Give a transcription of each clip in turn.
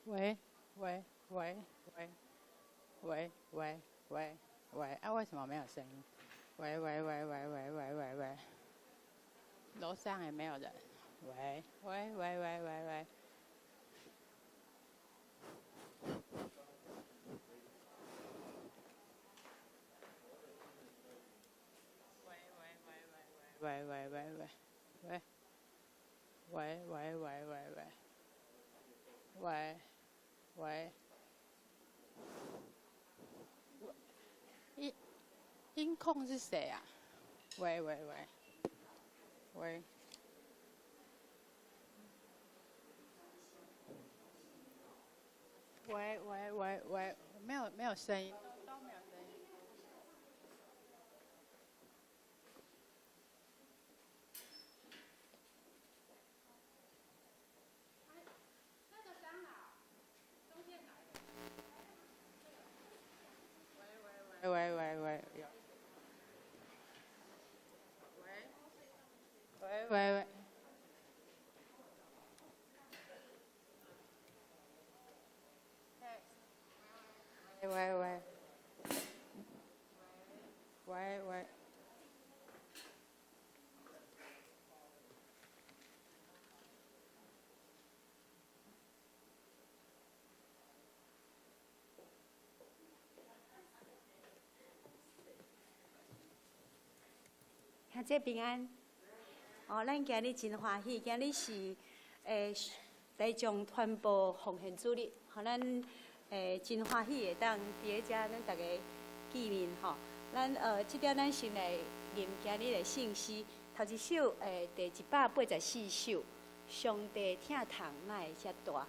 喂喂喂喂喂喂喂喂啊！为什么没有声音？喂喂喂喂喂喂喂喂，楼上也没有人。喂喂喂喂喂喂。喂喂喂喂喂喂喂喂喂喂喂喂，音控是谁啊？喂喂喂喂喂喂喂喂，没有声音，都没有声音。喂喂喂喂，有。喂喂喂。喂喂喂喂喂。兄姐平安。哦，咱今日真欢喜，今日是台中团部奉献主日，互咱真欢喜会当伫咧遮，咱大家见面吼。咱即条咱先来念今日的信息，头一首第184首，上帝疼痛哪会遮大？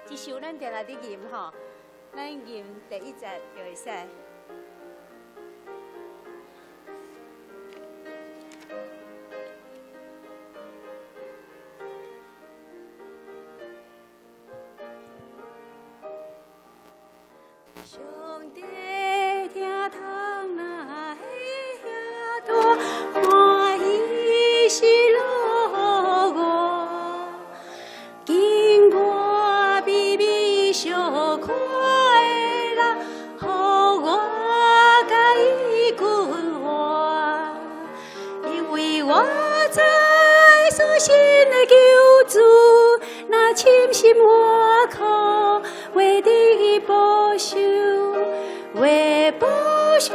即首咱定来伫念吼，咱念第1节就会使。上帝疼痛哪会遐大，欢喜是落我，经过秘密小可的人，予我甲伊滚活，因为我知所信的救主，那深深我靠，为你保守，为保守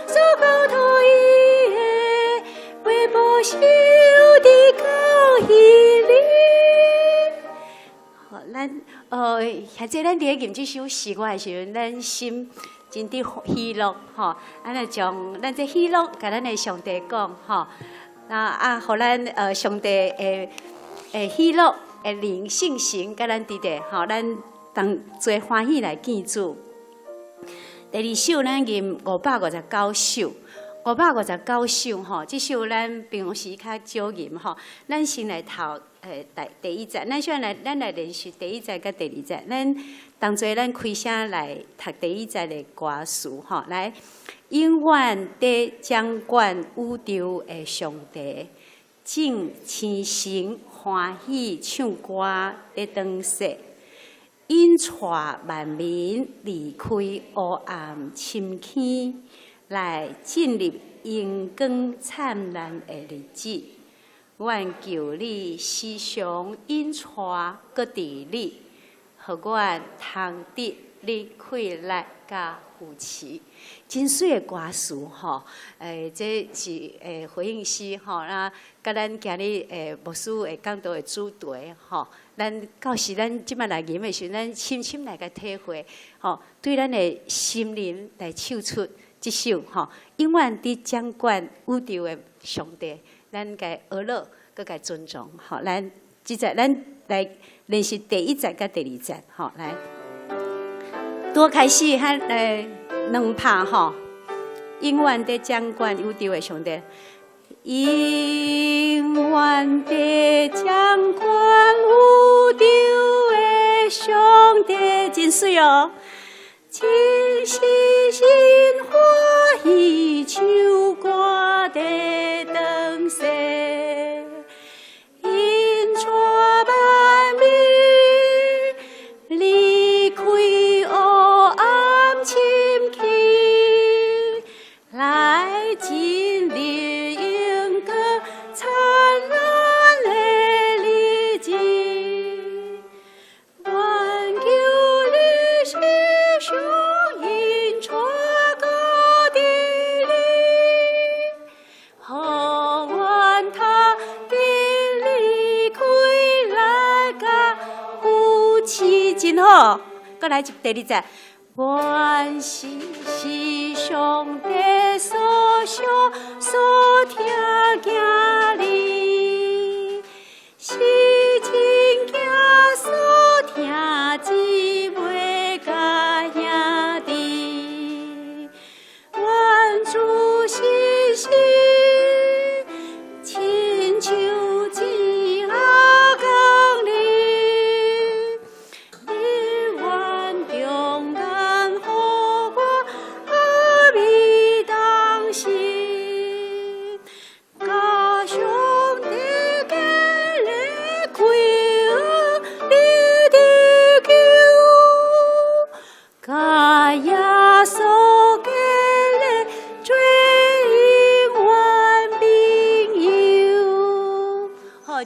所交托伊的，为保守的到迄日。好，咱现在咱伫咧念这首诗歌的时阵，咱心真伫喜乐吼，咱来将咱这喜乐甲咱的上帝讲吼，互咱上帝的喜乐的灵性情甲咱伫地吼，咱当做欢喜来见主。第二首咱念559首，559首吼，这首咱平时较少念吼。咱先来读第1节，咱来练习第1节甲第2节。咱当做咱开声来读第1节的歌词吼，来，永远伫掌管宇宙的上帝，正虔诚欢喜唱歌伫当世。引带万民离开黑暗深坑，来进入阳光灿烂的日子。愿求你时常引带搁伫你，互阮通得你快乐甲扶持。真水的歌词吼，这是回应诗吼，甲咱今日牧师会讲到的主题吼。咱到时咱即摆来念的时候，咱深深来个体会吼，对咱的心灵来唱出这首吼，永远伫掌管宇宙的上帝，咱该学乐，搁该尊重吼。咱即节咱来练习第1节甲第2节吼，来多开始和2拍吼，永远伫掌管宇宙的上帝。永远地掌管宇宙的上帝，真水哦！真是心欢喜唱歌在当世，因带万民真好。再来第二节。原是上帝所想所听见你，是真假所听只袂甲兄弟，愿主是心，亲像钱啊讲你。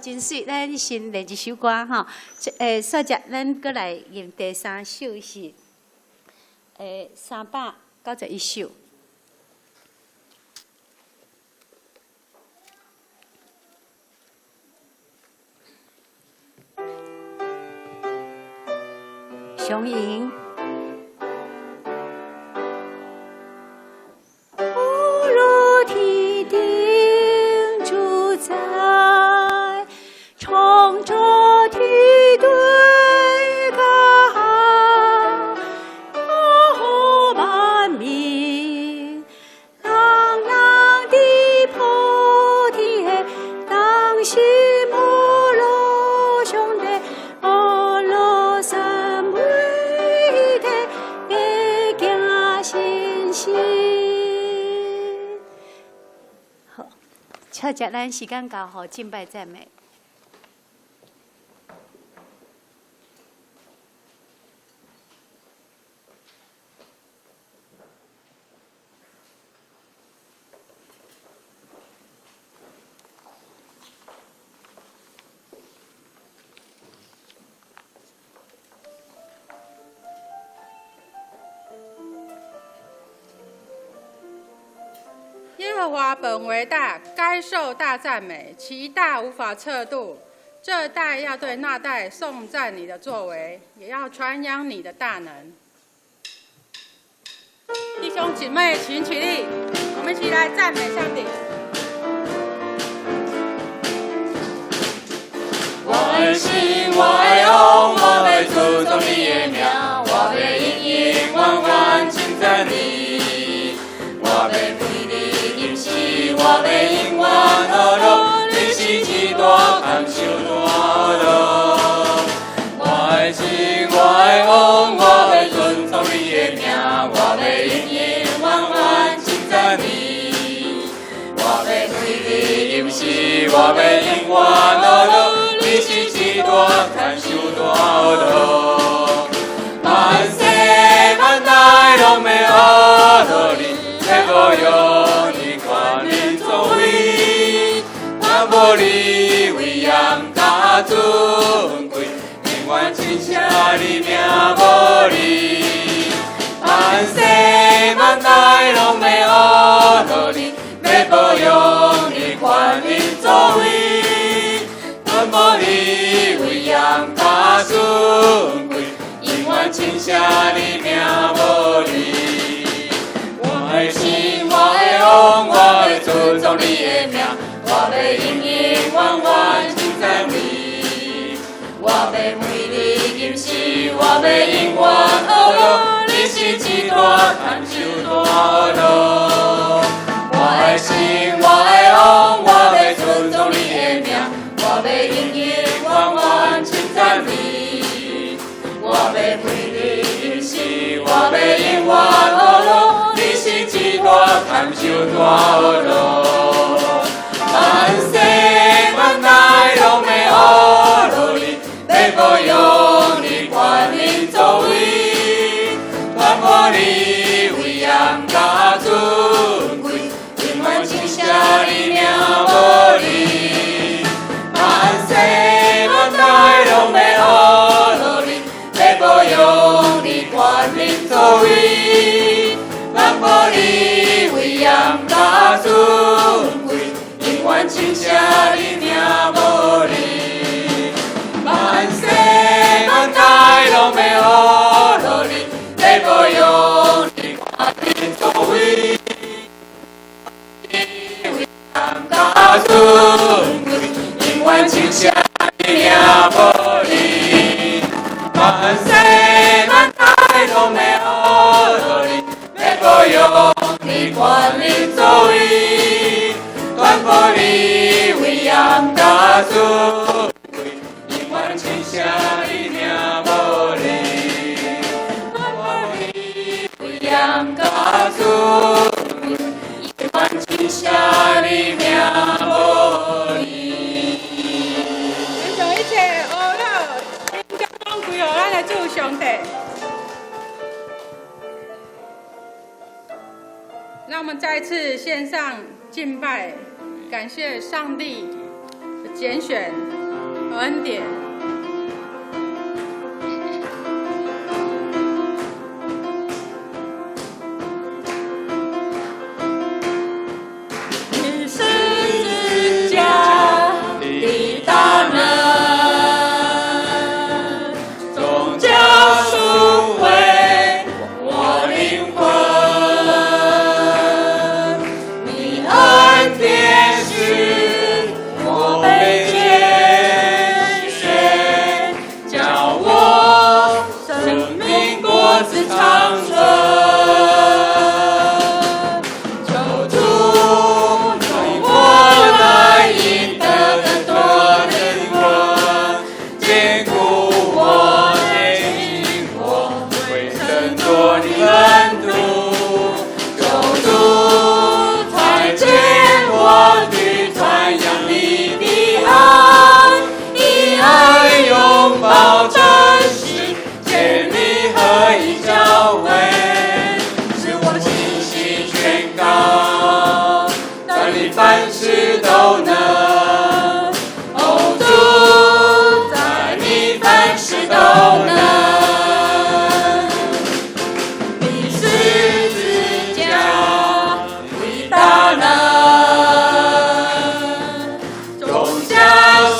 真水，咱先练一首歌哈。稍只，咱过来用第三首是391首。雄鹰。冲着梯队高，哦，万民朗朗的破天，当心摩罗兄弟，摩罗三位的给家信心。好，恰恰咱时间到，好敬拜赞美。耶和华本为大，该受大赞美，其大无法测度。这代要对那代颂赞你的作为，也要传扬你的大能。弟兄姐妹，请起立，我们一起来赞美上帝。我的心，我的王，我要尊崇你的名，我要永永远远称赞你，我要为你吟诗，我要永远学乐，你是一大甘受大乐。我的心，我的王，我要尊崇你的名，我要永永远远称赞你，我要为你吟诗，我要永远学乐。你是一大甘受大乐，万世万代拢要学你，要无用你权力作为，若无你威严甲尊贵，永远称谢你名无你，万世万代拢要学你，要无用你权力作为。无你威严甲尊贵，永远称谢你名无你。我的心，我的王，我要尊崇你的名，我要永永远远称赞你。我要为你吟诗，我要永远学乐，你是一大甘受大乐。我的心，我的王，我要尊崇你的名。我要永永远远称赞你，我要为你吟诗，我要永远学乐，你是一大甘受大乐。万世万代拢要学你，要无用你权力作为，若无你威严甲尊贵，永远称谢你名无你。万世万代拢要学你，要无用你权力作为，若无你威严甲尊贵，永远称谢你名无你。万世万代拢要永远亲像你名无离，万世万代拢要学你，要保佑你权力作为，传播你威严加持，永远亲像你名无离，传播你威严加持，永远亲像你名无离。天上一切恶乐，天将拢归予咱的主上帝。让我们再次献上敬拜，感谢上帝的拣选和恩典。你十字架的大能，终将赎回我灵魂。你恩典使我被拣选，叫我生命果子长存。求主用我来赢得更多灵魂，坚固我坚信我会胜过你门徒。求主才见我去传扬你的爱，以爱拥抱真实，建立合一教会，使我信心宣告，在你凡事都能。哦，主，在你凡事都能。你十字架的大能，终将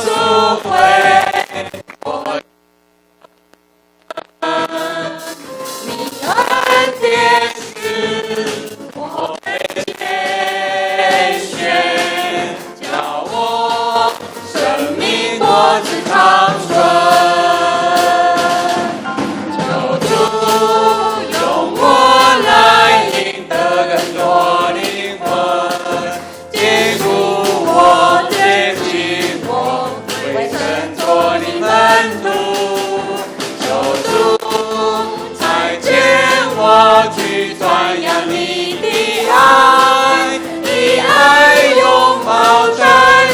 赎回我。你恩典使我被拣选，叫我生命果子长存。求主用我来赢得更多灵魂，坚固我坚信我会胜作你门徒。求主才见我去传扬你的爱，以爱拥抱真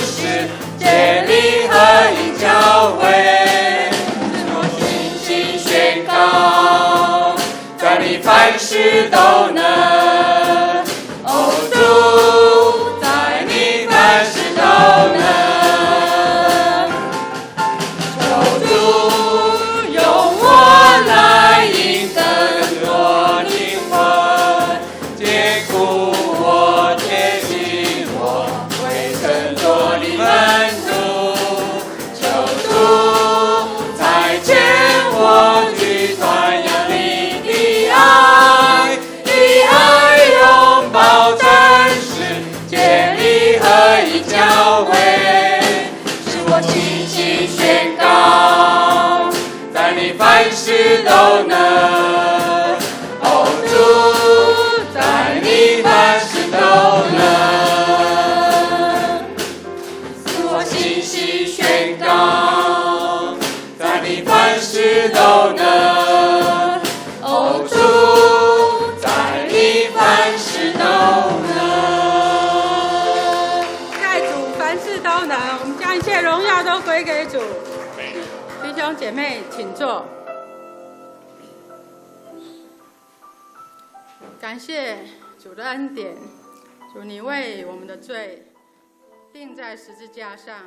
实，建立合一教会，使我信心宣告，在你凡事都能。哦，主，在你凡事都能。求主用我来赢得更多灵魂，坚固我坚信我会胜作你门徒。求主才见我去传扬你的爱，以爱拥抱真实，建立合一教会，使我信心宣告，在你凡事都能。哦，主，在你凡事都能，使我信心宣告，在你凡事都能。哦，主，在你凡事都能。在主凡事都能，我们将一切荣耀都归给主。弟兄姐妹，请坐。感谢主的恩典，主你为我们的罪钉在十字架上，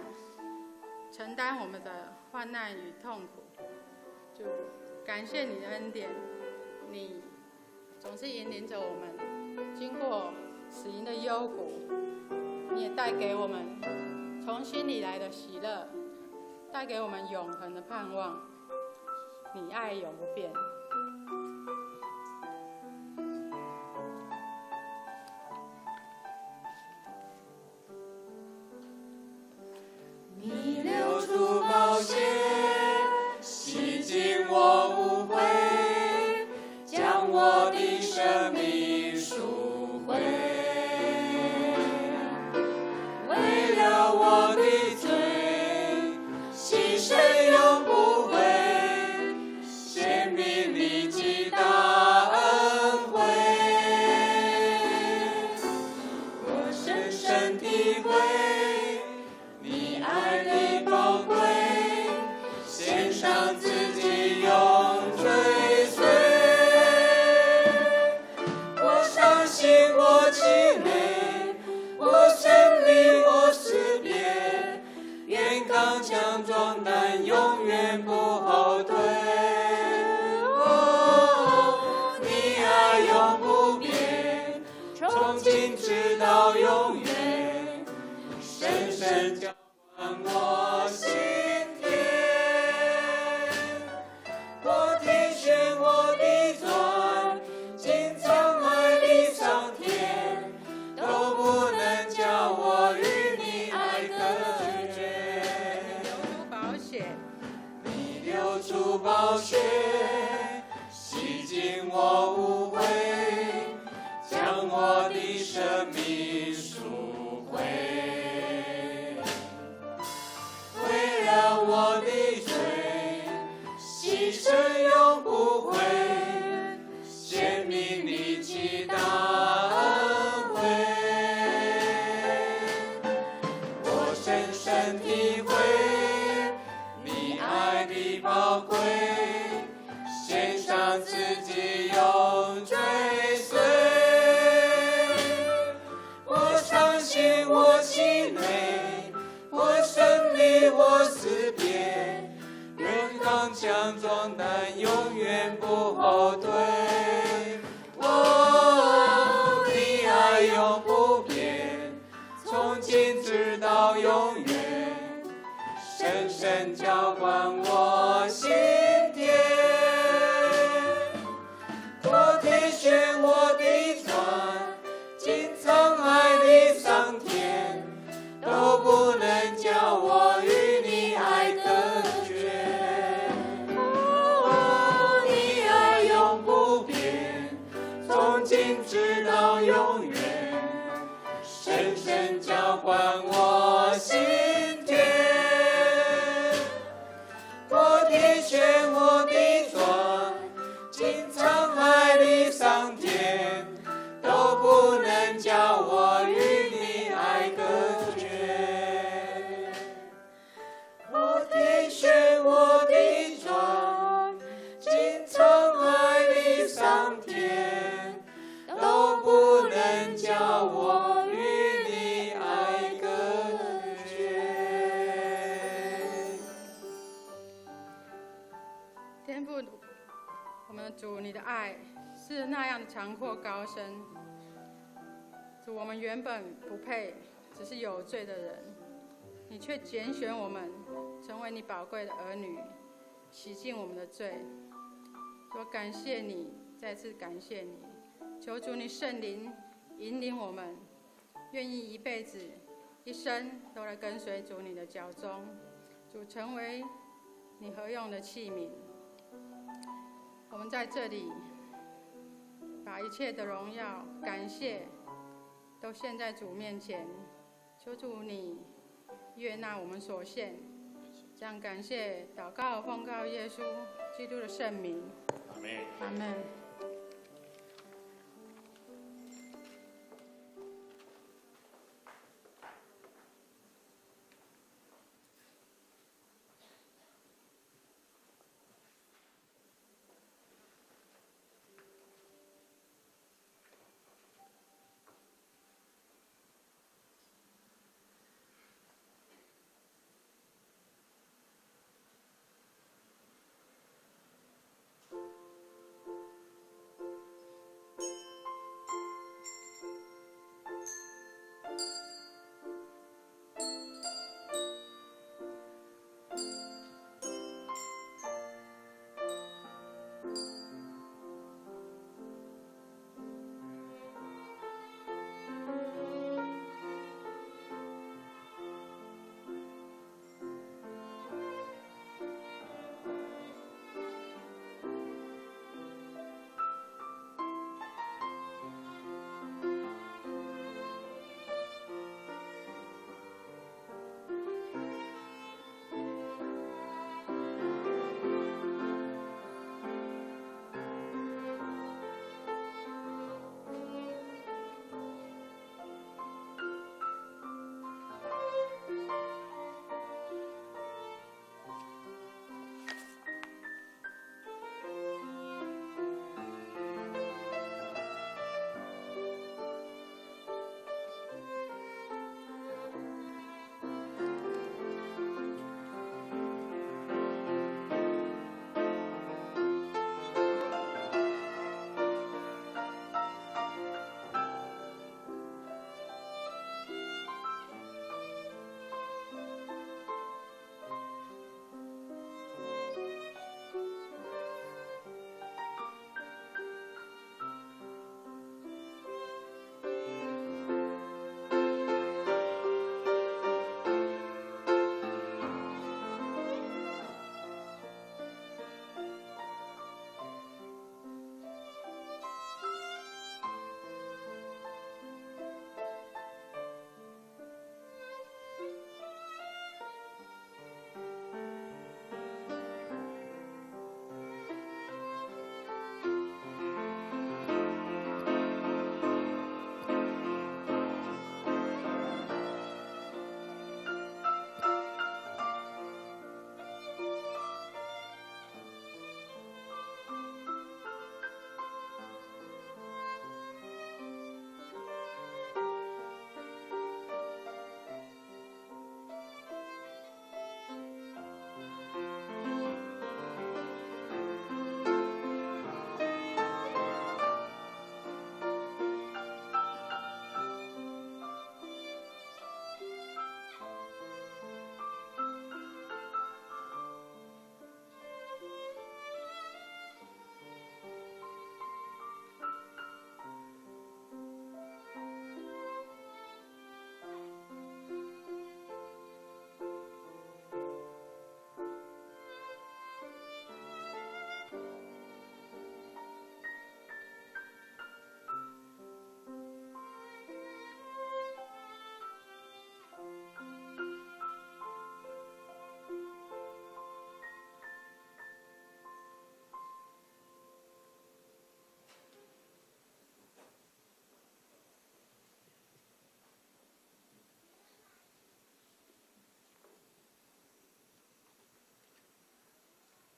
承担我们的患难与痛苦。主，感谢你的恩典，你总是引领着我们经过死荫的幽谷，你也带给我们从心里来的喜乐，带给我们永恒的盼望。你爱永不变。宝血，洗净我污秽，将我的生命赎回。为了我的罪，牺牲永不悔，显明你极大恩惠。我深深体会你爱的宝贵，献上自己永追随。我伤心，我气馁，我胜利，我识别，愿刚强壮胆，永远不后退。哦，你爱永不变，从今直到永远，深深浇灌我心田。我体恤我的转，经沧海里桑田，都不能叫我与你爱隔绝。流出宝血，你流出宝血，洗净我污秽，将我的生命赎回。为了我的罪，牺牲永不悔，显明你极大恩惠。我深深体会你爱的宝贵，献上自己永追随。我伤心，我气馁，我胜利，我思别，愿刚强壮胆，永远不后退。哦，你爱永不变，从今直到永远，深深浇灌我心田。我体恤我的转，经沧海里桑田，都不能叫我与你爱隔绝。哦，你爱永不变，从今直到永远，深深浇灌我心田。我体恤我的转，经沧海里桑田，都不能叫我与你爱隔绝。我体恤我的转，经沧海里桑田，都不能叫我与你爱隔绝。天父，我们的主，你的爱是那样的长阔高深。主，我们原本不配，只是有罪的人，你却拣选我们，成为你宝贵的儿女，洗净我们的罪。我感谢你，再次感谢你，求主你圣灵引领我们，愿意一辈子、一生都来跟随主你的脚踪。主，成为你合用的器皿。我们在这里把一切的荣耀、感谢都献在主面前，求主你悦纳我们所献，这样感谢祷告奉告耶稣基督的圣名，阿们。阿们。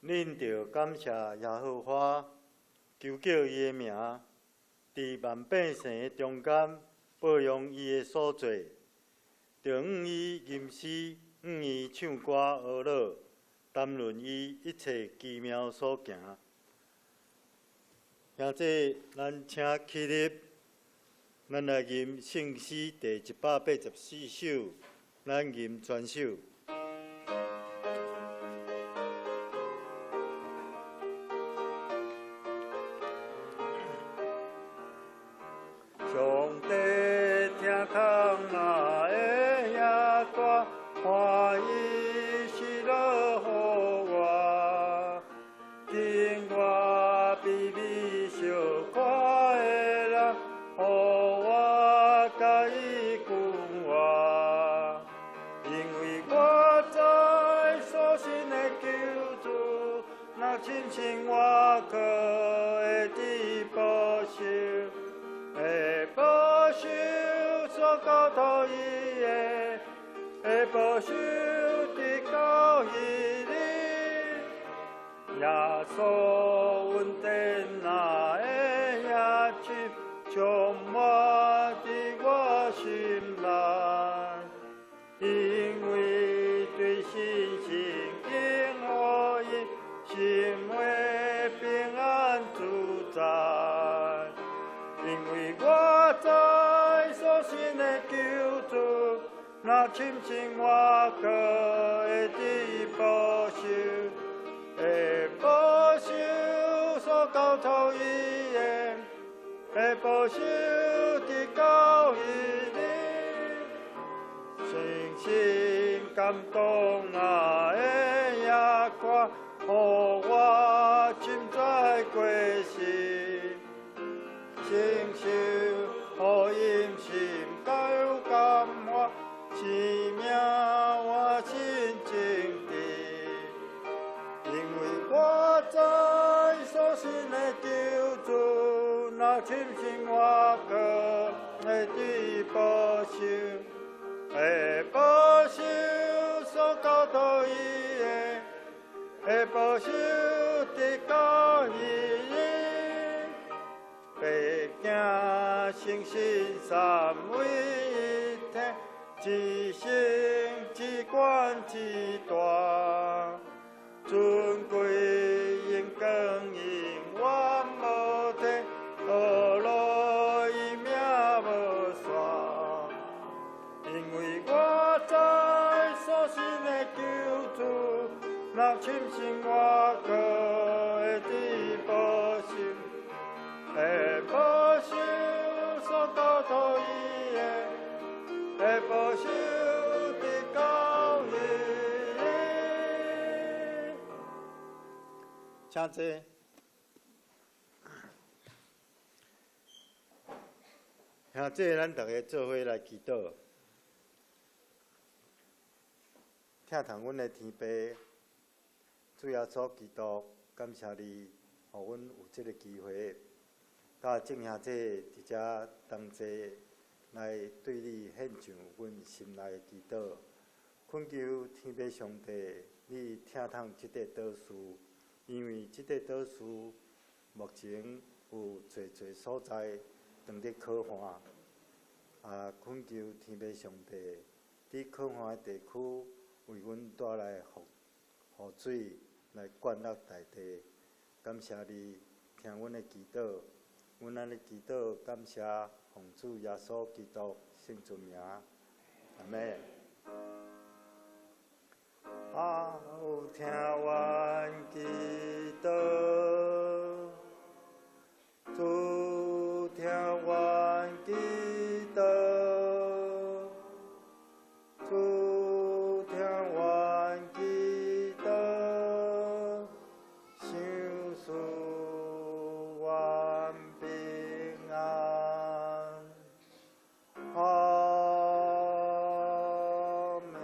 恁着感谢耶和华，求叫伊的名，伫万百姓中间保养伊的所做，着向伊吟诗，向伊唱歌学乐，谈论伊一切奇妙所行。现在咱请起立，咱来吟圣诗第184首，咱吟全首。上帝听空那的野歌，欢喜喜乐予我，听我比美小看的人，予我甲伊共活，因为我知所信的救主，若亲像我可会伫保守。会保守所交托伊的，会保守直到迄日。耶稣稳定那的野心，充满伫我心内，因为对信心应予伊，心会平安自在。因为我知所信的救主，若深信我可会伫保守，会保守所交托伊的，会保守直到迄日。信心感动那的野歌，予我深知过心。承受予因心加有感化，生命我心正直。因为我知所信的救主，若深信我可会伫保守，会保守所交托伊的，会保守直到迄日。白镜诚信三位一体，一生之冠之大，尊贵因光因我无体，何来伊名无煞？因为我知所信的救主，若深信我可会伫保守。会保守所交托伊的，会保守直到迄日。请坐。现在咱大家做伙来祈祷，听从阮的天父，主耶稣基督，感谢你，互阮有这个机会。甲正兄姐伫遮同齐来对你献上阮心内的祈祷，恳求天父上帝，你听从即个祷词，因为即个祷词目前有侪所在当伫可汗，恳求天父上帝，伫可汗的地区为阮带来雨水来灌溉大地，感谢你听阮的祈祷。阮安尼祈祷，感谢奉主耶稣基督圣尊名，阿门。听阮祈祷，主听阮祈祷，主听阮祈祷，想事愿平安。阿门。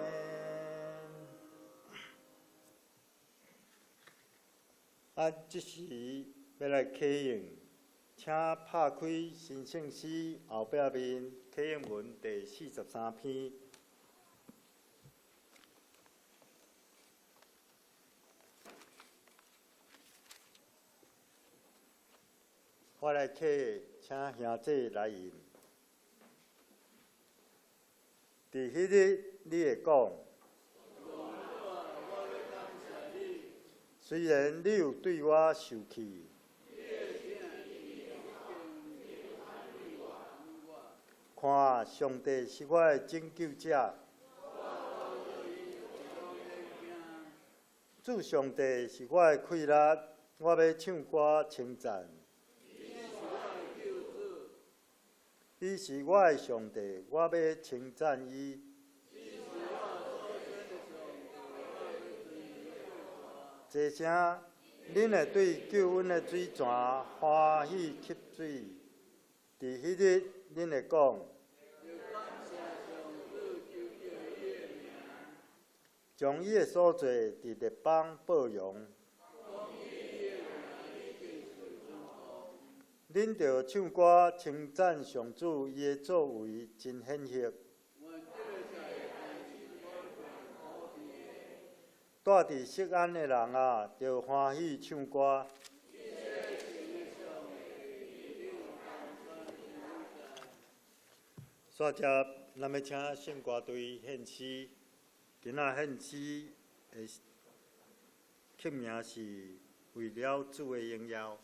即时要来启用，请拍开新圣诗后壁面启用文第43篇。我来客，请兄弟来饮。伫迄日，你会讲，虽然你有对我受气，看上帝是我的拯救者，主上帝是我的快乐，我要唱歌称赞。伊是我的上帝，我要称赞伊。坐声，恁会对救恩的水泉欢喜吸水。伫迄日，恁会讲，将伊的所做伫列邦报扬。恁着唱歌称赞上主，伊的作为真显赫。住伫锡安的人啊，着欢喜唱歌。煞接，咱要请圣歌队献诗。今仔献诗的曲名是为了主的荣耀。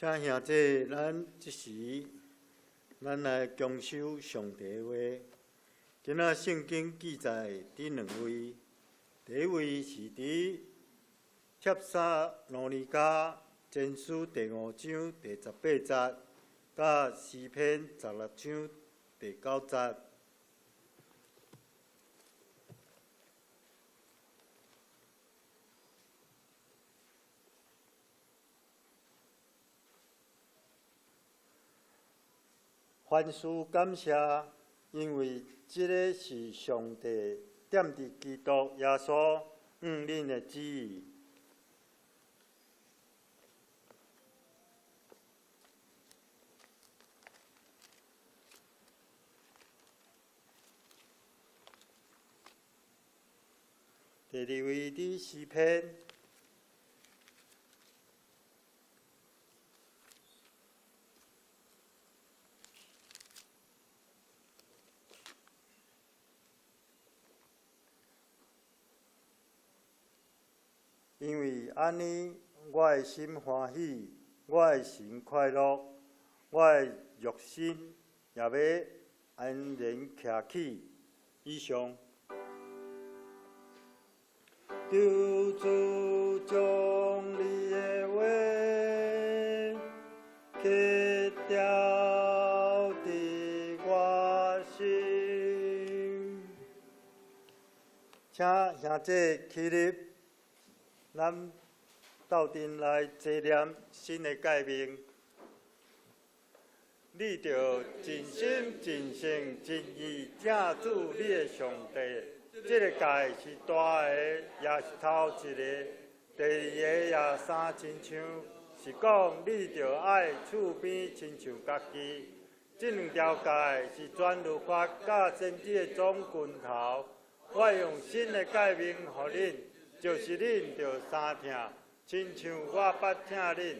请兄弟，咱即时，咱来恭守上帝的话。今仔圣经记载伫两位，第一位是伫帖撒罗尼迦前书第5章第18节，甲诗篇16章第9节。凡事感谢，因为这个是上帝点伫基督耶稣恁的旨意。第二位伫诗篇。因为安尼，我的心欢喜，我的神快乐，我的肉身也要安然徛起。以上，求主将你的话刻掉伫我心，请兄弟起立。咱斗阵来纪念新的诫命，你着真心、真性、真意正主你的上帝。这个诫是大个，也是头一个；第二个也三亲像，是讲你着爱厝边亲像家己。这两条诫是全律法甲先知的总拳头。我用新的诫命予恁。就是恁着相听，亲像我捌听恁，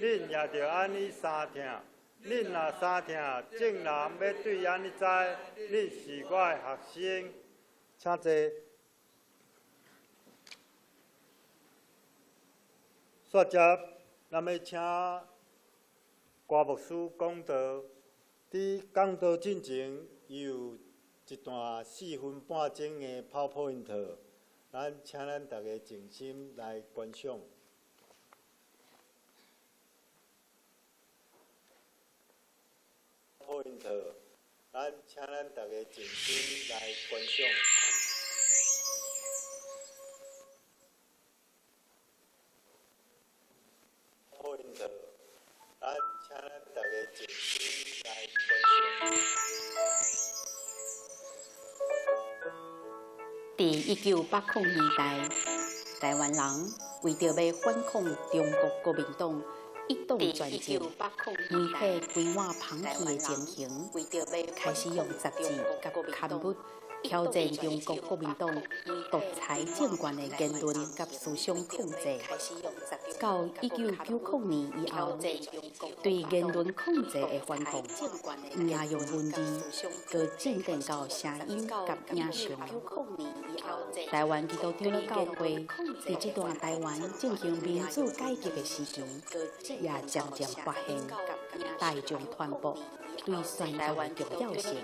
恁也着安尼相听。恁若相听，众人要对安尼知，恁是我的学生。请坐。接着，咱要请郭牧师讲道。伫讲道进前，伊有一段4分半钟的 PowerPoint。咱请咱大家静心来观赏。point， 咱请咱大家静心来观赏。point， 咱请咱大家静心来观赏。伫1980年代，台湾人为着要反抗中国国民党一党专政，媒体规划捧起的情形，开始用杂志甲刊物挑战中国国民党独裁政权的言论甲思想控制。到1990年以后，对言论控制的反抗，也用文字，搁进展到声音甲影像。台湾基督教教会伫这段台湾进行民主改革的时期，也渐渐发现大众传播对宣传的重要性，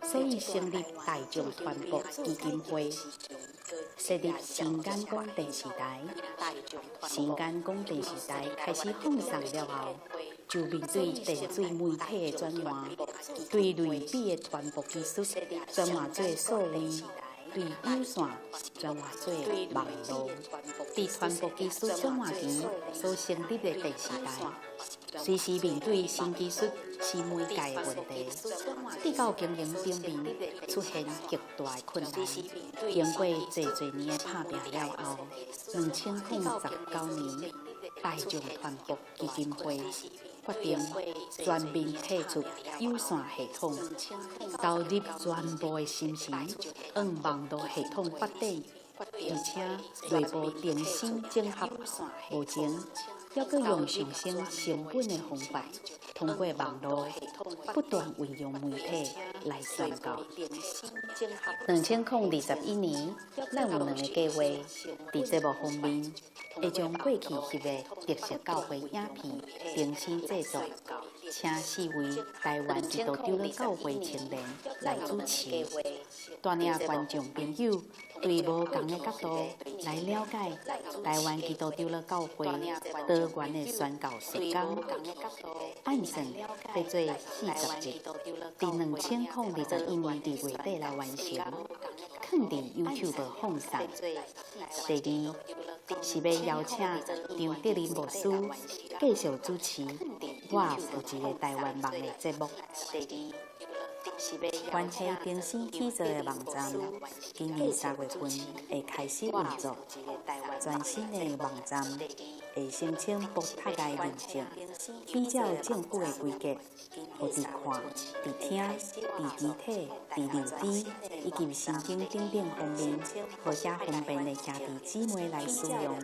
所以成立大众传播基金会，设立新眼光电视台。新眼光电视台开始放送了后，就面对电水媒体的转换，对类比的传播技术转换做数位。对有线转换做网络，伫传播技术转换期所成立的电视台，随时面对新技术、新媒介的问题，伫到经营顶面出现极大的困难。经过侪年的打拼了后，2019年大众传播基金会决定全面退出有线系统，投入全部的心神往网络系统发展，而且内部电信整合，目前还佫用上升成本的方法，通过网络不断运用媒体来宣告。2021年，咱有2个计划，伫节目方面，会将过去翕的特色教会影片重新制作，请4位台湾基督长老教会青年来主持，带领观众朋友对无同的角度来了解台湾基督长老教会多元的宣教事工。按算要做40集，伫2021年2月底来完成，放伫 YouTube 放送。第二是要邀请张德林牧师继续主持我有一个台湾梦的节目。关系重新起造的网站，今年3月份会开始运作。全新的网站会申请博塔的认证，比较政府的规格，互伫看、伫听、伫机体、伫流知以及申请等方面，互遮方便的兄弟姊妹来使用。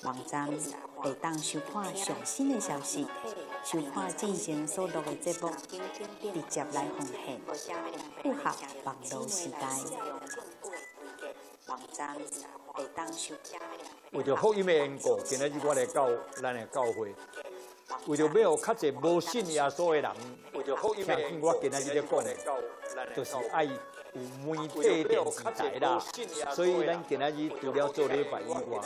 网站会当收看上新的消息，收看之前所录的节目，直接来奉献，符合网络时代。网站会当收听。为着福音的缘故，今仔日我来到咱的教会，为着要较侪无信耶稣的人，听见我今仔日咧讲的，就是爱有媒体电视台啦。所以咱今仔日除了做礼拜以外，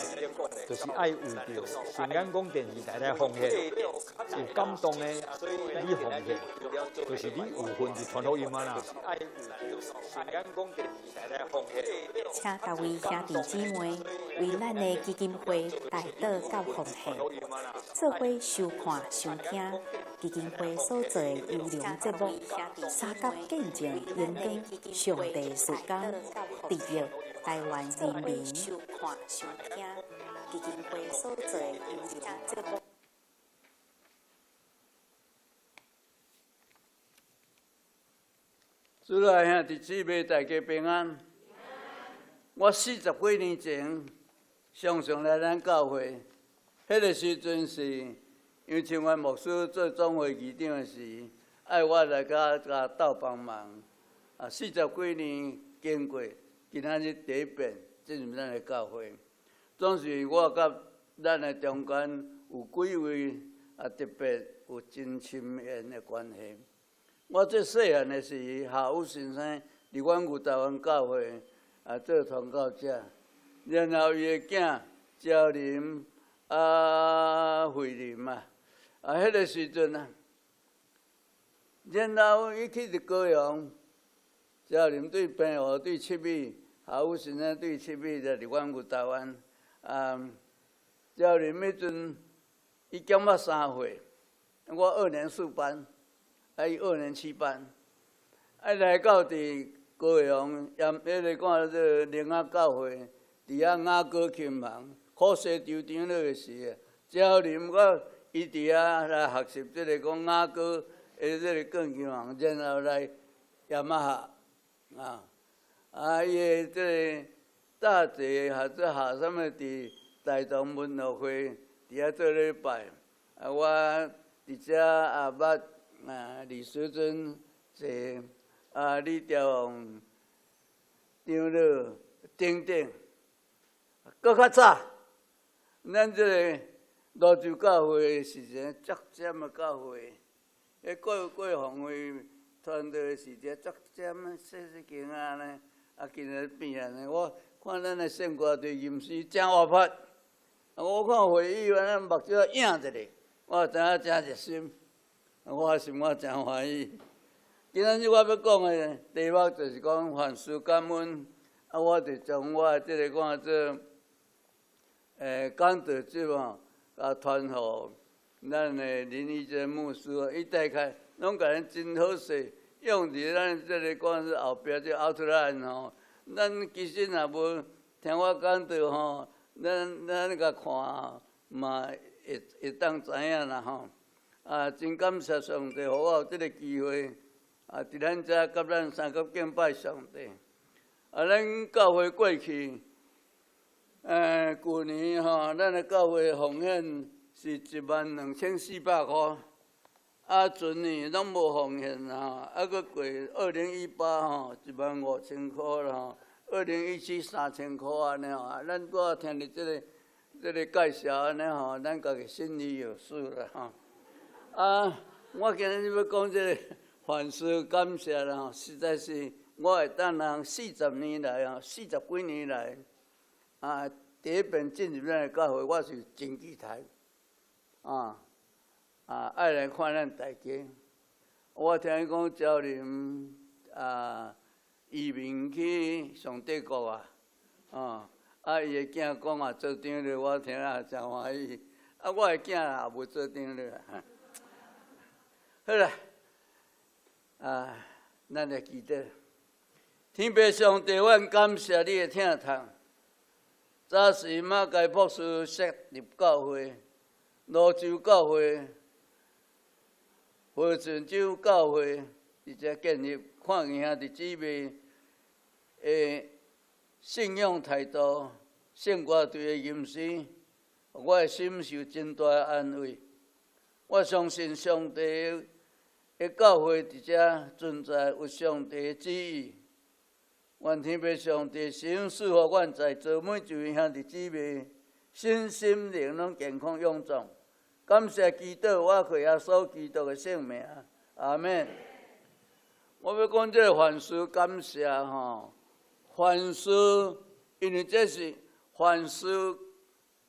就是爱有着平安宫电视台来奉献，有感动的你奉献，就是你有份是传福音嘛啦。平安宫电视台来奉献。请各位兄弟姊妹为咱的基金会带到到奉献，做伙收看收听基金会所做的优良节目，三角见证延长上帝事工，治愈台湾人民。收看收听基金会所做的优良节目。主啊，兄弟姊妹，大家平安。我40几年前常常来咱教会，迄个时阵是因为像阮牧师做总会议长的时，爱我来甲斗帮忙。40几年经过，今仔日第一遍进入咱的教会，总是我甲咱的中间有几位特别有真亲缘的关系。我最细汉的时，下午先生伫阮有台湾教会做传教者，然后伊的囝焦林慧林迄个时阵然后伊去伫高雄，焦林对平湖对七米，下午先生对七米就伫阮有台湾。焦林迄阵伊减我3岁，我2年4班。伊2年7班，来到伫高雄，迄个看做灵仔教会，伫遐雅歌琴行，苦西州长那个时，焦林我伊伫遐来学习即个讲雅歌的即个钢琴行，然后来雅马哈伊的即个大姐或者下什么伫台中文乐会伫遐做礼拜，我伫遮捌。李时珍坐李朝王长老等等，搁较早，咱这个罗州教会是一个足尖的教会，迄过红会团队是一个足尖的细间呢，今日变安尼，我看咱的圣歌队吟诗真活泼，我看会议员咱目睭影一下，我知影真热心。我心我真欢喜。今仔日我要讲的题目就是讲凡事感恩，我就将我即个看做讲道节目传互咱的林义哲牧师，伊大概拢甲咱真好势，用伫咱即个讲是后壁即 outline 吼。咱其实若无听我讲道吼，咱甲看嘛会当知影啦吼。真感谢上帝，互我有这个机会，伫咱遮甲咱三角敬拜上帝。咱教会过去，旧年吼，咱的教会奉献是12400块，前年拢无奉献啦，搁过2018吼15000块啦，20173000块安尼吼。咱搁听着这个这个介绍安尼吼，咱家己心里有数啦吼。我今日要讲这个凡事感谢啦吼，实在是我会当人40年来40几年来第一遍进入咱的教会，我是真期待爱来看咱大家。我听讲招人移民去上帝国伊的囝讲做长了，我听真欢喜。我的囝也无做长了。好啦，咱来祈祷。天父上帝，阮感谢你的听从。早时马街博士设立教会，泸州教会、和泉州教会，而且建立看见兄弟姊妹的信仰态度，胜过对的吟诗，我的心受真大的安慰。我相信上帝的教会伫遮存在有上帝的旨意。愿天父上帝神赐予阮在座每一位兄弟姊妹身心灵拢健康勇壮。感谢基督，我靠耶稣基督的圣名，阿门。我要讲这个凡事感谢吼，凡事，因为这是凡事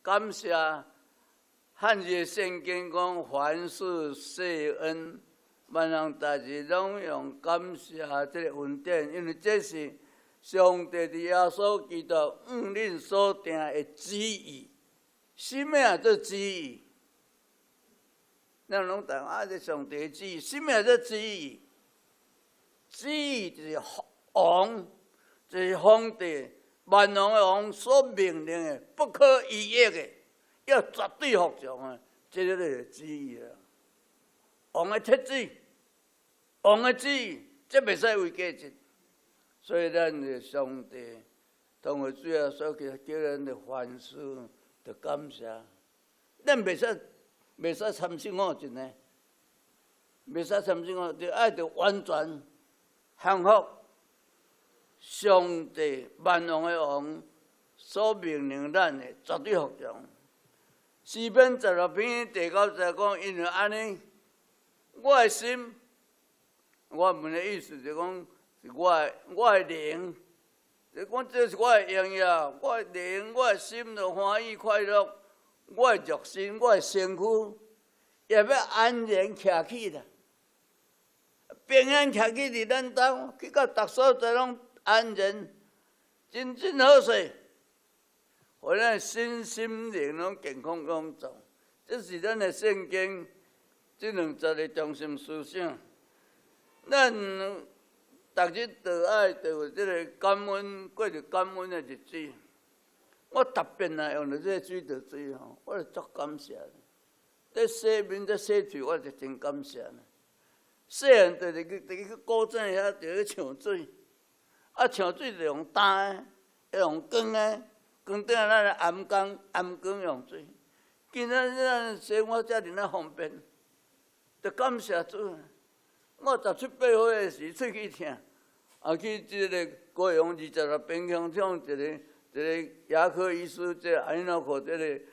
感谢。汉语圣经讲凡事谢恩，万人代志拢用感谢这个恩典，因为这是上帝伫耶稣基督恁所定的旨意。什么啊？做旨意？咱拢讲这上帝的旨意，什么啊？做旨意？旨意就是王，就是皇帝，万王的王所命令的，不可逾越的。要绝对服从啊！这个就是旨意啦。王的特旨，王的旨意，这袂使违规矩。所以咱的上帝通过主要所叫咱的凡事的感谢，咱袂使参心我真呢，袂使参心我，就爱着完全降服上帝万王的王所命令咱的，绝对服从。诗篇16篇第9节讲，因为安尼，我的心，我问的意思就讲，是我的灵，就讲这是我的荣耀，我的灵，我的心就欢喜快乐，我的肉身，我的身躯，也要安然徛起啦，平安徛起伫咱兜，去到逐所在拢安然，真好势。互咱身心灵拢健康勇壮，这是咱的圣经这20个中心思想。咱逐日都爱着有这个感恩，过着感恩的日子。我特别用着这个水稻水吼，我就足感谢。这洗面这洗嘴，我就真感谢。细汉就是去古井遐就去抢水，抢水就用担的，用光的。光顶咱的暗光用水，今仔咱生活遮尔方便，就感谢主。我17、18岁时喙齿痛，去这个高雄26边乡向一个牙科医师，这个安诺科这个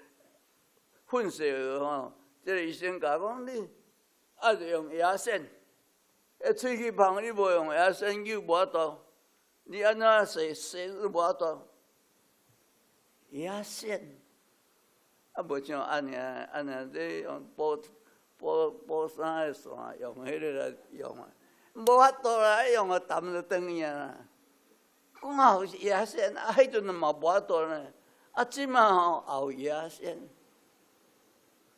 混血吼，这个医生甲我讲你爱着用牙线，喙齿芳你无用牙线灸无法度，你安怎洗无法度。牙线，无像安尼咧用补衫的线用迄个来用无法度啦，用个淡就断去啦。讲后牙线，迄阵嘛无法度呢。即马后牙线，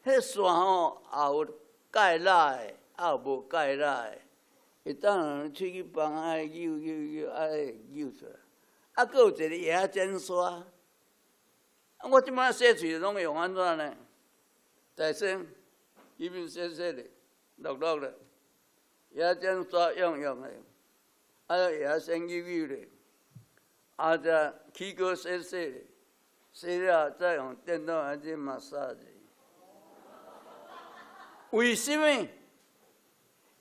迄线有钙蜡的，无钙蜡的，会当喙齿芳爱扭爱扭出来。佫有一个牙剪刷。我即摆洗喙拢用安怎呢？大声，伊面洗的，落的，牙剪刷用的，牙线扭的，再起锅洗的，洗了再用电动牙去抹砂的。为什么？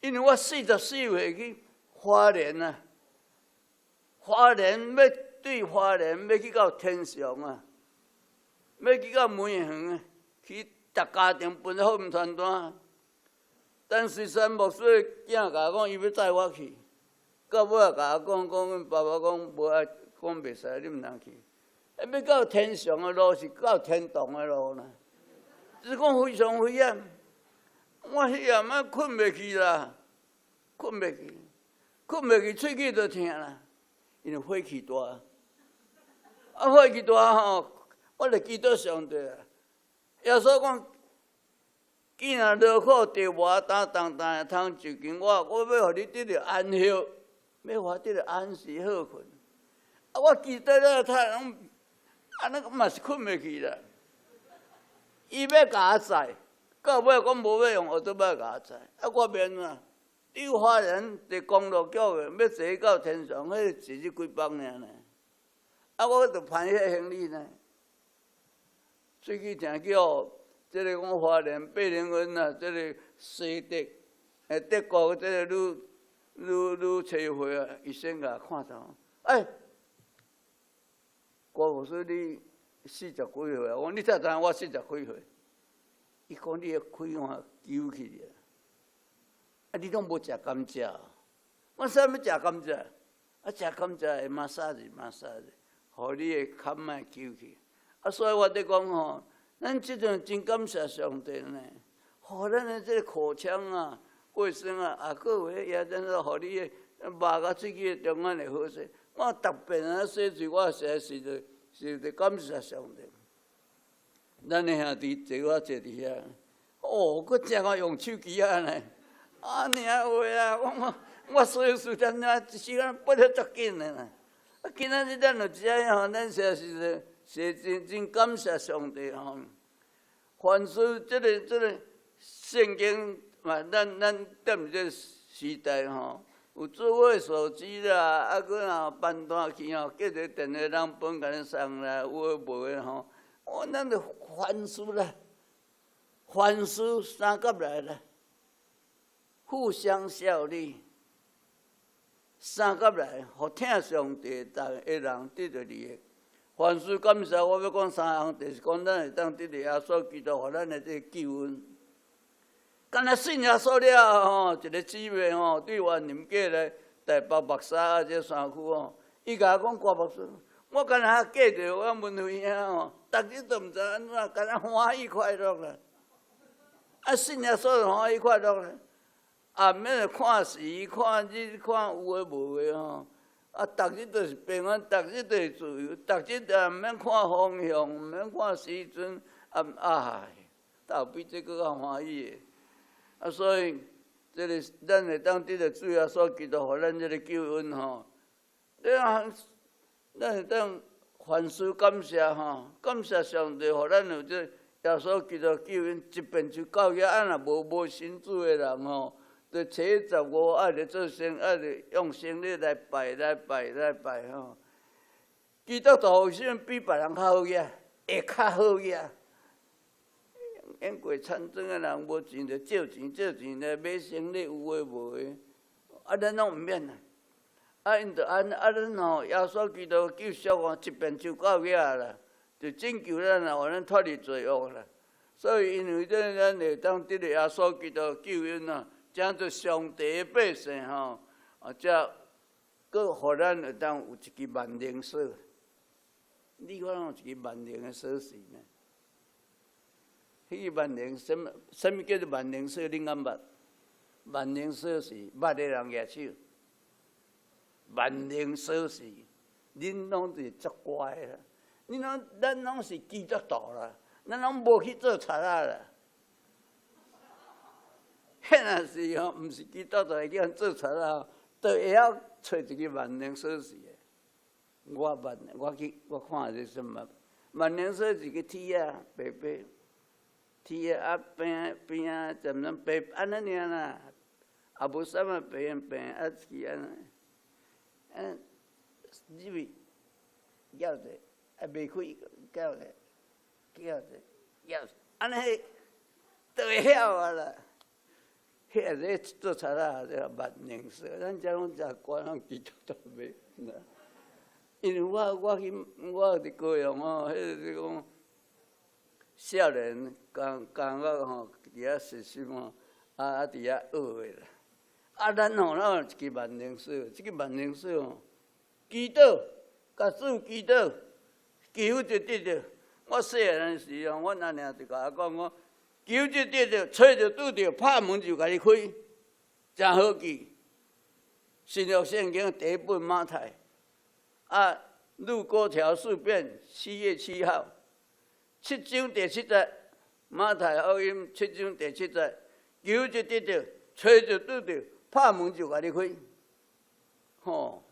因为我44岁去花莲啊，花莲要去到天上啊。要去到门远啊，去逐家庭分福音传单。但随山牧师囝甲我讲，伊要载我去，到尾也甲我讲，阮爸爸讲无爱，讲袂使，你毋通去。要到天上的路是到天堂的路啦，就是讲非常危险。我迄夜仔困袂去啦，困袂去，喙齿就疼啦，因为火气大。火气大吼，我就祈祷上帝啊。耶稣讲，既然劳苦着磨担重担的通就近我要互你得到安息，要互我得到安息好困。我祈祷了他，安尼嘛是困袂去啦。伊要甲我载，到尾讲无要用奥特曼甲我载，我免啊。你有法人伫公路叫的，要坐到天上，迄坐这几百年呢。我就攀迄行李呢。最近诚叫，这个讲华人贝灵恩啊，这个西德，德国这个女车会啊，医生甲看到，郭牧师你40几岁啊？我讲你才知影我40几岁？伊讲你开碗揪去啊！你拢无食甘蔗？我啥物食甘蔗？食甘蔗会马杀日，互你的坎莫揪去。所以我伫讲吼，咱即阵真感谢上帝呢，互咱的这个口腔啊、卫生啊，各位也真是互你的肉甲喙齿的中间会好势。我特别啊洗嘴，我实是感谢上帝。咱的兄弟坐我坐伫遐，佫正我用手机啊呢。尔话啊，我所有时间啊，一时间过得足紧的啦。今仔日咱就知影吼，咱实是真感谢上帝吼。凡是这个圣经嘛，咱踮这时代吼，有做伙手机啦，佫若办单去吼，叫做电话人本甲咱送啦，有诶无诶吼。咱就凡事啦，凡事三甲来啦。互相效力，三甲来，互听上帝的人得到利益。凡事感谢，我要讲三项，就是讲咱会当得到耶稣基督，互咱的这个救恩。敢若信耶稣了吼，一个姊妹吼，对我念过来台北木沙啊，这山区吼，伊甲我讲郭牧师，我敢若记着我文慧兄吼，逐日都毋知安怎，敢若欢喜快乐啦。信耶稣就欢喜快乐啦。免看时、看日、看有诶无诶吼，逐日都是平安，逐日都是自由，逐日也毋免看方向，毋免看时阵，倒比这个较欢喜诶。所以这个咱会当得到主耶稣基督，互咱这个救恩吼。咱会当凡事感谢吼，感谢上帝，互咱有这耶稣基督救恩，一遍就到遐。若无信主诶人吼。就初15爱着做生，爱着用生理来拜吼。基督徒为什么比别人较好个？会较好个。演过参政的人无钱就借钱来买生理，有诶无诶。咱拢毋免啦。因着咱吼，耶稣基督救赎我，一遍就到遐啦，就拯救咱啦，互咱脱离罪恶啦。所以因为咱会当得到耶稣基督救恩啊。讲做上帝的百姓吼，则佫互咱会当有一支万能锁。你看有一支万能的锁匙呢？迄个万能什么叫做万能锁？恁敢捌？万能锁匙，捌的人举手。万能锁匙，恁拢是足乖啦。咱拢是基督徒啦，咱拢无去做贼仔啦。迄若是吼，毋是基督徒会叫人做贼仔，都会晓找一个万能锁匙的。我看这什么万能锁是个铁啊，白白，铁啊边啊，怎能白安尼尔啦？也无啥物白去安尼，入去搅者，未开搅者，安尼都会晓啊啦。迄个做贼仔，这万能锁，咱遮拢食惯，拢基督徒袂。因为我伫高雄吼，迄个讲少年刚到吼，伫遐实习吼，伫遐学的啦。咱吼，咱有一支万灵寺，这个万灵寺吼，祈祷，甲主祈祷，求就得着。我细汉时吼，阮阿娘就甲我讲，我求就得着，找就拄着，拍门就甲你开，真好记。新约圣经第一本马太，路过条事变7月7号，7章第7节，马太福音7章第7节，求就得着，找就拄着，拍门就甲你开。吼，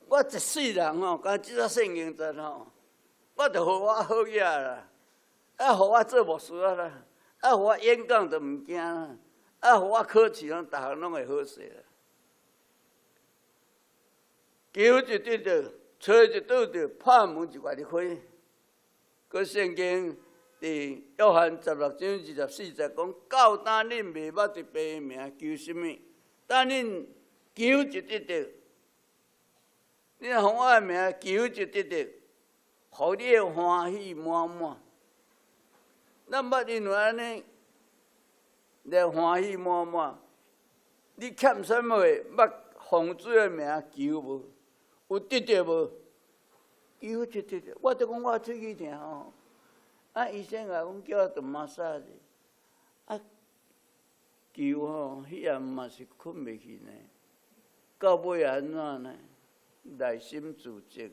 我一世人吼，甲即个圣经真吼，我着互我好嘢啦，互我做牧师啦，互我演讲就毋惊啦，互我考试逐项拢会好势啦。求就得着，找就拄着，拍门就甲你开。个圣经伫约翰16章24节讲：到当恁未捌伫爸的名求什么，当恁求就得着。恁互我的名求就得着，互你的欢喜满满。咱捌因为安尼来欢喜满满，你欠什么？捌奉主的名求无？有得着无？求就得着。我就讲我喙齿疼吼，医生甲讲叫我做马杀者，求吼，迄夜嘛是困袂去呢。到尾安怎呢？内心自责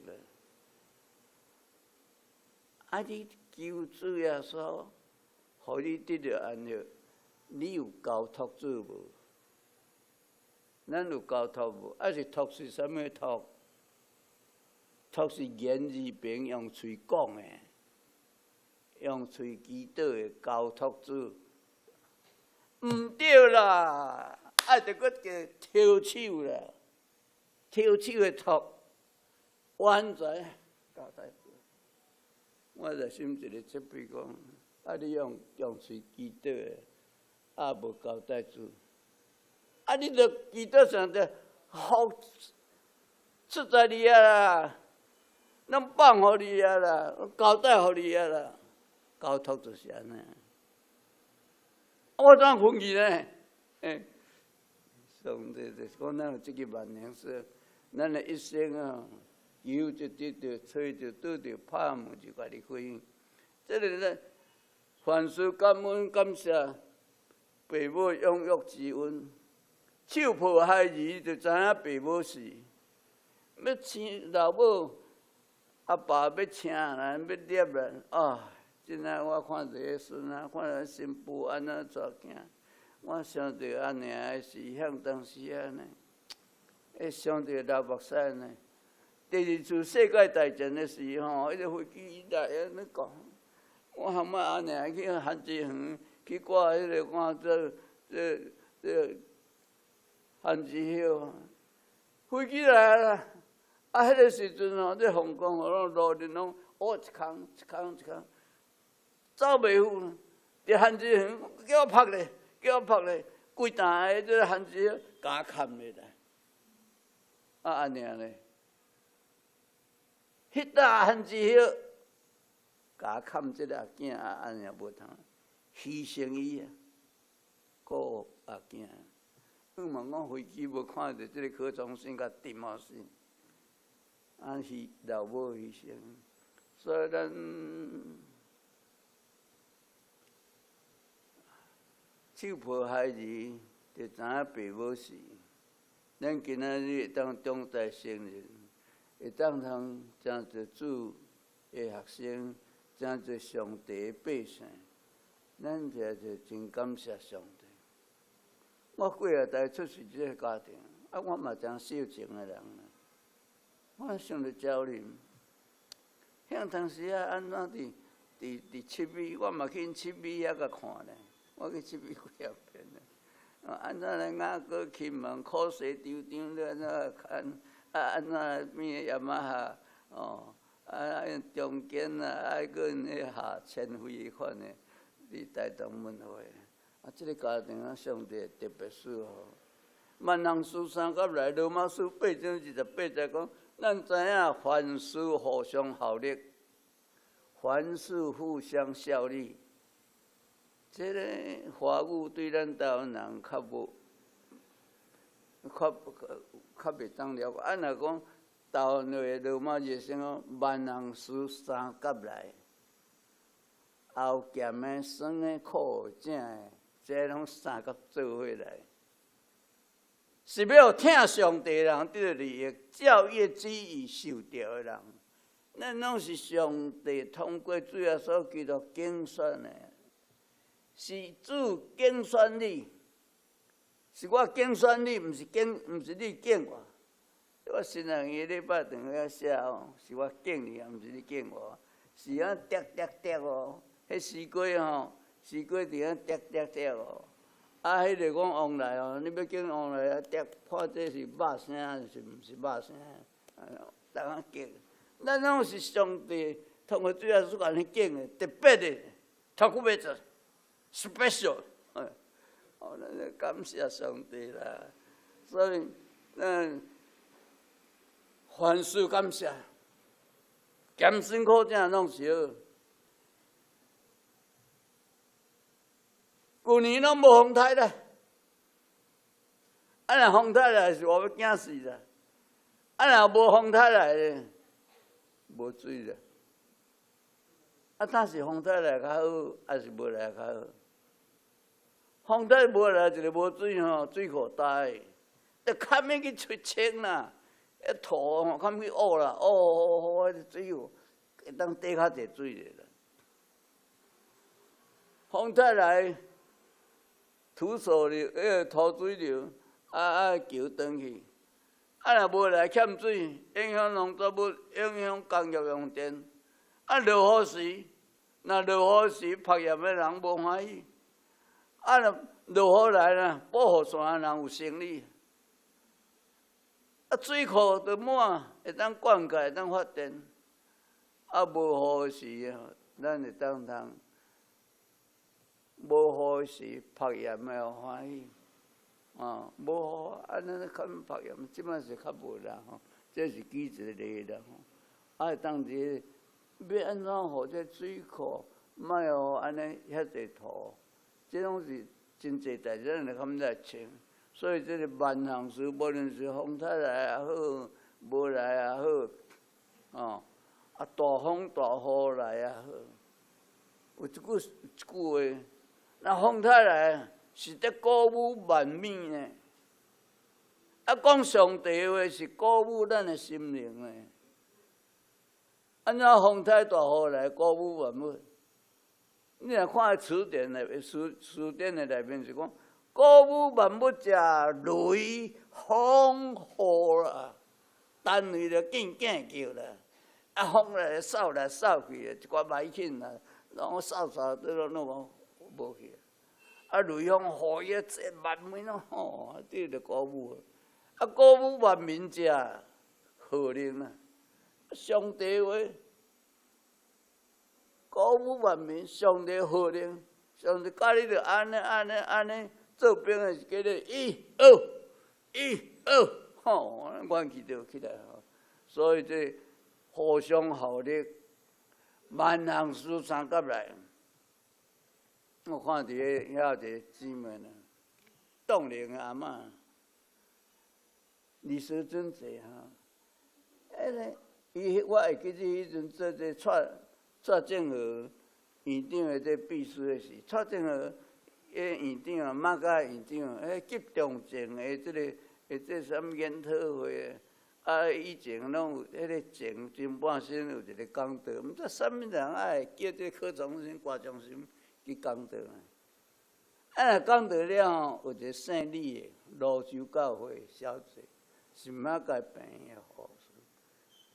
啦。你求主耶稣，互你得着安乐，你有交托主无？咱有交托无？是托是啥物托？托是言字边用嘴讲的，用嘴祈祷的交托主，毋对啦！着搁叫挑手啦，挑手的托，完全交代。我内心一个责备讲，你用嘴祈祷的，无交代主，你着祈祷上着福出在你啊啦！咱放互你啊啦，交代互你啊啦，交托就是安尼。我怎分去呢？上帝就是讲，咱有这个万灵寺，咱的一生啊，求就得着，找就拄着，拍门就甲你开。这个呢，凡事感恩感谢，父母养育之恩，手抱孩儿就知影父母是。要请老母。阿爸要请人，要摄人，真爱我看这个孙啊，看咱新妇安怎做行，我想着阿娘的是向当时安尼，想着流目屎呢。第二次世界大战的时候，迄个飞机来安尼讲，我含我阿娘去韩志远去挂迄个看这韩志晓，飞机来啦。迄个时阵吼，这皇宫吼，路人拢一空，走袂赴啦。伫汉子园叫我拍咧，规担的这汉子甲我砍下来。安尼咧，迄搭汉子晓甲我砍这个阿囝，安尼无通，牺牲伊啊，顾阿囝。我问讲飞机无看到这个柯忠信甲陈茂生。是老母牺牲，所以咱手抱孩儿，就知影父母是。咱今仔日会当长大成人，会当通真侪主的学生，真侪上帝的百姓，咱就真感谢上帝。我过下代出世这个家庭，我嘛真小情的人。我想着焦虑，像当时安怎伫七美，我嘛去七美遐甲看咧，我去七美几啊遍咧。安怎来雅阁金门考试场场咧安怎看？安怎变雅马哈中间还佫迄下千飞款的，伫台东文化。这个家庭上帝特别赐福。万人书三甲来罗马书8章28节讲。咱知影凡事互相效力，凡事互相效力。这个华语对咱台湾人较袂当了解。按来讲，台湾话罗马字先讲万能书三甲来，后咸的、酸的、苦的、正的，这拢三甲做伙来。是要听上帝的人得到利益，照伊旨意受着的人，咱拢是上帝通过主耶稣基督竞选的，是主竞选你，是我竞选你，毋是你竞我。我新人伊礼拜堂遐写哦，是我敬你，毋是你敬我，是安滴哦，迄西瓜吼，西瓜伫安滴哦。啊，迄个讲往来哦，你要敬往来啊，滴看这是肉声还是毋是肉声？逐项敬，咱拢是上帝通过主耶稣甲你敬的，特别的，头骨袂做 ，special。哦，咱感谢上帝啦，所以咱凡事感谢，艰辛苦正拢是好。旧年拢无风台啦，若风台来是我要惊死啦，若无风台来咧，无水啦。但是风台来较好，还是无来较好？风台无来一个无水吼，水库大个，要砍起去出清啦，一土吼砍去乌啦，乌迄水库会当滴较侪水咧啦。风台来。土素流，土水流，桥转去。若无来欠水，影响农作物，影响工业用电。落雨时，若落雨时，拍业的人无欢喜。若落雨来啦，保护线的人有生理。水库就满，会当灌溉，会当发电。无雨时吼，咱会当通。无雨时拍盐的有欢喜，无雨安尼较拍盐，即摆是较无啦吼，这是举一个例啦吼。会当时要安怎互这水库莫互安尼遐济土，这拢是真济代志，咱着较来清。所以这个万项事，无论是风台来也好，无来也好，大风大雨来也好，有一句话。那风台来是在鼓舞万民的，讲上帝的话是鼓舞咱的心灵的。安怎风台大雨来鼓舞万物？你若看词典的内面是讲，鼓舞万物者雷风雨啦，单位就紧叫啦，风来扫去一寡歹禽啦，拢扫都拢无去。雷风雨也这万民咯，吼，这就鼓舞。鼓舞万民者号令啊！上帝话，鼓舞万民，上帝号令，上帝教你着安尼做兵的是叫做1、2，吼，元气就起来吼。所以这互相效力，万项事三甲来。我看伫遐有一个姊妹呢，冻龄阿嬷，李时珍坐哈，我会记得迄阵做这蔡正和院长的这秘书的时，蔡正和院长马家院长，集中症的这什么研讨会以前拢有迄个前前半生有一个讲道，毋知啥物人爱叫这柯崇新、郭崇新。去讲道若讲道了后，有一个姓李的泸州教会小姐，是马街病的护士，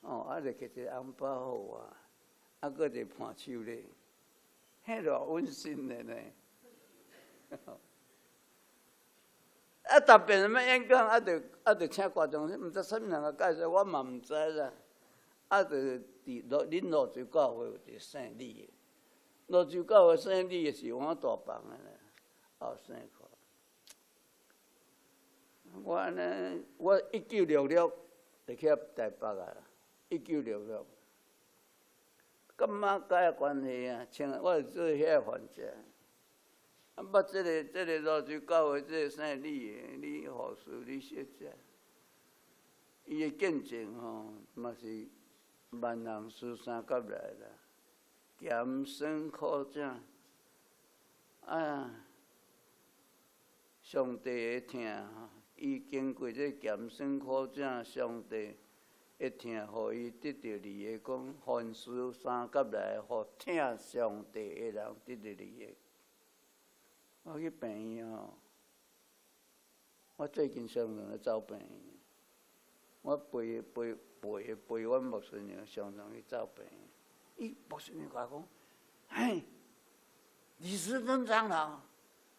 就摕一个红包互我，搁一个伴手礼，迄偌温馨的呢。特别什么演讲，就请观众，毋知啥物人介绍，我嘛毋知啦。就伫恁泸州教会有一个姓李的。泸州教会姓李的是我大房的咧，后生课。我1966就去台北啊，1966，甲马甲的关系啊，像我是做遐患者。啊，捌这个罗州教会这个啥李护士、李小姐，伊的见证吼，嘛是万人输三甲来啦，艰辛苦正啊，上帝会听吼，伊经过这艰辛苦正，上帝会听，互伊得到利益，讲凡事三甲来，互听上帝的人得到利益。我去病院吼，我最近常常去走病院，我陪阮牧师娘常常去走病院。伊牧师娘甲我讲，嘿，李时珍长老，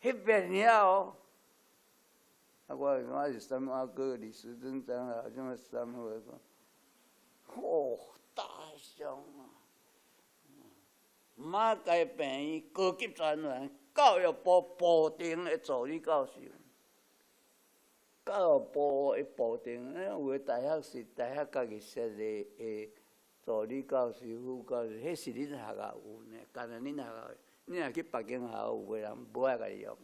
迄病院哦。啊，我是三阿哥，李时珍长老，种三号讲，大伤啊！马街病院高级专员。教育部部长的助理教授，教育部的部长，有的大学是大学家己设的助理教授、副教授，迄是恁学校有呢，干那恁学校，恁若去别间学校有的人无爱甲伊用。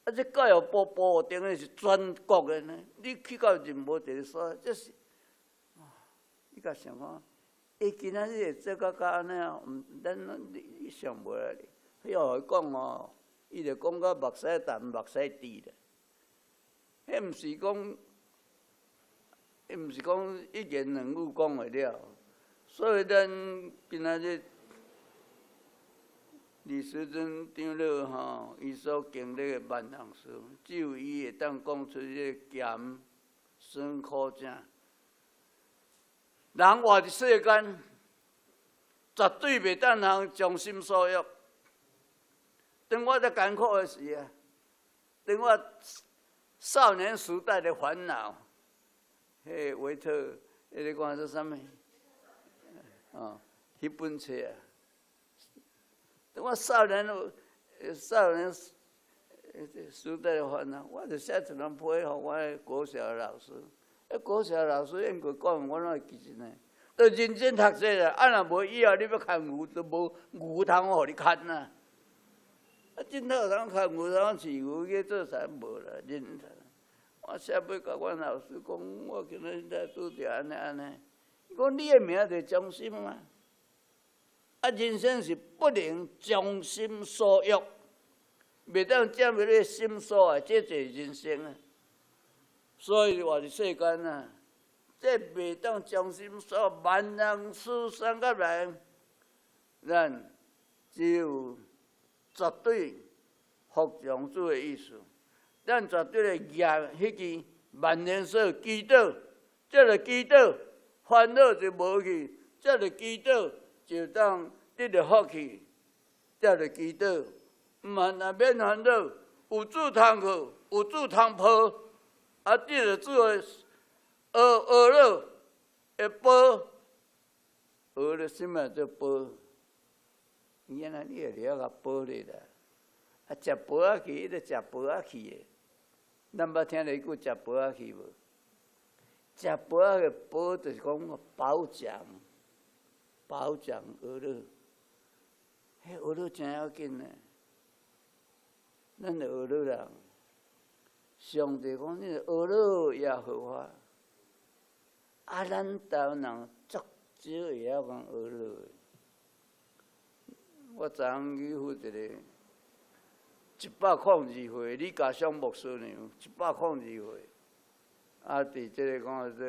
啊，这教育部部长的是全国的呢，你去到任何一个所，这是，你甲想看，伊今仔日会做甲安尼啊？咱你想无来哩。要伊讲哦，伊就讲到目屎淡、目屎滴咧。迄毋是讲一言两语讲会了。所以咱今仔日李时珍长老吼，伊所经历的万人事，只有伊会当讲出这艰辛苦正。人活伫世间，绝对袂当通从心所欲。当我在艰苦的时啊，当我少年时代的烦恼，迄维特，迄个讲说啥物？迄本册啊。当我少年时代的烦恼，我就写一张批给我的国小的老师。国小老师应该讲，我哪会记真呢？都认真读册啦，啊若无以后你要看牛，都无牛通互你看呐。啊，真好通看牛，通饲牛去做啥无啦？认真。我写尾甲阮老师讲，我今日在拄着安尼安尼。伊讲你的名就忠心嘛。啊，人生是不能忠心所欲，袂当占入你心所啊，这就是人生啊。所以话是世间啊，这袂当忠心所万人事三甲来，咱只有。绝对服从主的意思，咱绝对来举迄支万年锁祈祷，这个祈祷烦恼就无去，这个祈祷就当得到福气，这个祈祷毋但免烦恼，有主通去，有主通抱，啊，得到主的学乐的宝，学了什么叫宝？原来你会了甲宝咧啦，啊，食宝仔去，伊就食宝仔去的。咱捌听着一句食宝仔去无？食宝仔的宝就是讲保障学乐，迄学乐真要紧呢。咱的学乐人，上帝讲你学乐也好法，啊，咱台湾人足少会晓讲学乐的。我昨昏去负一个102岁李家祥牧师娘，102岁，啊，伫这个讲做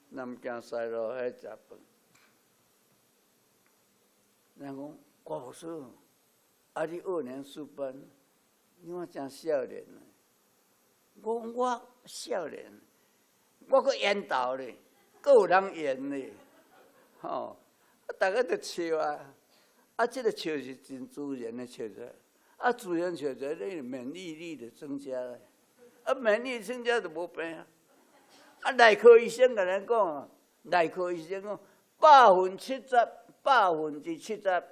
南京西路遐食饭，人讲郭牧师，啊，你2年4班，你看真少年啊！我少年，我搁缘投咧，搁有人缘咧，吼，啊，大家都笑啊。啊，这个笑是真自然的笑出来，啊，自然笑出来，你免疫力就增加了，啊，免疫力增加就无病啊。啊，内科医生甲咱讲，内科医生讲70%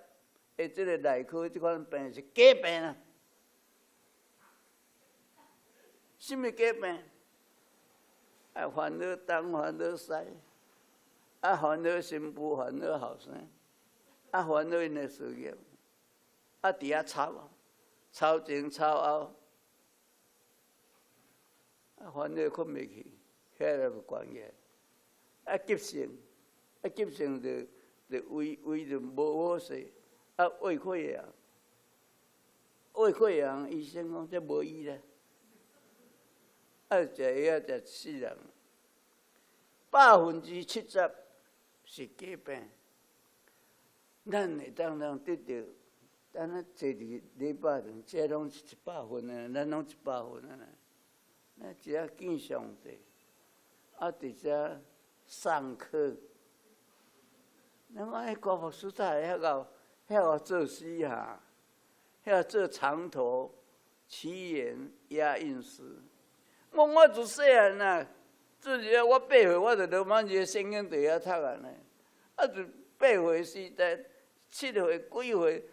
的这个内科这款病是假病啊。什么假病？啊，烦恼东，烦恼西，烦恼新妇，烦恼后生，烦恼因的事业，伫遐吵，吵前吵后，烦恼困袂去，遐就关起。急性，急性就胃就无好势，胃溃疡，胃溃疡医生讲这无医啦，食药食死人，70%是假病。咱会当得到，咱坐伫礼拜堂，这拢是100分啊，咱拢100分啊。咱只要敬上帝，伫遮上课。咱讲迄高牧师在遐做诗哈，遐做长头奇言押韵诗。我自细汉啊，自己我8岁我就落满一个圣经在遐读啊呢，就8岁时代，7岁几岁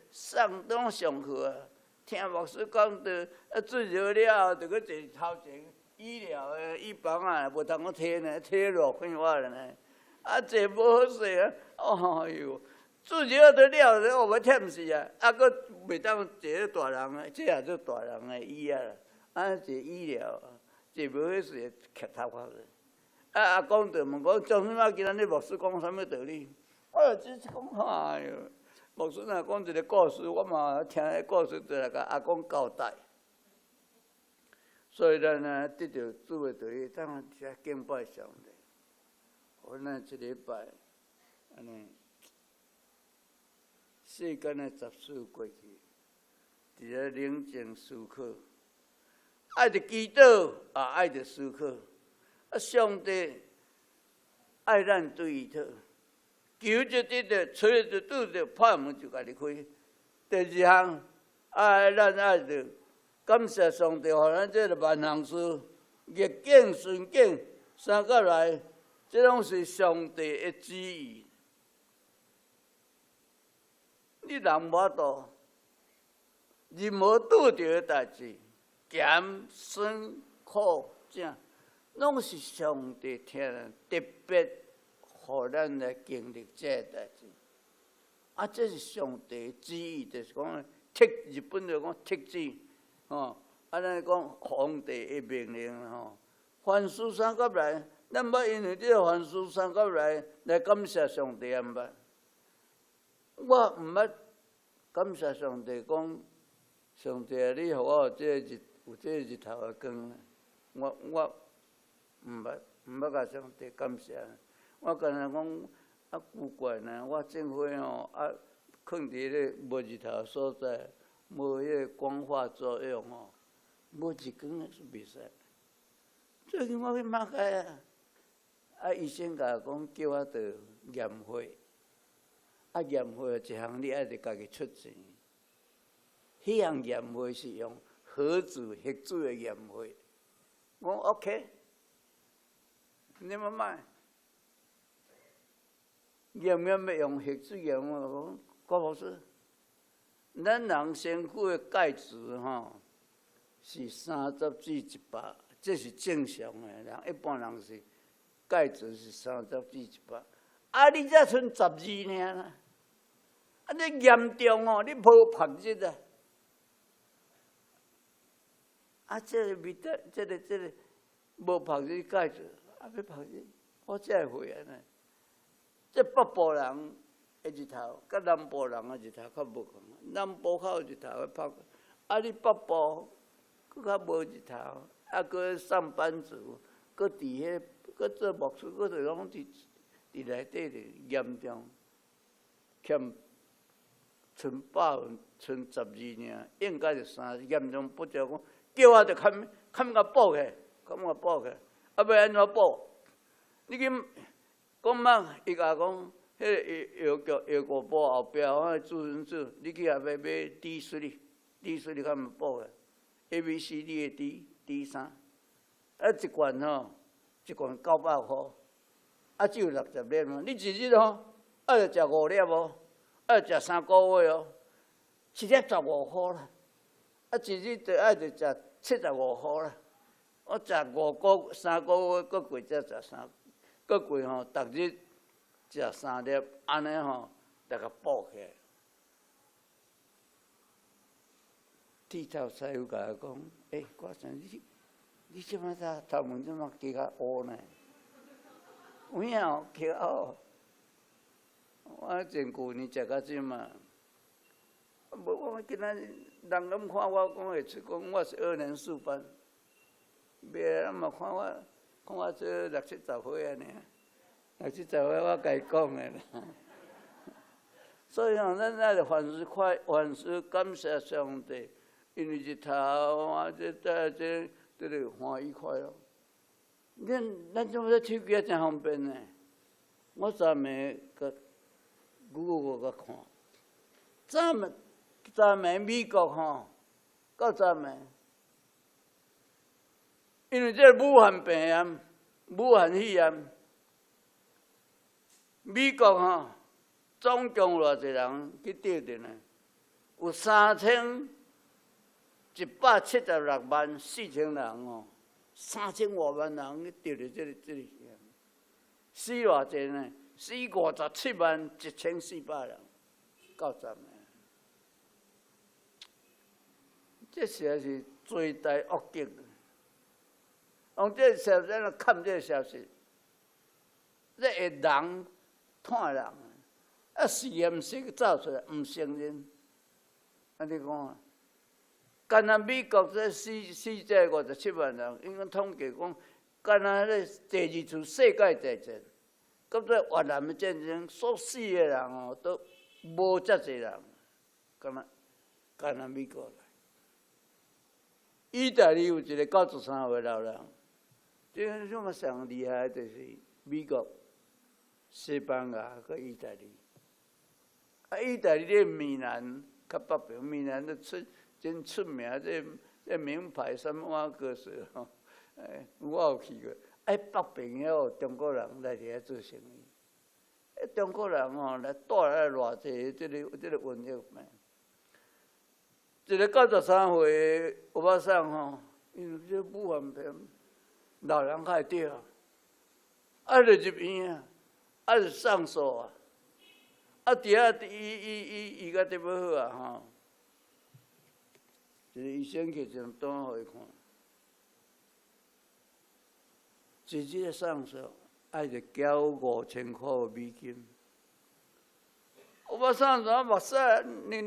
拢上课啊，听牧师讲到自己了后，就去坐头前医疗的医房啊，无通我摕呢，摕落快活了呢。这无好势啊！哎哟，自己都了，我要忝死啊！佫袂当坐咧大人啊，这也做大人的医啊，坐医疗，这无好势，磕头壳咧。阿公就问讲，从什么今仔日牧师讲啥物道理？我就只讲，哎哟，牧师若讲一个故事，我嘛听迄故事，就来甲阿公交代。所以咱呢，得到主的道理，当遮敬拜上帝。我咱一礼拜，安尼，世间的杂事过去，伫咧冷静思考，爱着祈祷，也爱着思考。上帝爱咱对伊讨，求就得着，找就拄着，拍门就家己开。第二项，咱爱着感谢上帝，互咱这个万行事逆境顺境三角来。这拢是上帝的旨意，你人无法度，任何拄着的代志，咸酸苦正，拢是上帝听特别，互咱来经历这代志。这是上帝的旨意，就是讲日本就讲特旨，咱讲皇帝的命令凡事三角来。咱捌因为这凡事三角来感谢上帝啊！毋捌，我毋捌感谢上帝，讲上帝啊，你互我有这日头的光，我毋捌甲上帝感谢。我干那讲奇怪呢，我种花囥伫咧无日头的所在，无迄个光化作用无日光是袂使。最近我去马街医生甲我讲，叫我着验血，验血一项你爱着家己出钱。迄项验血是用核子的验血。我讲 OK， 你们买，验要用核子验？我讲郭老师，咱人身躯的钙质是30至100，这是正常的人，一般人是。钙质是30至100，你才剩12尔啦。你严重你无拍日这个这个无拍日钙质，要拍日，我才会呢。这北部人的日头，甲南部人的日头较无同。南部较有日头的拍，你北部佫较无日头，佫上班族，佫伫迄。佮做牧师，佮就拢伫内底咧严重，欠剩100分，剩12尔，应该是30，严重不着讲，叫我着砍甲补起，要安怎补？你去讲嘛，伊甲讲，迄个药膏补后壁，我注人子，你去后壁买滴水，你敢补起 ？ABCD 的 D3，一罐一罐900块，只有60粒嘛。你一日要食5粒要食3个月，1粒15块啦。一日就爱着食75块啦。我食3个月，搁过才食3，搁过逐日食3粒，安尼吼，大家补起来。剃头师傅甲我讲：“郭先生，你即摆头毛即摆加较乌呢？有影哦，加乌。我前旧年食到即嘛，无我今仔日人拢看我讲会出讲我是2年4班，别人嘛看我做60、70岁安尼，60、70岁我家讲的啦。所以吼，咱爱凡事感谢上帝。 因为日头啊，这个欢喜快乐。咱怎么说手机真方便呢？我昨暝个 Google 个看，昨暝美国吼，到昨暝，因为这武汉肺炎、武汉肺炎，美国吼总共偌济人去得的呢？有3176万4千人哦，3000多万人去得了这个死偌济呢？死57万1400人，到昨暝，这实在是罪大恶极。用这消息来看这消息，这会人骗人，实验室造出来唔承认，安尼讲啊？ 干那美国这57万人，应该统计讲，干那咧第2次世界大战，搁这越南的战争所死的人哦，都无遮济人，干那美国来。意大利有一个93岁老人，这种上厉害就是美国、西班牙和意大利。意大利咧米兰较北边，米兰咧真出名，这名牌什么碗歌手吼，我有去过。北边遐有中国人来遐做生意，中国人吼来带来偌济这个瘟疫病。一个93岁欧巴桑吼，因为这武汉肺炎，老人较会得，就入院啊，就上诉啊，伫遐医甲得要好啊吼。 一个医生去张单互伊看，直接上诉，爱着交5000块美金。我上阵目屎，你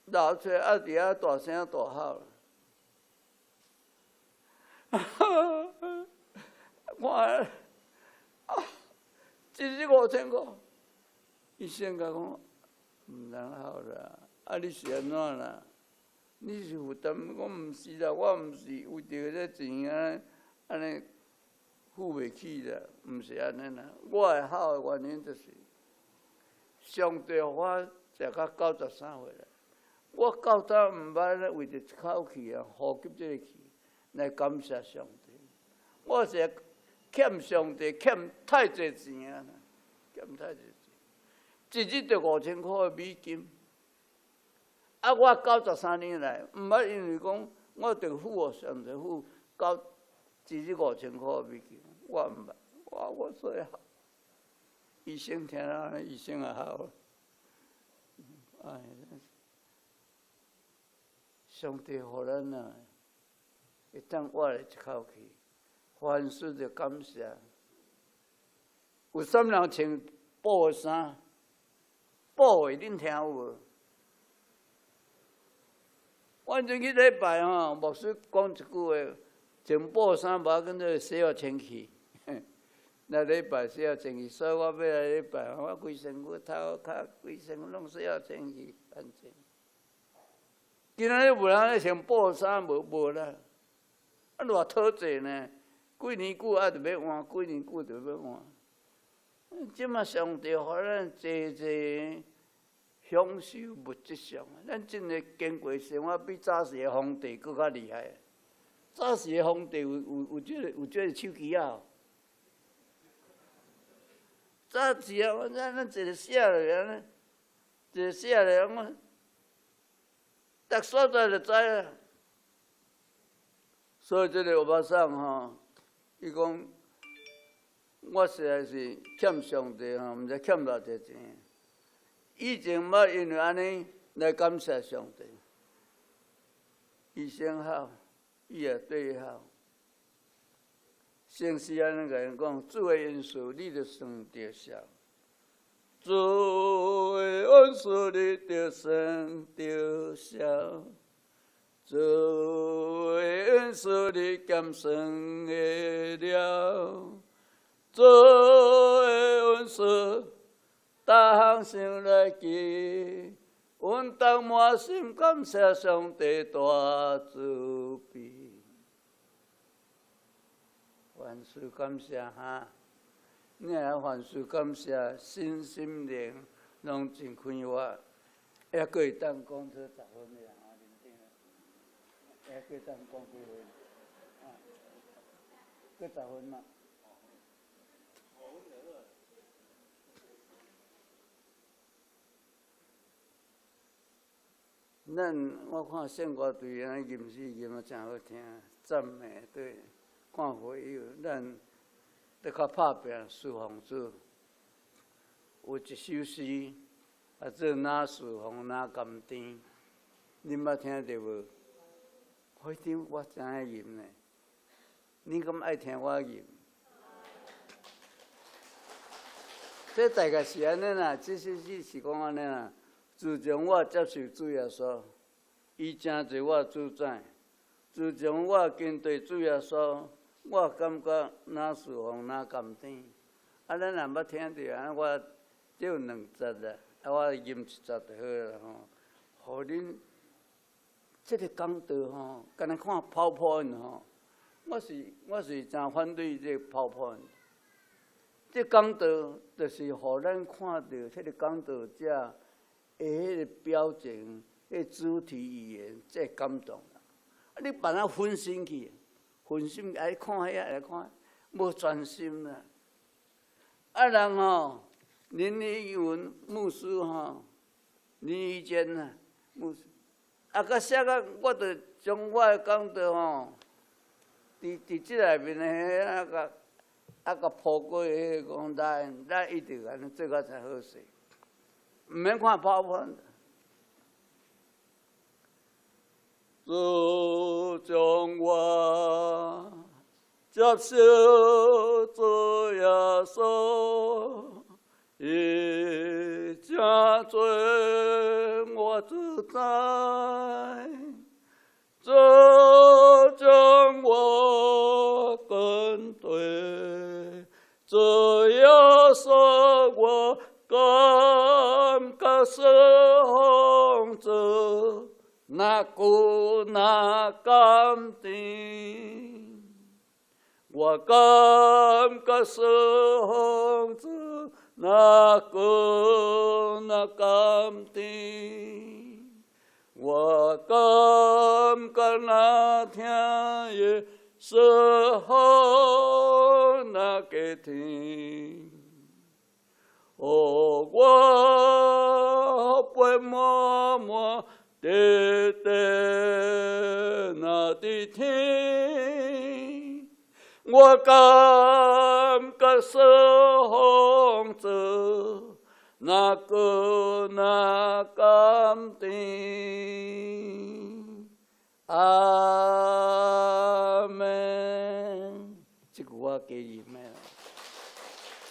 流出来，伫遐大声大喊。我直接5000块，医生甲讲，唔通好啦，你是安怎啦？ 你是负担，我毋是啦，我毋是为着这钱安尼付袂起啦，毋是安尼啦。我会好的原因就是，上帝互我食到93岁啦，我到早毋捌为着一口气啊，呼吸这个气来感谢上帝。我是欠上帝欠太济钱啊，欠太济钱，一日就5000块美金。 啊！我93年来，毋捌因为讲我着付上帝付一日5000块美金，我毋捌。我说好，医生听了，医生也好。哎，上帝互咱啊，会当活了一口气，凡事着感谢。有啥人穿布衫？布的恁听有无？ 反正去礼拜吼，牧师讲一句话，穿布衫无要紧，就洗互清气。来礼拜洗互清气，所以我要来礼拜，我规身躯头壳、规身躯拢洗互清气，干净。今仔日无人咧穿布衫，无啦，啊偌讨济呢？几年久啊，就要换，几年久就要换。即马上帝互咱济。 享受物质上，咱真个经过生活比早时的皇帝搁较厉害。早时的皇帝有这个手机啊。早时啊，咱一个写落安尼，一个写落我，逐所在就知啊。所以这个欧巴桑吼，伊讲，我实在是欠上帝吼，毋知欠偌济钱。以前捌因为安尼来感谢上帝，伊先好，伊也对伊好。先是安尼甲因讲，主的恩赐你着算着少，主的恩赐你着算着少，主的恩赐你减算会了，主的恩赐。逐项想来记，阮当满心感谢上帝大慈悲。凡事感谢哈，你若凡事感谢，身心灵拢真快活。还佫会当讲出10分的啊，认真啊，还佫当讲几分？啊，佫10分嘛。我看圣歌队安尼吟诗吟啊，真好听，赞美对，看会友，咱得较拍拼侍奉主。有一首诗，啊，做哪侍奉哪甘甜，恁捌听着无？迄场我真爱吟呢，你敢爱听我吟？这大概是安尼啦，这首诗是讲安尼啦。自从我接受主耶稣，伊真侪我主宰。自从我跟随主耶稣，我感觉哪侍奉哪甘甜。啊，咱若捌听着安，我只有2节啦，啊，我吟1节就好啦吼。互恁这个讲道吼，敢若看PowerPoint吼，我是真反对这个PowerPoint。这讲道就是互咱看到这个讲道者。迄个表情、迄个肢体语言，这感动啦！啊，你别人分心去，爱看遐爱看，无专心啦。啊，人吼，林立文牧师吼，林义坚呐，牧师，啊，甲写甲，我着将我的讲道吼，伫即内面的甲铺过迄个讲咱一直安尼做甲才好势。毋免看PowerPoint。主将我接受做耶稣，伊真做我主宰。主将我跟对，做耶稣我。感觉侍奉主，那久那甘甜。我感觉侍奉主，那久那甘甜。我感觉那听的侍奉那个甜。哦，我陪满满地地那的天，我感觉侍奉主，那个那甘甜。阿门。这句我加入咩？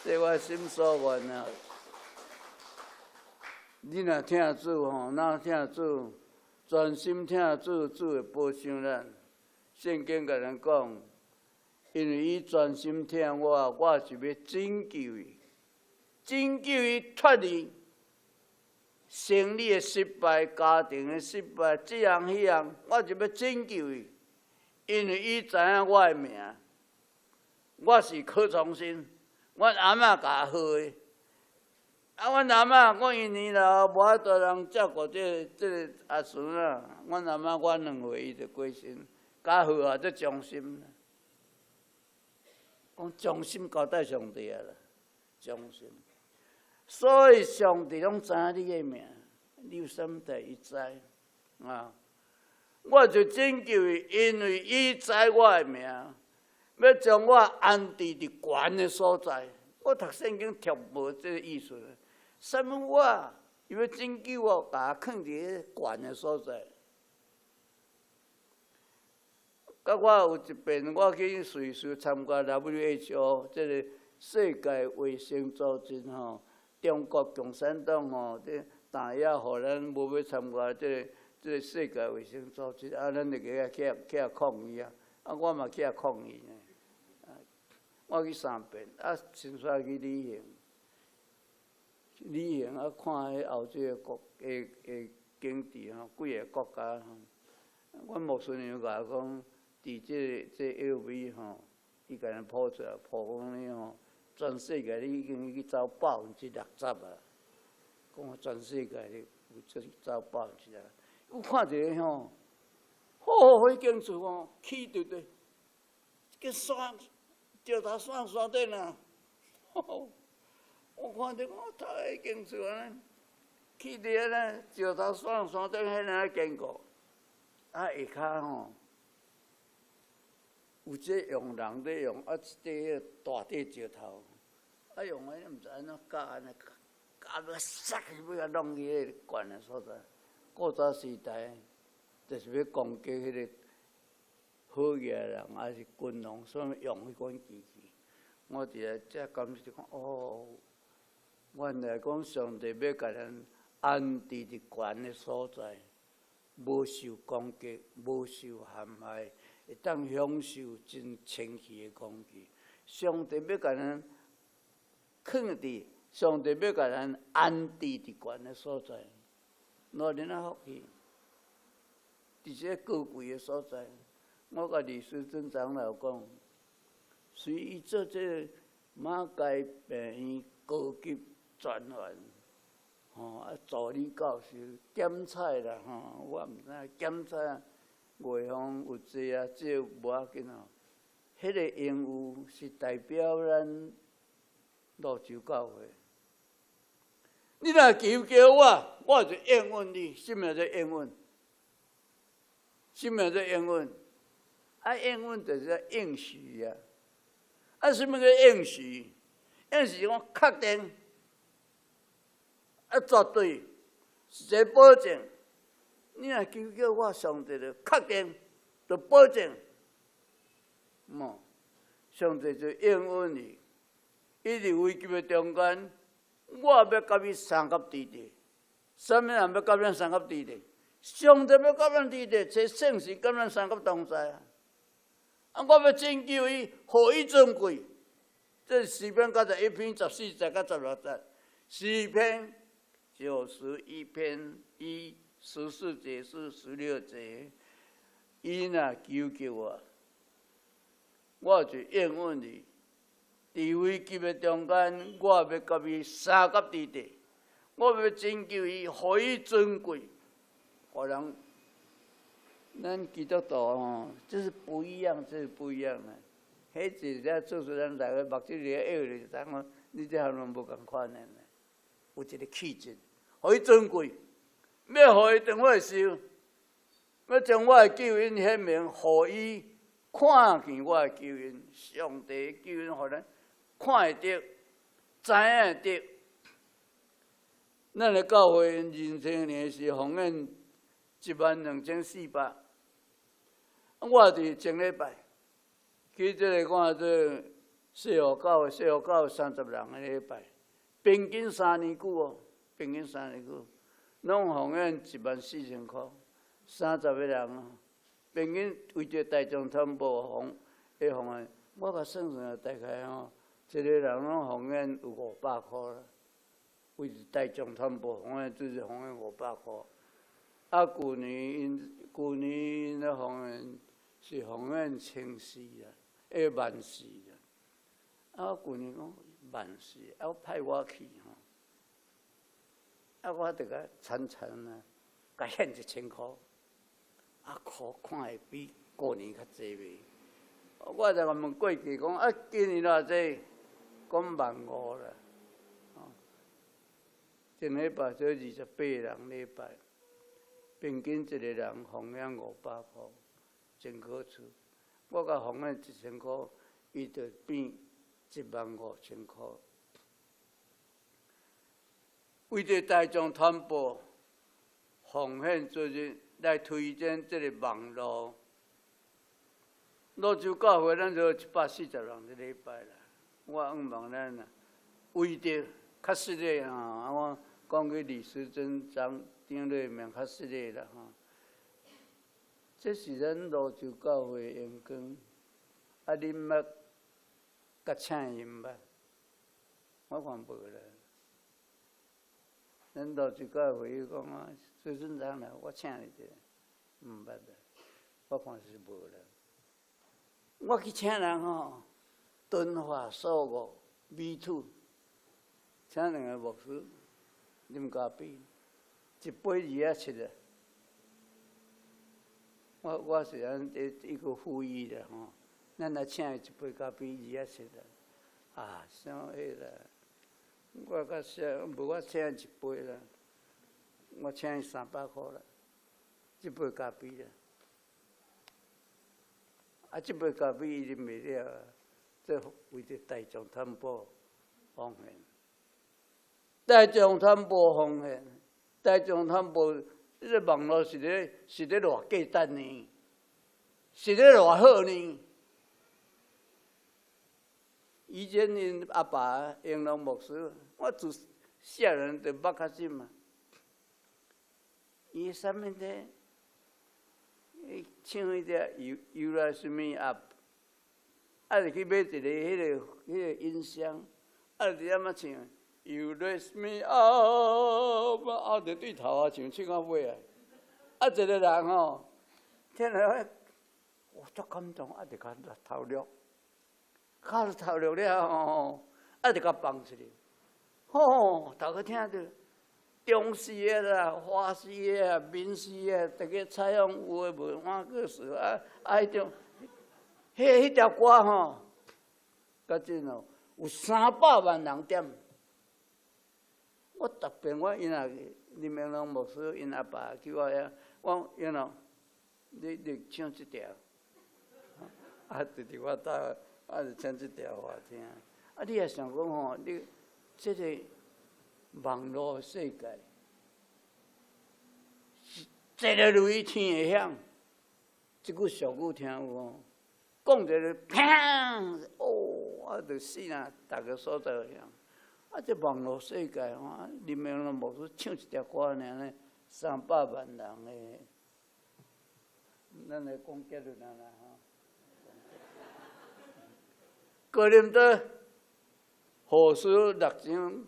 这我心所愿啊！你若听主吼，若听主，专心听主，主会保守咱。圣经甲咱讲，因为伊专心听我，我是要拯救伊，拯救伊脱离生理的失败、家庭的失败，这样迄样，我就要拯救伊，因为伊知影我的名，我是柯崇新。阮阿嬷甲好诶，啊，阮阿嬷我因年老，无法度人照顾这个阿孙啊。阮阿嬷我2岁伊就过身，甲好啊，这忠心啦。讲忠心交代上帝啊啦，忠心。所以上帝拢知影你诶名，你有啥物代伊知啊。我就拯救伊，因为伊知我诶名。要将我安置伫悬的所在。我读圣经读无这个意思。什么我伊要拯救我，把我放伫悬的所在。甲我有一遍，我去瑞士参加 WHO 这个世界卫生组织吼，中国共产党吼，这打压，互咱无要参加这个世界卫生组织，啊，咱就去遐抗议啊，啊，我嘛去遐抗议呢。我去3遍，啊，先煞去旅行啊，看迄欧洲的国的景致吼，几个国家吼，阮牧师娘甲我讲。伫这 LV 吼，伊甲咱铺出来，铺讲咧吼，全世界你已经去走60%啊！讲全世界咧有走60%啊！我看一个吼，好景处哦，起对对，个山石头山顶啊！我看着我太景处啊，起伫个咧石头山顶迄个坚固，啊下骹吼。有这用人咧用，啊，一块大块石头，啊用个毋知安怎夹安尼夹要塞去，要甲弄去迄个悬的所在。古早时代，就是要攻击迄个好嘢人，还是军农，所以用迄款机器。我伫咧才感觉讲，哦，原来讲上帝要甲咱安置伫悬的所在，无受攻击，无受陷害。会当享受真清气的空气。上帝要甲咱放伫，上帝要甲咱安置伫悬的所在，哪能啊福气？伫这高贵的所在，我甲李师尊长老讲，随伊做这马街病院高级专员，吼啊助理教授检菜啦，吼我毋知检菜。外方有济啊，这无要紧哦。迄个应有是代表咱泸州教会。你若求我，我就应允你。什么叫应允？什么叫应允？啊，应允就是应许啊。啊，什么叫应许？应许讲确定，啊，绝对是一个保证。你若求我，上帝就确定，就保证，上帝就应允你。伊伫危急的中间，我要甲你三甲地地。什么人要甲咱三甲地地？上帝要甲咱地地，这圣是甲咱三甲同在啊！啊，我要拯救伊，互伊尊贵。这是诗篇91篇14节到16节，诗篇91篇14节是16节，伊若求我，我就应允你。伫危急的中间，我要甲伊三甲地地，我要拯救伊，互伊尊贵。互人，咱基督徒吼，这是不一样，这是不一样的。迄一只做出咱大家目睭里晓咧，就知讲你这项人无共款的，有一个气质，互伊尊贵。要互伊当我受，要将我的救恩显明，互伊看见我的救恩，上帝的救恩，互咱看会得、知影会得。咱的教会人生年是奉献12400，我伫前礼拜去这个看这细湖教30人的礼拜，平均3年久哦，平均3年久。拢奉献14000块，30个人啊，平均为着大众传播奉献，我甲算算大概吼，一个人拢奉献有500块啦。为着大众传播奉献，就是奉献500块。啊，旧年咧奉献是奉献1400啊，14000啊。啊，旧年讲14000，啊，派我去吼。啊，我著甲惨啊，甲献1000块，啊，看会比过年较济袂？我就甲问过去讲，啊，今年偌济？讲15000啦。前礼拜做28人礼拜，平均一个人奉献500块，真可取。我甲奉献1000块，伊就变15000块。为着大众传播，奉献做日来推荐这个网络。泸州教会咱就140人一礼拜啦。我希望咱啊，为着较实际我讲去李时珍长顶里面较实际啦这是咱泸州教会员工，恁捌甲请因捌？我看无啦。咱泸州教会伊讲时珍长啦，我请你者，毋捌啦。我看是无啦。我去请人敦化、素五、美土，请2个牧师啉咖啡，1杯2.7啊。我是安一个富裕的咱来请伊1杯咖啡2.7啊，啥会啦？我较少，无我请伊1杯啦，我请伊300块啦，1杯咖啡啦。这杯咖啡伊啉袂了，这为着大众传播奉献。大众传播奉献，大众传播，这网络是咧偌价值呢？是咧偌好呢？以前因阿爸英龙牧师，我自小人就捌较深嘛。伊啥物的？唱迄只游来什么啊？就去买一个迄个音箱，就伫遐唱游来什么啊？就对头唱到尾啊！一个人听了我足感动，就甲头录，靠头录了就甲放出去，大家听着。中诗的啦、华诗的啊、民诗的，大家采用有诶无？我个说迄种，迄条歌甲真有300万人点。我特别因林明龙牧师因阿爸叫我遐，我你唱这条，就伫我兜，就唱这条我听。你也想讲你这个。网络世界，坐咧雷天会响，即句俗语听有无？讲一个砰，就死啦！逐个所在会响。这网络世界林明龙牧师唱一条歌尔呢，300万人诶，咱来讲结论啦哥林多后书6章。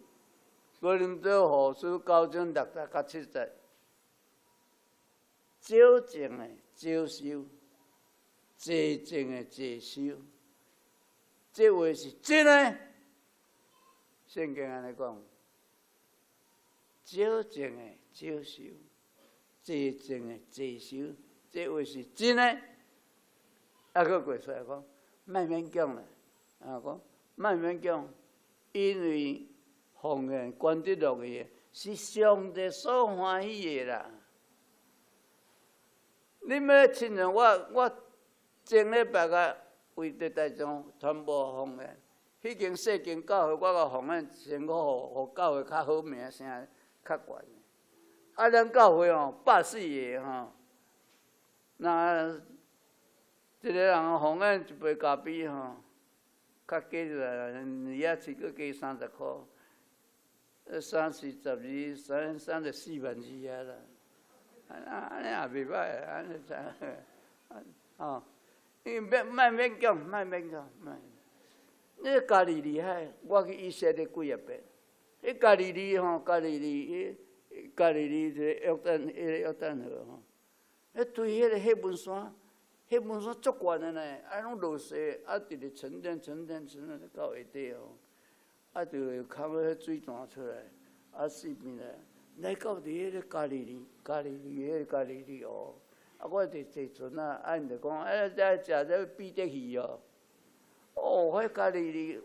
哥林多后书9章6到7节，少种的少收，多种的多收。这话是真的。圣经安尼讲，少种的少收，多种的多收。这话是真的。佫过出来讲，莫勉强啦。讲莫勉强，因为。奉献捐得落去的，是上帝所欢喜的啦。你要亲像我前礼拜个为着大众传播奉献，迄间细间教会，我个奉献先互教会较好名声较悬。咱教会140个那一个人奉献1杯咖啡较加起来2.7个加30块。30、12、34万字啊啦，安尼也袂歹，安尼才因莫勉强，莫勉强，你加利利海，我去以色列几啊遍，迄加利利一个约旦河迄对迄个黑门山足悬的呢，拢落雪，直直沉淀到下底就会扛迄水弹出来，四边来到伫迄个加利利我伫坐船因就讲，再食这彼得鱼迄加利利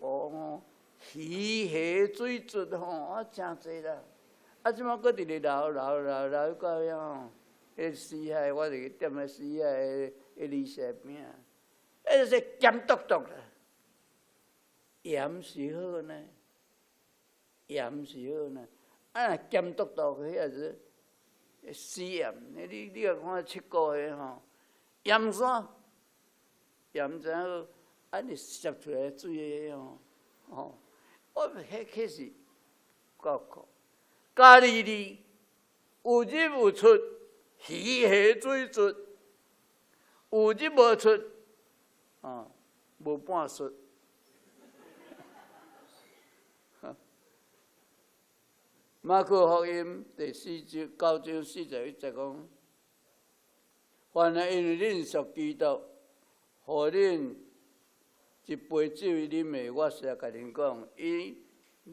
鱼虾水质真侪啦。即摆搁伫咧流到遐迄死海，我就点迄死海迄离石边，就是咸笃笃啦。盐是好呢，盐是好呢。啊，咸笃笃个遐是死盐。你若看七股个吼，盐山，盐真好，啊你摄出来水个吼，我迄是够酷。家里里有入有出，鱼下水出，有入无出，无半出。马可福音第9章41节讲：凡係因為恁屬基督，互恁一杯酒啉的，我實甲恁講，伊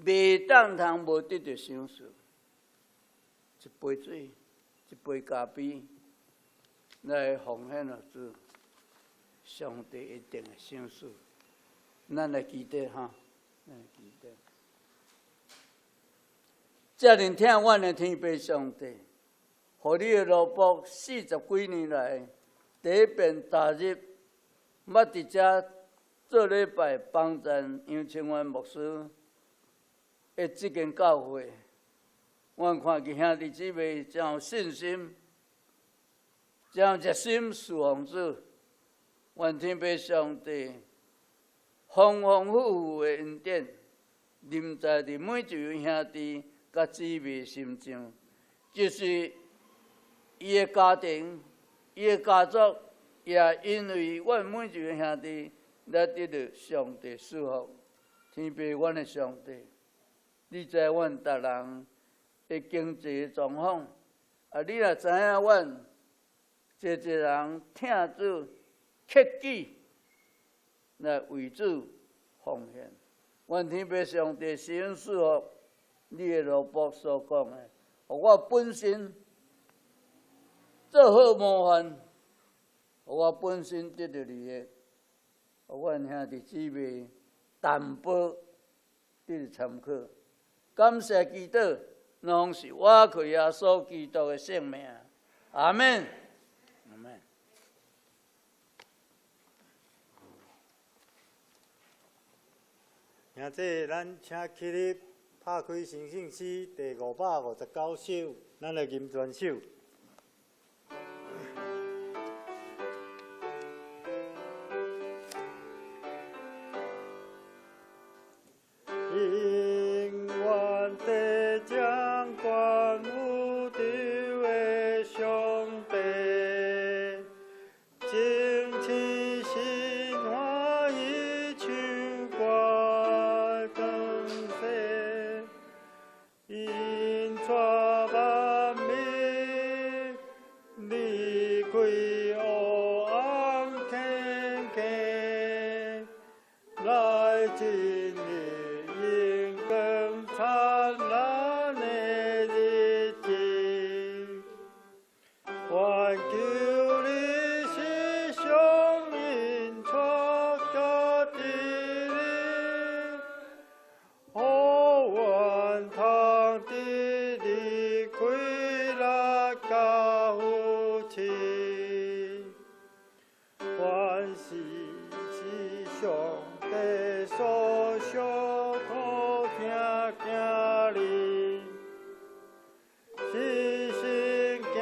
袂當通無得到賞賜。一杯水，一杯咖啡，來奉獻予主，上帝一定會賞賜。咱來記得哈，咱來記得。遮爾疼阮的天父上帝，互你的奴僕40幾年來，第一遍踏入，捌佇遮做禮拜幫贊楊清源牧師的這間教會，阮看見兄弟姊妹真有信心，真有熱心侍奉主。阮天父上帝，豐豐富富的恩典，臨在佇每一位兄弟甲姊妹心中，就是伊的家庭、伊的家族，也因為阮每一位兄弟來得到上帝賜福。天父，阮的上帝，你知阮逐人的經濟狀況，你也知影阮一人聽主克己來為主奉獻。阮天父上帝先賜福。你的奴僕所講的，我本身做好模範，我本身得到利益，阮兄弟姊妹淡薄得到參考。感謝基督，攏是我靠耶穌基督的聖名。阿門。阿門。现在咱請起立。拍開《聖經詩》第559首，咱來吟全首。永遠地掌管宇宙的上帝，正氣心歡喜唱歌更새因抓萬民，離開黑暗天境，來進你應更燦爛的日子。願求你是上因創造的你，互願通知你快樂甲福氣，願是上帝所小可聽見你，是神行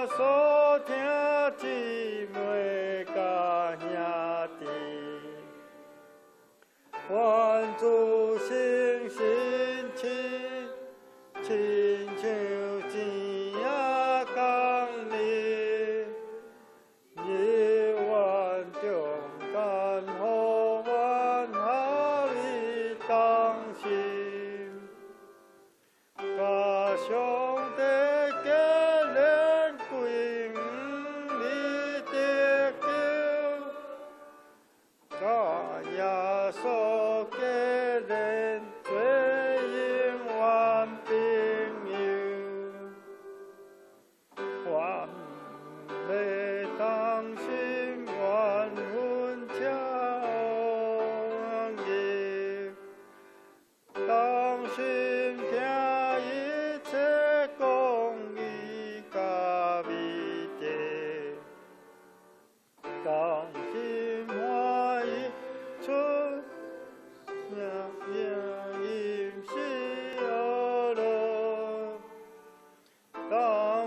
所聽姊妹甲兄弟，願主誠心親像錢仔甲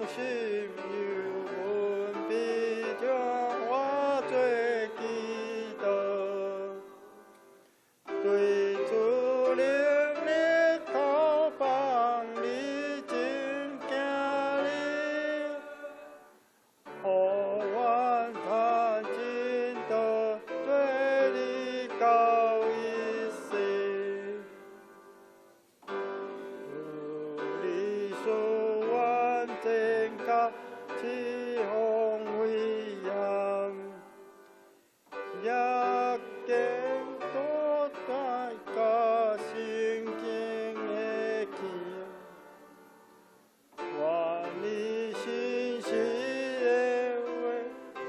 心有阮比着我最记得，对主灵力靠帮你真惊你，互阮叹真多对你到一世。你说阮真甲似风飞扬，也见多大甲心境的见，愿你真实的话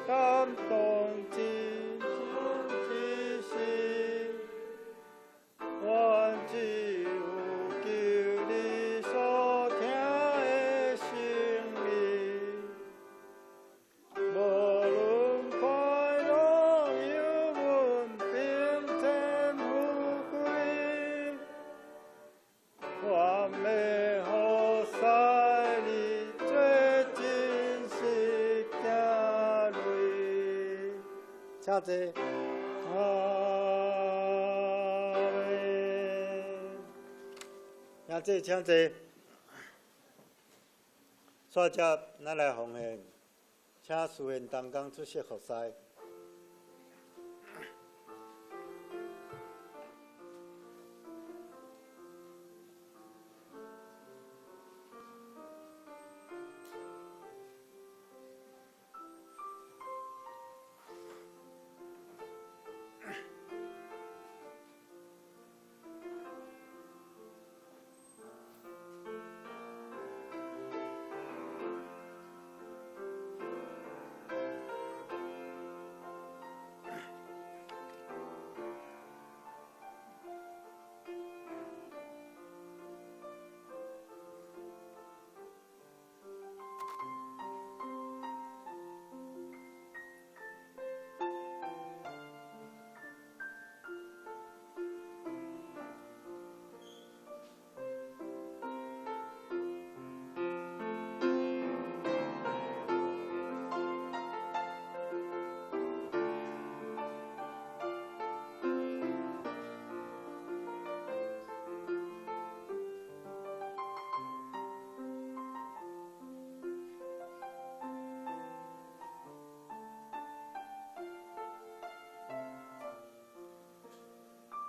感动真一时，愿只有求你所听的声音，无论快乐忧闷平静富贵，我要好使你做真实行类，请坐。请坐，请坐。煞接咱来奉献，请事员同工出席服侍。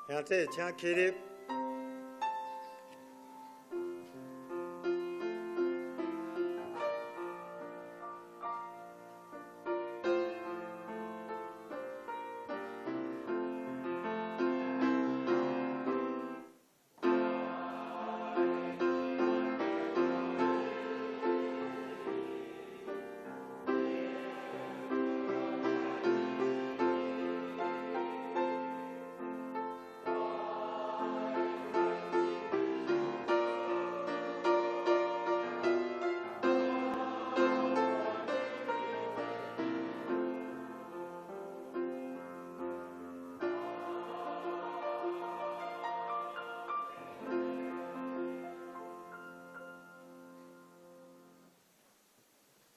兄弟，请起立。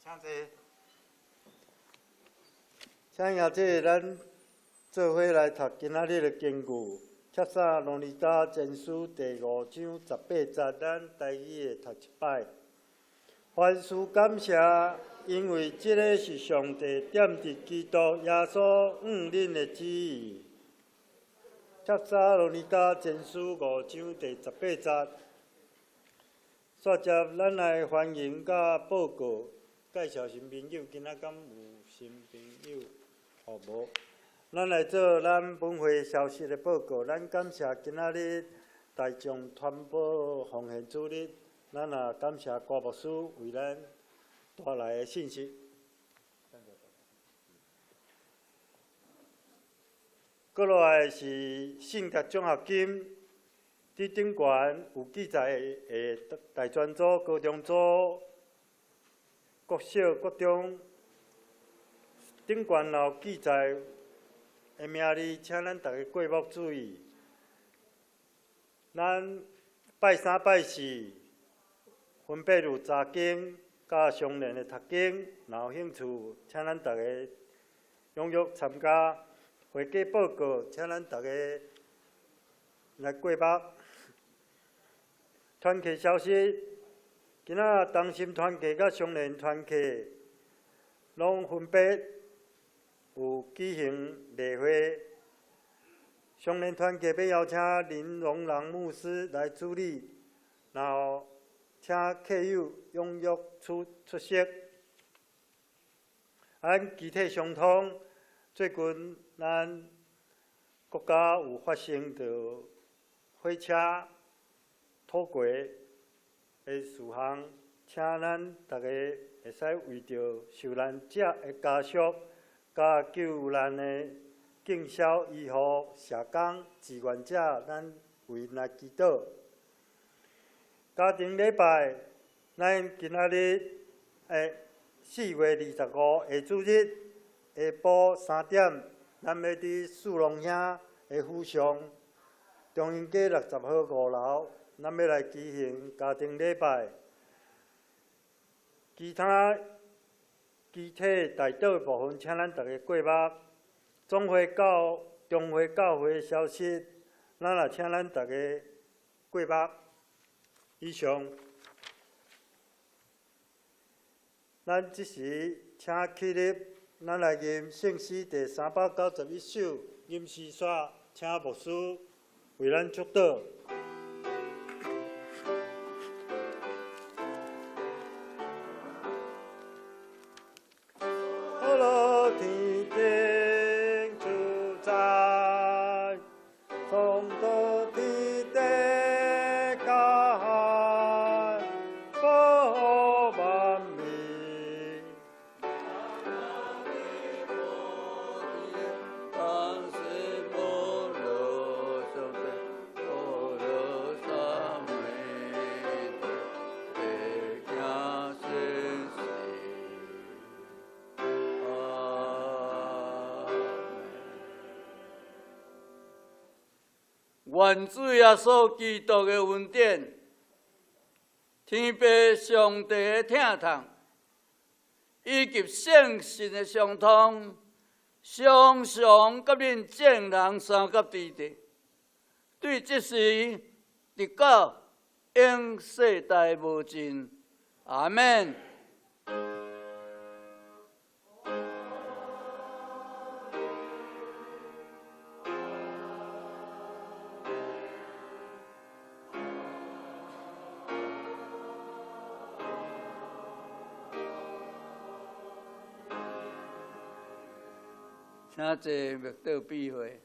请坐。请兄弟，咱做伙来读今仔日的经句。帖撒罗尼迦前书第5章18节，咱台语的读一摆。凡事感谢，因为这个是上帝点伫基督耶稣恁的旨意。帖撒罗尼迦前书5章第18节。煞接咱来欢迎甲报告。介绍新朋友，今仔敢有新朋友？哦，无。咱来做咱本会消息的报告。咱感谢今仔日大众传播奉献主日，咱也感谢郭牧师为咱带来的信息。过来是性格奖学金，伫顶悬有记载的大专组、高中组。国小、国中顶悬也有记载的名字，请咱大家过目注意。咱拜三、拜四分别有查经、甲相连的读经，若有兴趣，请咱大家踊跃参加。会计报告，请咱大家来过目。团契消息，今仔同心团契甲相连团契，拢分别有举行例会。相连团契要邀请林荣郎牧师来主理，然后请客友踊跃出席。按具体相通，最近咱国家有发生着火车土轨的事项，请咱大家会使为着受难者的家属甲救难的敬孝医护社工志愿者，咱为因来祈祷。家庭礼拜，咱今仔日4月25下主日下晡3点，咱要伫树龙兄的府上中英街60号5楼，咱要来举行家庭礼拜。其他具体大道的部分，请咱大家过目。中华教会的消息，咱也请咱大家过目。以上，咱即时请起立，咱来吟圣诗第391首，吟诗煞，请牧师为咱祝祷。愿主耶稣基督的恩典、天父上帝的疼痛，以及圣神的相通，常常甲恁众人三甲地地，对这时直到永世代无尽。阿门。请坐默祷闭会。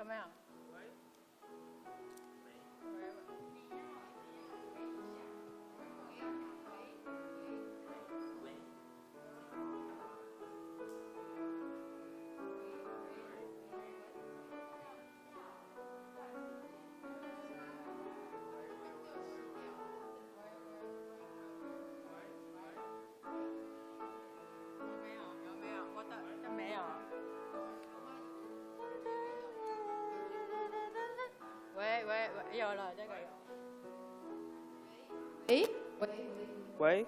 有没有？有没有？我的没有。喂，有了，这个有。喂，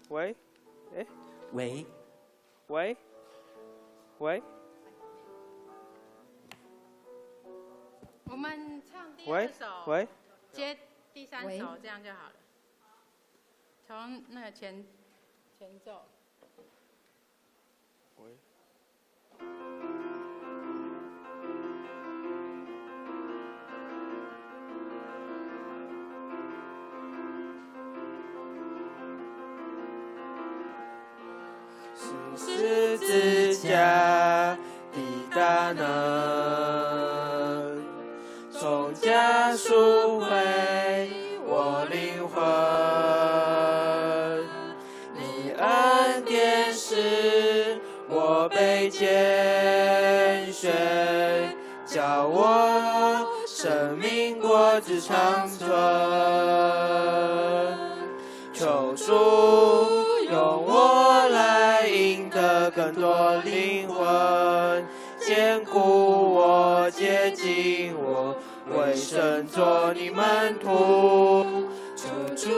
喂，哎，喂，喂，喂，我们唱第喂二首，喂，接第三首，这样就好了。从那个前奏。喂。十字架的大能，从家赎回我灵魂。你恩典使我被拣选，叫我生命果子长存。求主用我来赢得更多灵魂，坚固我，接近我，为神做你门徒。求主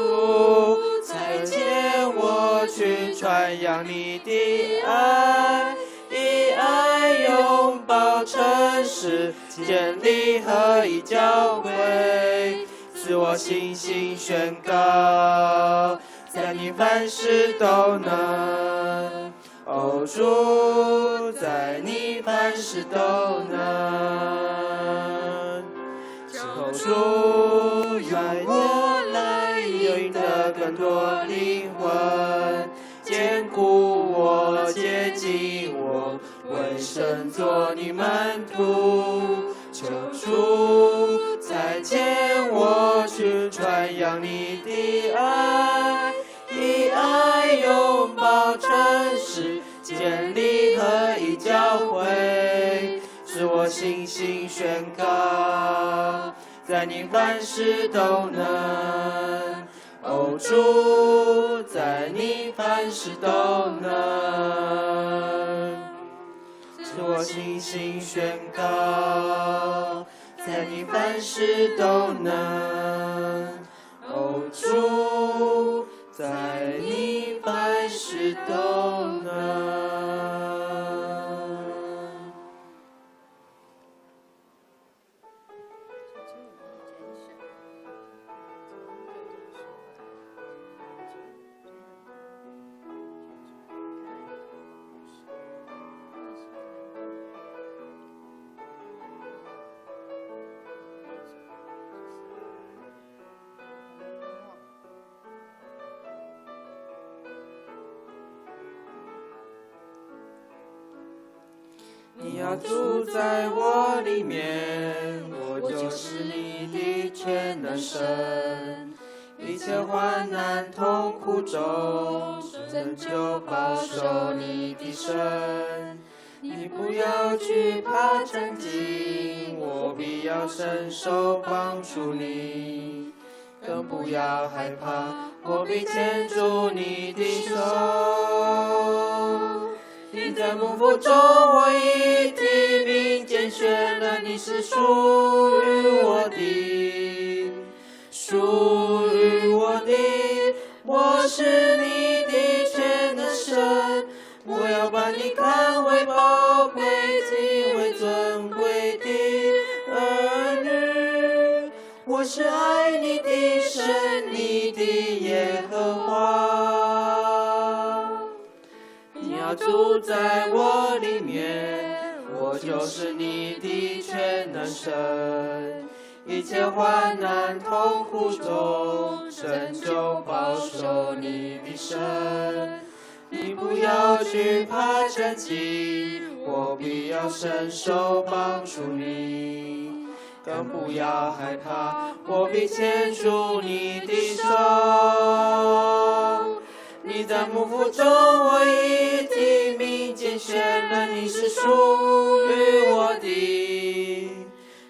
再见我去传扬你的爱，以爱拥抱城市，建立合一教会，使我信心宣告，在你凡事都能。哦，主，在你凡事都能。求主用我来赢得更多灵魂，坚固我，接近我，为神做你门徒。求主再见我去传扬你的爱，以爱拥抱城市，建立合一教会，使我信心宣告，在你凡事都能。哦，主，在你凡事都能。使我信心宣告，在你凡事都能。哦，主，在你凡事都能。你要住在我里面，我就是你的全能神。一切患难痛苦中，拯救保守你的神。你不要惧怕战兢，我必要伸手帮助你。更不要害怕，我必牵住你的手。你在幕府中，我已提名拣选了，你是属于我的，属于我的，我是你的全能神。我要把你看为宝贵，敬为尊贵的儿女。我是爱你的神，你的耶和华。你要住在我里面，我就是你的全能神。一切患难痛苦中，拯救保守你的神。你不要惧怕战兢，我必要伸手帮助你，更不要害怕，我必牵住你的手。你在幕腹中，我已提名拣选了，你是属于我的，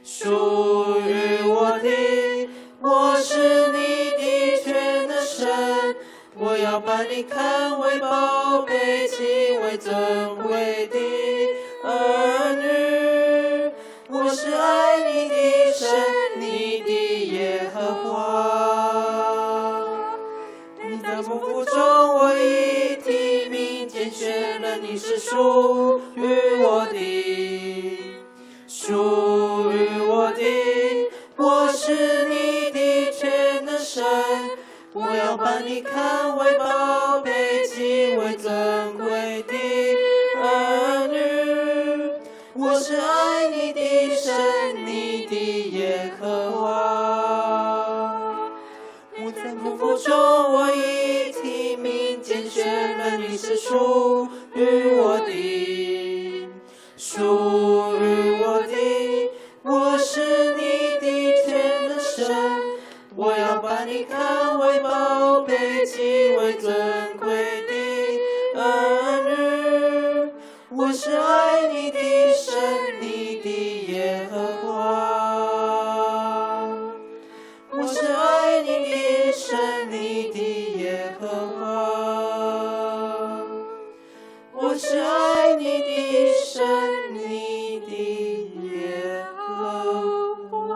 属于我的，我是你的全能神。我要把你看为宝贝，极为尊贵的儿女。我是爱你的神，你的耶和华。你在幕腹中，我已提名拣选了，你是属于我的，属于我的，我是你的全能神。我要把你看为宝贝，极为尊贵的儿女。我是爱你的神，你的耶和华。我在幕腹中，我已提名拣选了，你是属于我的，属于我的，我是你的全能神。我要把你看为宝贝，极为尊贵的儿女。我是爱你的神，你的耶和华。我是爱你的神，你的耶和华。我是爱你的神，你的耶和华。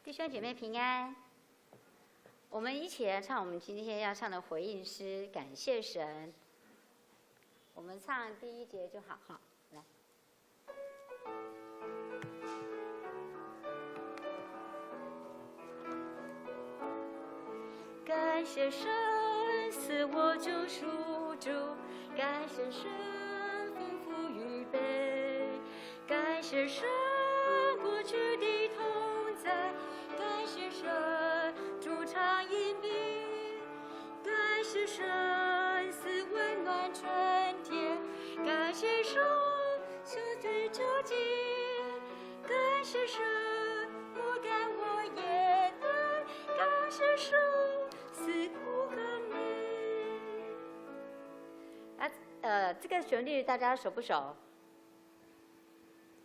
弟兄姐妹平安，我们一起来唱我们今天要唱的回应诗，感谢神。我们唱第一节就好，好，来。感谢神赐我救赎主，感谢神丰富预备，感谢神过去的同在。感谢神主常荫庇，感谢神赐温暖春天，感谢神救罪救济，感谢神不干我眼泪，感谢神赐苦和你。这个旋律大家熟不熟？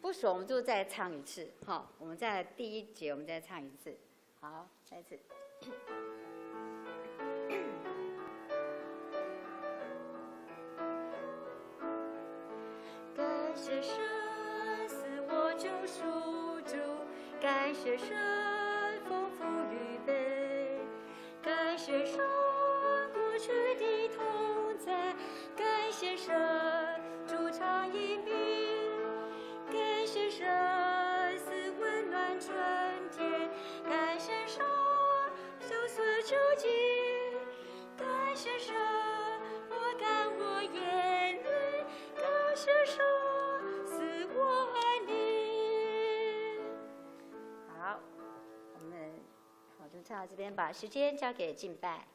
不熟，我们就再唱一次。好，我们在第一节，我们再唱一次。好，再一次。感谢神赐我救赎主，感谢神丰富预备，感谢神过去的同在，感谢神主常荫庇。感谢神赐温暖春天，感谢神救赎救济，感谢神不干我眼泪，感谢神赐我爱你。好，我们就唱到这边，把时间交给敬拜。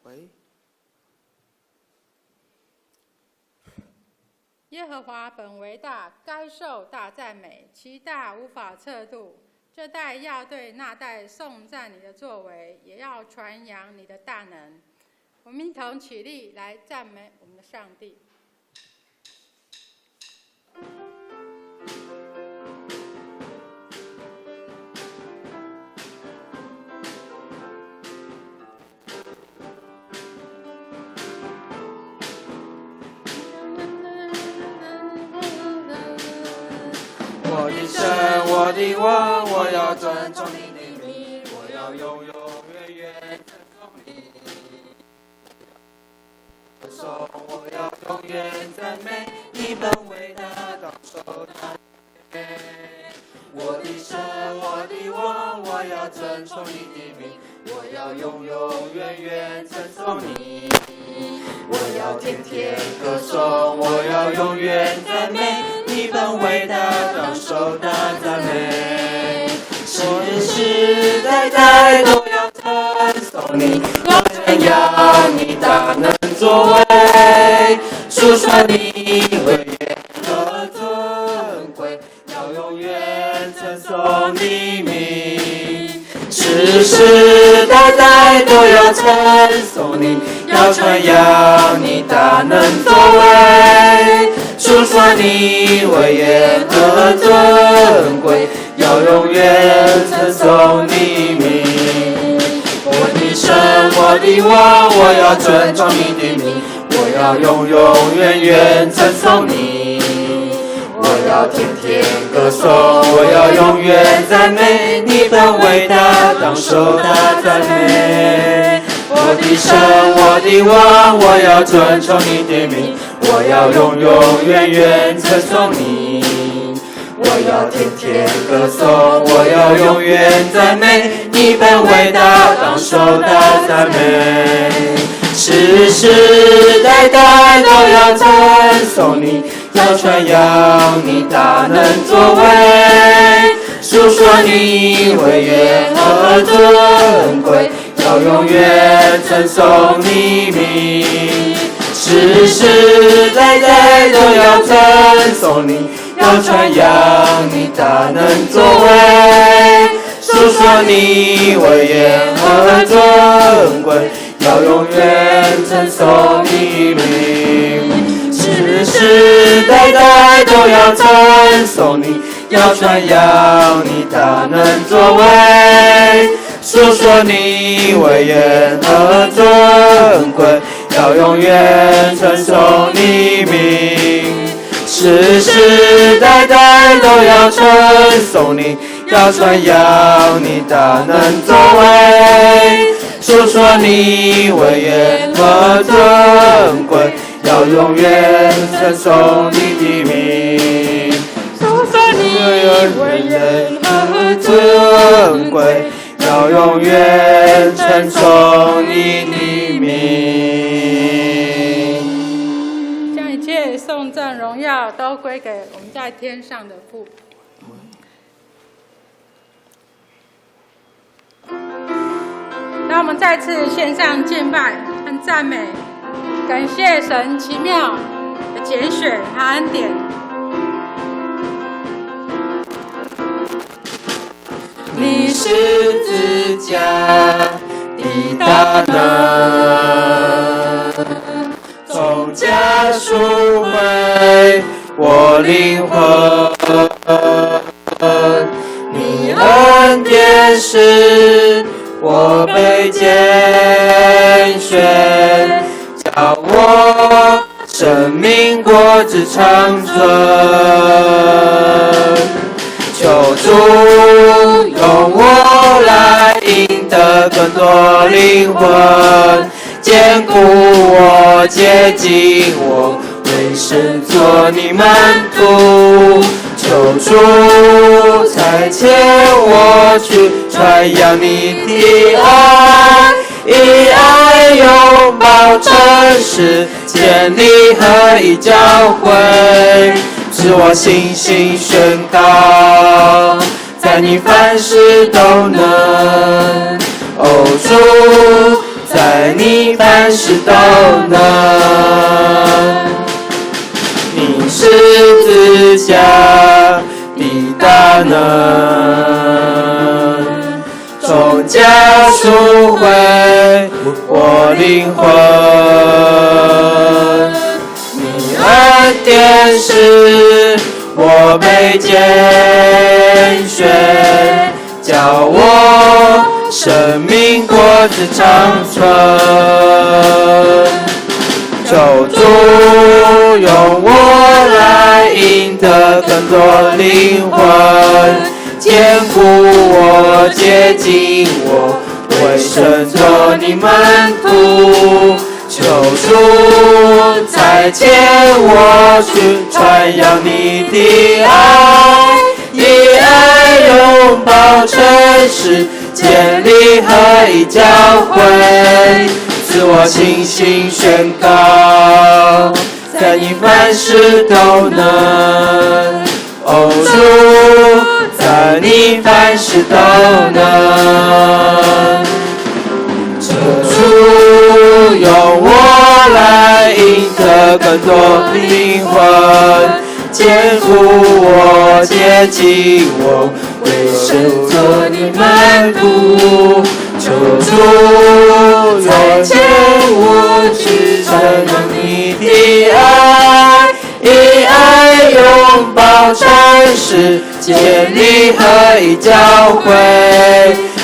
喂，耶和华本为大，该受大赞美，其大无法测度。这代要对那代颂赞你的作为，也要传扬你的大能。我们一同起立来赞美我们的上帝。我的神，我的王，我要尊崇你的名，我要永永远远尊崇你。我要永远赞美你本伟大，当受赞美。我的神，我的王，我要尊崇你的名，我要永永远远尊崇你。我要天天歌颂，我要永远赞美你本伟大，当受大赞美。世世代代都要称颂你，要宣扬你大能作为，述说你伟业和尊贵，要永远称颂你名。世世代代都要称颂你，要传扬你大能作为，述说你伟业和尊贵，要永远称颂你名。我的神，我的王，我要尊崇你的名，我要永永远远称颂你。我要天天歌颂，我要永远赞美你本伟大，当受大赞美。我的神，我的王，我要尊崇你的名，我要永永远远称颂你。我要天天歌颂，我要永远赞美你本伟大，当受大赞美。世世代代都要称颂你，要传扬你大能作为，述说你伟业和尊贵，要永远称颂你名。世世代代都要称颂你，要传扬你大能作为，述说你伟业和尊贵，要永远称颂你名。世世代代都要称颂你，要传扬你大能作为，述说你伟业和尊贵，要永远称颂你名。世世代代都要称颂你，要传扬你大能作为，述说你伟业和尊贵，要永远称颂你的名。述说你伟业和尊贵，要永远称颂你的名。将一切颂赞荣耀都归给我们在天上的父。让我们再次献上敬拜和赞美，感谢神奇妙的拣选和恩典。你十字架的大能，从家赎回我灵魂，你恩典使我被拣选，叫我生命果子长存。求主用我来赢得更多灵魂，坚固我，接近我，为神做你门徒。求主差遣我去传扬你的爱，以爱拥抱城市，建立合一教会，使我信心宣告，在你凡事都能。哦，主，在你凡事都能。你十字架的大能，从家赎回我灵魂。你恩典使我被拣选，叫我生命果子长存。求主用我来赢得更多灵魂，坚固我，接近我，为神做你门徒。求主再牵我去传扬你的爱，以爱拥抱城市，建立合一教会，自我信心宣告，在你凡事都能。哦主，在你凡事都能。求主用我来赢得更多灵魂，坚固我，接近我，为神做你门徒。求主再牵我去传扬你的爱，以爱拥抱城市，建立合一教会，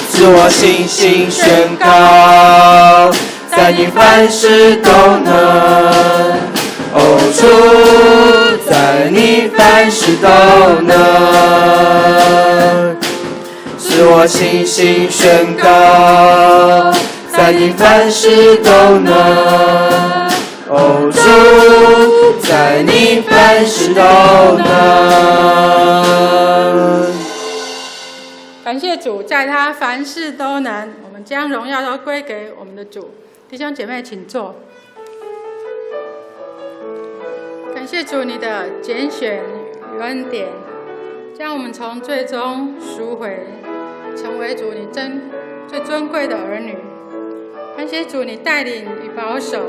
自我信心宣告，在你凡事都能。哦主，在你凡事都能。自我信心宣告，在你凡事都能。哦主，在你凡事都能。感谢主，在他凡事都能。我们将荣耀都归给我们的主。弟兄姐妹，请坐。感谢主，你的拣选与恩典，将我们从最终赎回，成为主你最尊贵的儿女。感谢主，你带领与保守，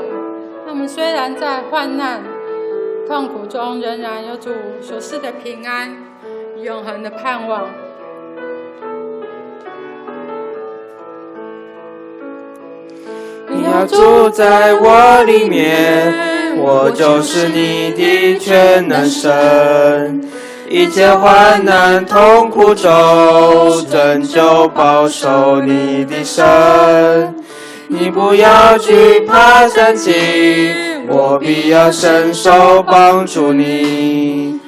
让我们虽然在患难、痛苦中，仍然有主所赐的平安与永恒的盼望。你要住在我里面，我就是你的全能神。一切患难痛苦中，拯救保守你的神。你不要惧怕战兢，我必要伸手帮助你。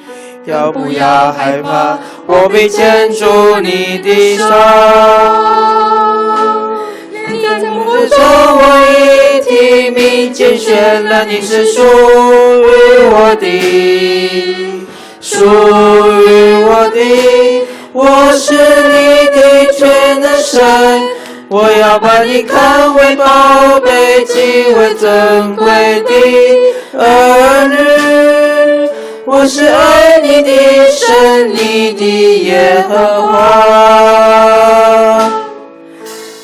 要不要害怕，我必牵住你的手。你在幕中我已提名拣选了，你是属于我的，属于我的，我是你的全能神。我要把你看为宝贝，极为珍贵的儿女。我是爱你的神，你的耶和华。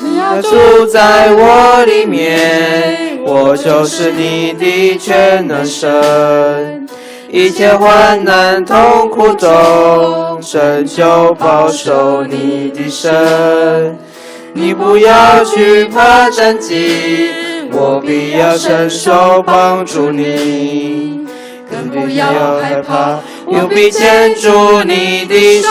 你要住在我里面，我就是你的全能神。一切患难痛苦中，拯救保守你的神。你不要惧怕战兢，我必要伸手帮助你。更不要害怕，我必牵住你的手。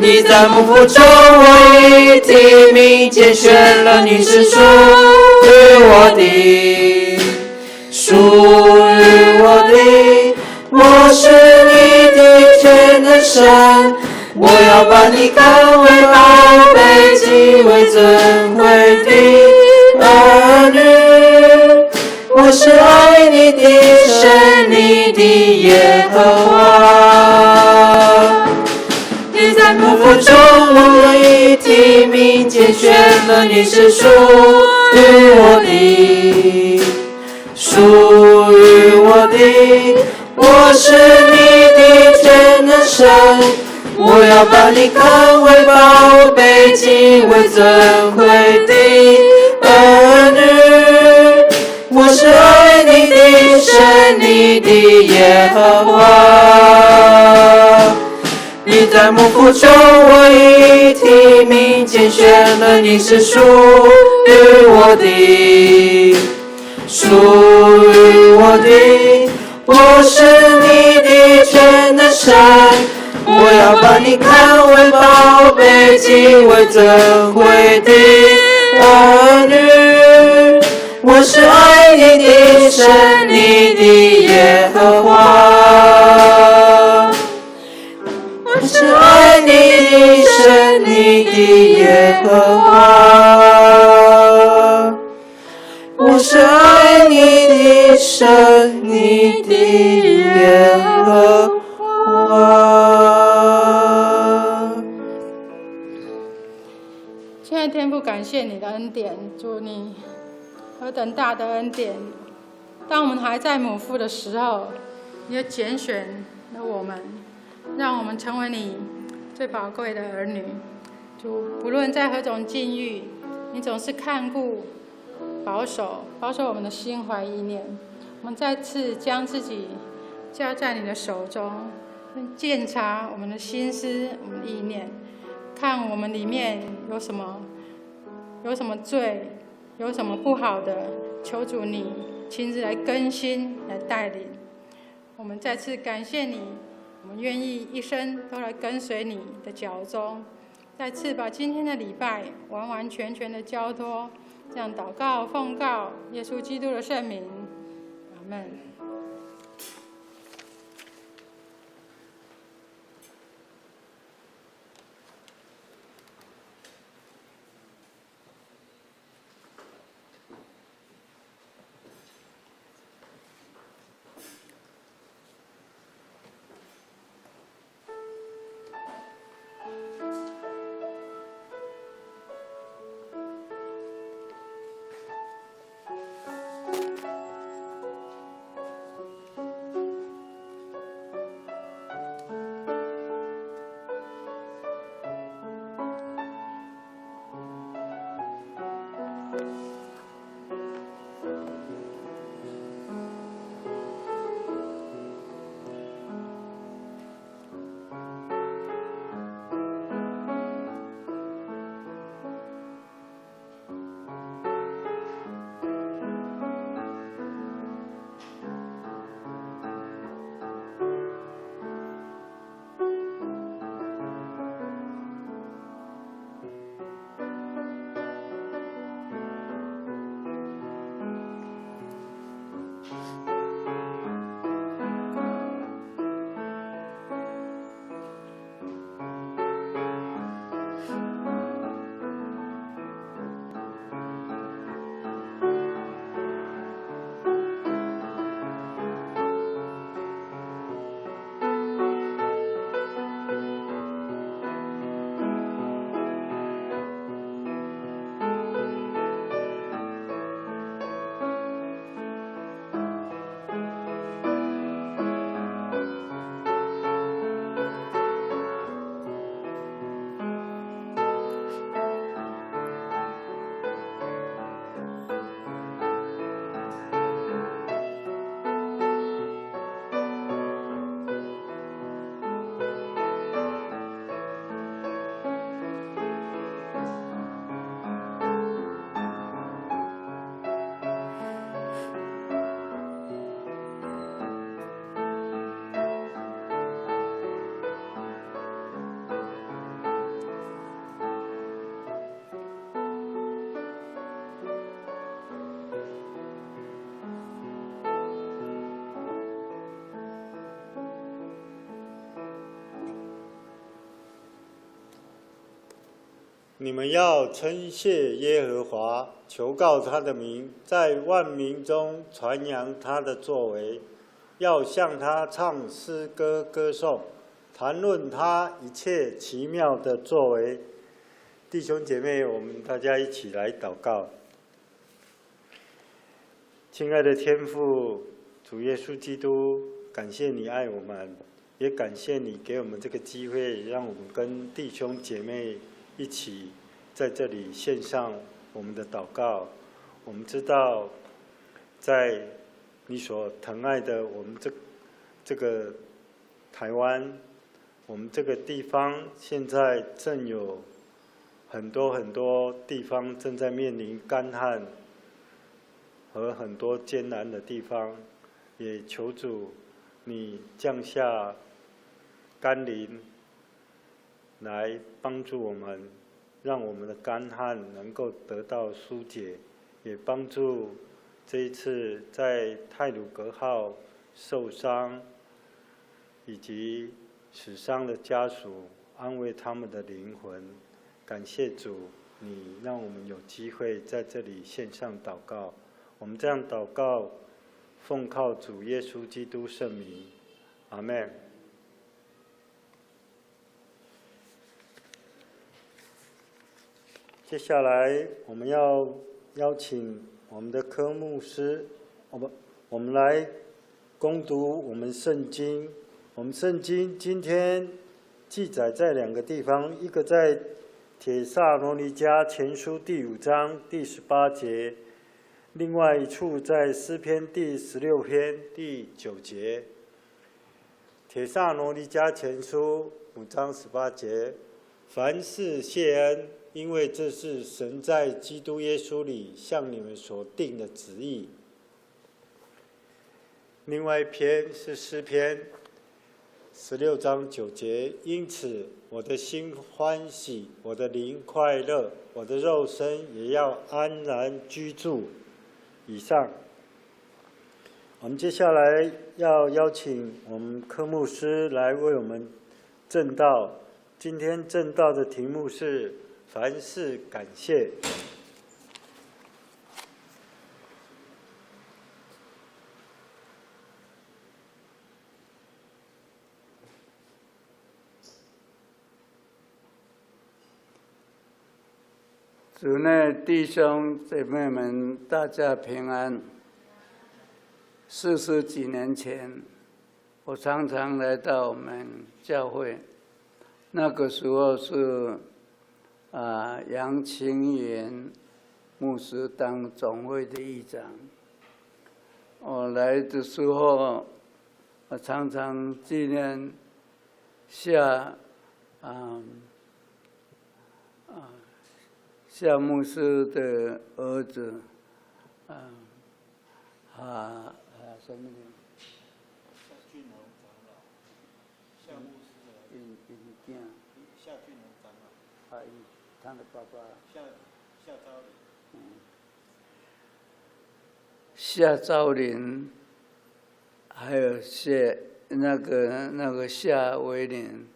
你在幕府中我已提名拣选了，你是属于我的，属于我的，我是你的全能神。我要把你看为宝贝，极为珍贵的儿女。我是爱你的神，你的耶和华。你在幕府中我已提名拣选了，你是属于我的，属于我的，我是你的全能神。我要把你看为宝贝，极为珍贵的儿女。我是爱你的神，你的耶和华。你在幕府中我已提名拣选了，你是属于我的，属于我的，我是你的全能神。我要把你看为宝贝，极为珍贵的儿女。我是爱你的神，你的耶和华。我是爱你的神，你的耶和华。我是爱你的神，你的耶和华。亲爱的天父，感谢你的恩典，主你何等大的恩典！当我们还在母腹的时候，你就拣选了我们，让我们成为你最宝贵的儿女。主，不论在何种境遇，你总是看顾、保守我们的心怀意念。我们再次将自己交在你的手中，鉴察我们的心思、我们的意念，看我们里面有什么罪，有什么不好的，求主你亲自来更新、来带领。我们再次感谢你，我们愿意一生都来跟随你的脚踪。再次把今天的礼拜完完全全的交托，这样祷告奉告耶稣基督的圣名，阿们。你们要称谢耶和华，求告他的名，在万民中传扬他的作为，要向他唱诗歌歌颂，谈论他一切奇妙的作为。弟兄姐妹，我们大家一起来祷告。亲爱的天父，主耶稣基督，感谢你爱我们，也感谢你给我们这个机会，让我们跟弟兄姐妹一起在这里献上我们的祷告。我们知道，在你所疼爱的我们这个台湾，我们这个地方现在正有很多地方正在面临干旱和很多艰难的地方，也求主你降下甘霖来帮助我们，让我们的干旱能够得到疏解，也帮助这一次在太鲁阁号受伤以及死伤的家属，安慰他们的灵魂。感谢主，你让我们有机会在这里线上祷告。我们这样祷告，奉靠主耶稣基督圣名，阿们。接下来我们要邀请我们的科牧师，我们来攻读我们圣经。我们圣经今天记载在2个地方，一个在帖撒罗尼迦前书第5章第18节，另外一处在诗篇第16篇第9节。帖撒罗尼迦前书5章18节，凡事谢恩，因为这是神在基督耶稣里向你们所定的旨意。另外一篇是诗篇16章9节，因此我的心欢喜，我的灵快乐，我的肉身也要安然居住。以上，我们接下来要邀请我们科牧师来为我们证道。今天证道的题目是凡事感谢。主内弟兄姐妹们，大家平安。40几年前，我常常来到我们教会，那个时候是杨清源牧师当总会的议长。我来的时候，我常常纪念夏牧师的儿子，什么名？夏俊龙长老，夏牧师的囝，夏俊龙长老，他的爸爸。夏昭林。夏昭林，还有那个夏威廉，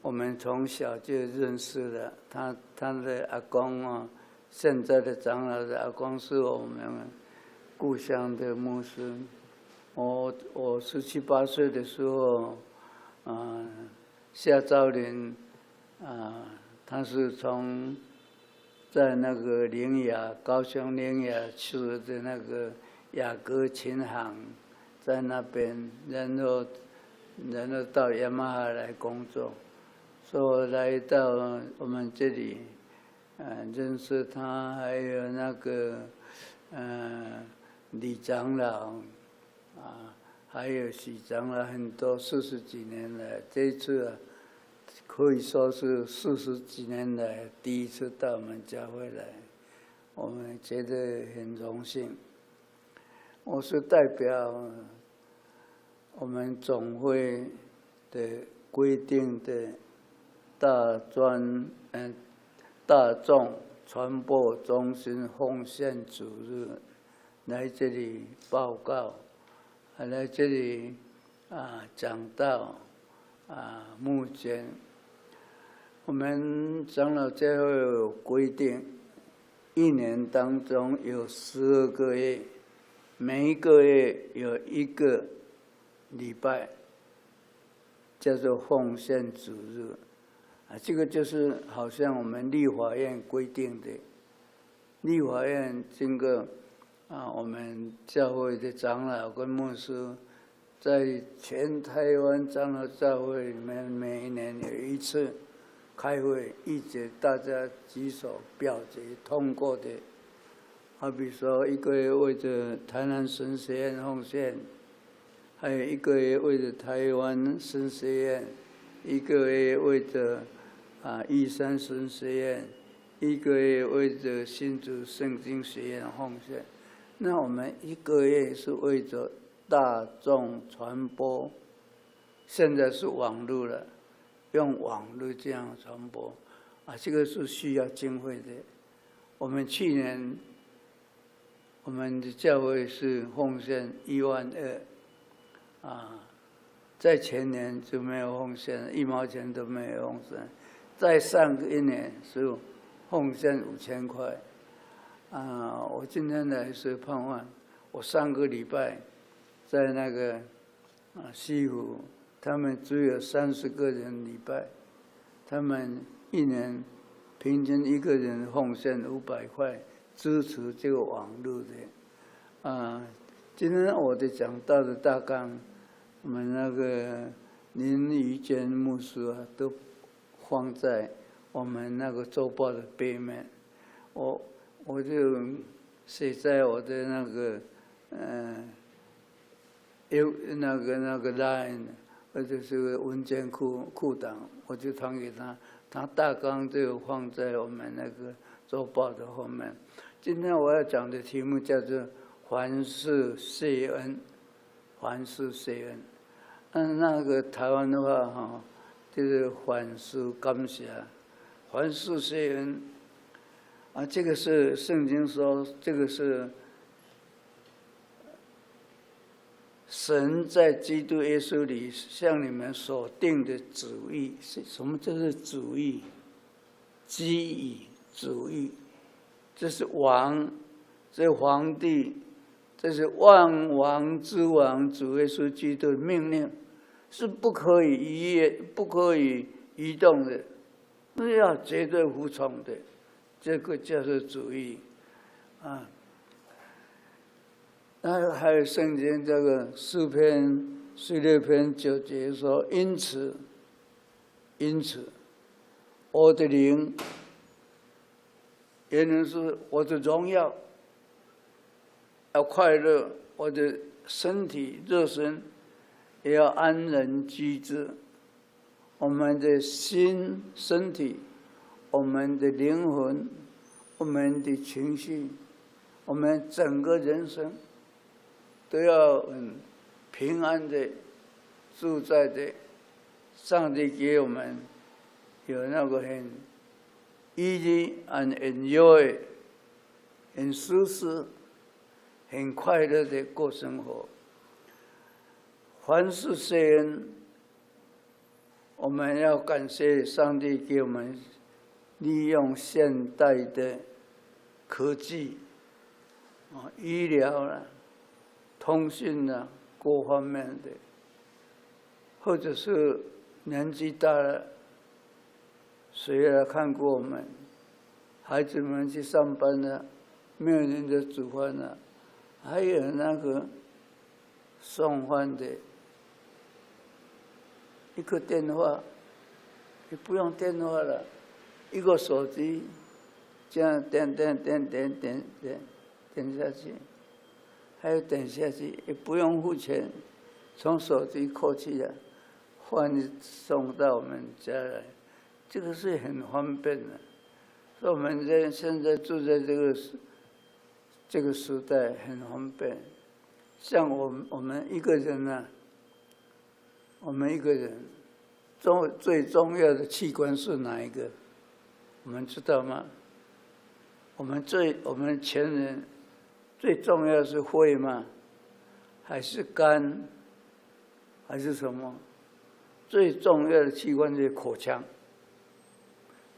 我们从小就认识了。他的阿公啊，现在的长老的阿公是我们故乡的牧师。我17、18岁的时候，夏昭林，他是在那个高雄陵雅市的那个雅阁琴行，在那边，然后到雅马哈来工作，所以来到我们这里，认识他，还有那个李长老。还有许长老，很多40几年来，这一次可以说是40几年来第一次到我们教会来，我们觉得很荣幸。我是代表我们总会的规定的大众传播中心奉献主日来这里报告。来这里讲道目前我们长老教会有规定，1年当中有12个月，每一个月有1个礼拜叫做奉献主日这个就是好像我们立法院规定的，立法院经过我们教会的长老跟牧师，在全台湾长老教会里面，每一年有一次开会，一直大家举手表决通过的。好比说，1个月为着台南神学院奉献，还有1个月为着台湾神学院，1个月为着玉山神学院，1个月为着新竹圣经学院奉献。那我们1个月是为着大众传播，现在是网络了，用网络这样传播，这个是需要经费的。我们去年我们的教会是奉献12000啊，在前年就没有奉献，1毛钱都没有奉献。再上一年是奉献5000块。我今天来是盼望，我上个礼拜在那个西湖，他们只有30个人礼拜，他们一年平均一个人奉献500块，支持这个网络的。今天我的讲道的大纲，我们那个林宇坚牧师都放在我们那个周报的背面，我就写在我的那个那个 line 或者是文件库档，我就传给他，他大纲就放在我们那个周报的后面。今天我要讲的题目叫做凡事谢恩，凡事谢恩。那个台湾的话就是凡事感谢，凡事谢恩。这个是圣经说，这个是神在基督耶稣里向你们所定的旨意。什么叫做旨意？基以旨意，这是王，这是皇帝，这是万王之王主耶稣基督的命令，是不可以不可以移动的，是要绝对服从的。这个叫做主义那还有圣经这个诗篇16篇9节说，因此我的灵，也能是我的荣耀，要快乐，我的身体热身也要安然居之。我们的心身体，我们的灵魂，我们的情绪，我们整个人生都要很平安的住在的上帝给我们有那个很 easy and enjoy 很舒适很快乐的过生活。凡事谢恩，我们要感谢上帝给我们利用现代的科技医疗啦、通讯啦各方面的，或者是年纪大了，谁来看过我们？孩子们去上班了，没有人在煮饭了，还有那个送饭的，一个电话，你不用电话了，一个手机，这样点下去，还有点下去，也不用付钱，从手机扣去了，饭送到我们家来，这个是很方便的。所以我们现在住在这个时代很方便。像我们一个人啊，我们一个人最重要的器官是哪一个？我们知道吗？我们前人最重要的是肺吗？还是肝？还是什么？最重要的器官就是口腔。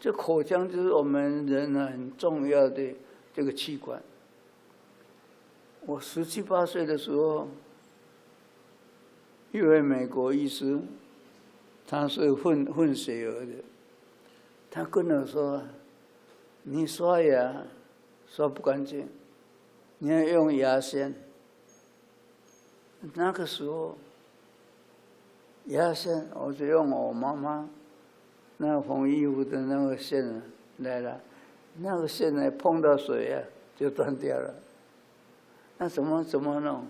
这口腔就是我们人很重要的这个器官。我17、18岁的时候，一位美国医师，他是混血儿的，他跟我说：“你刷牙刷不干净，你要用牙线。”那个时候，牙线我就用我妈妈那缝衣服的那个线来了，那个线呢碰到水啊就断掉了。那怎么弄？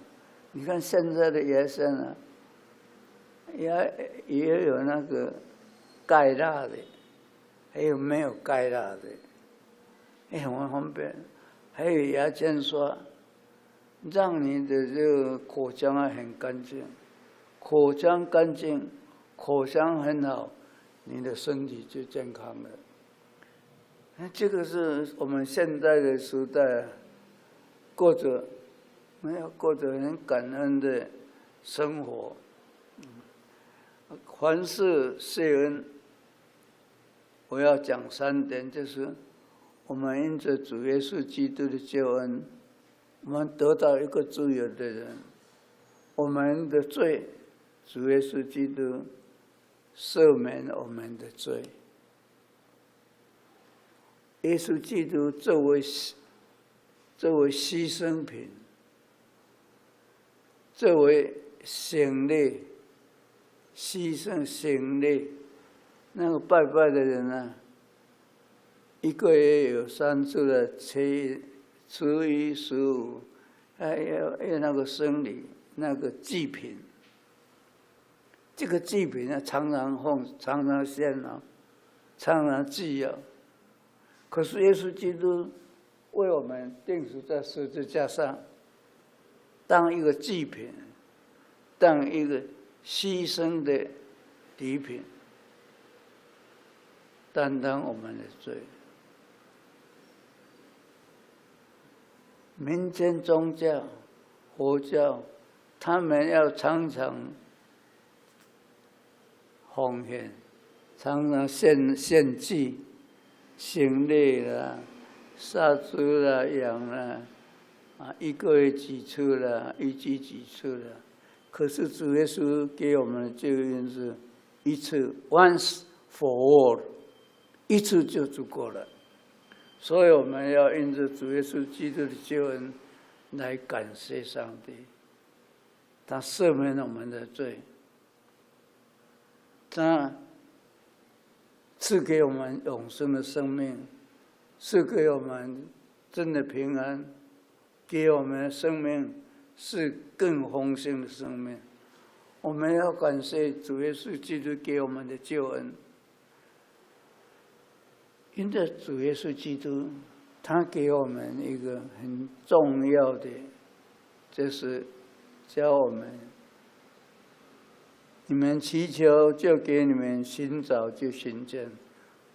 你看现在的牙线啊，也有那个钙蜡的，还有没有钙蜡的，很方便。还有牙间刷，让你的这个口腔很干净，口腔干净，口腔很好，你的身体就健康了。这个是我们现在的时代，我们要过着很感恩的生活。凡事谢恩，我要讲3点，就是我们因着主耶稣基督的救恩，我们得到一个自由的人。我们的罪，主耶稣基督赦免我们的罪。耶稣基督作为牺牲品，作为献礼，牺牲献礼。那个拜拜的人啊，1个月有3次的初一、15，还有那个生礼，那个祭品。这个祭品呢，常常献啊，常常祭啊。可是耶稣基督为我们钉死在十字架上，当一个祭品，当一个牺牲的礼品，担当我们的罪。民间宗教、佛教，他们要常常奉献，常常献祭。行礼啦，杀猪啦，羊啦，1个月几次啦，1季几次啦。可是主耶稣给我们的救恩是一次 ，once for all， 一次就足够了。所以我们要因着主耶稣基督的救恩来感谢上帝，他赦免了我们的罪，他赐给我们永生的生命，赐给我们真的平安，给我们的生命是更丰盛的生命。我们要感谢主耶稣基督给我们的救恩。因着主耶稣基督，他给我们一个很重要的，就是教我们：你们祈求，就给你们；寻找，就寻见；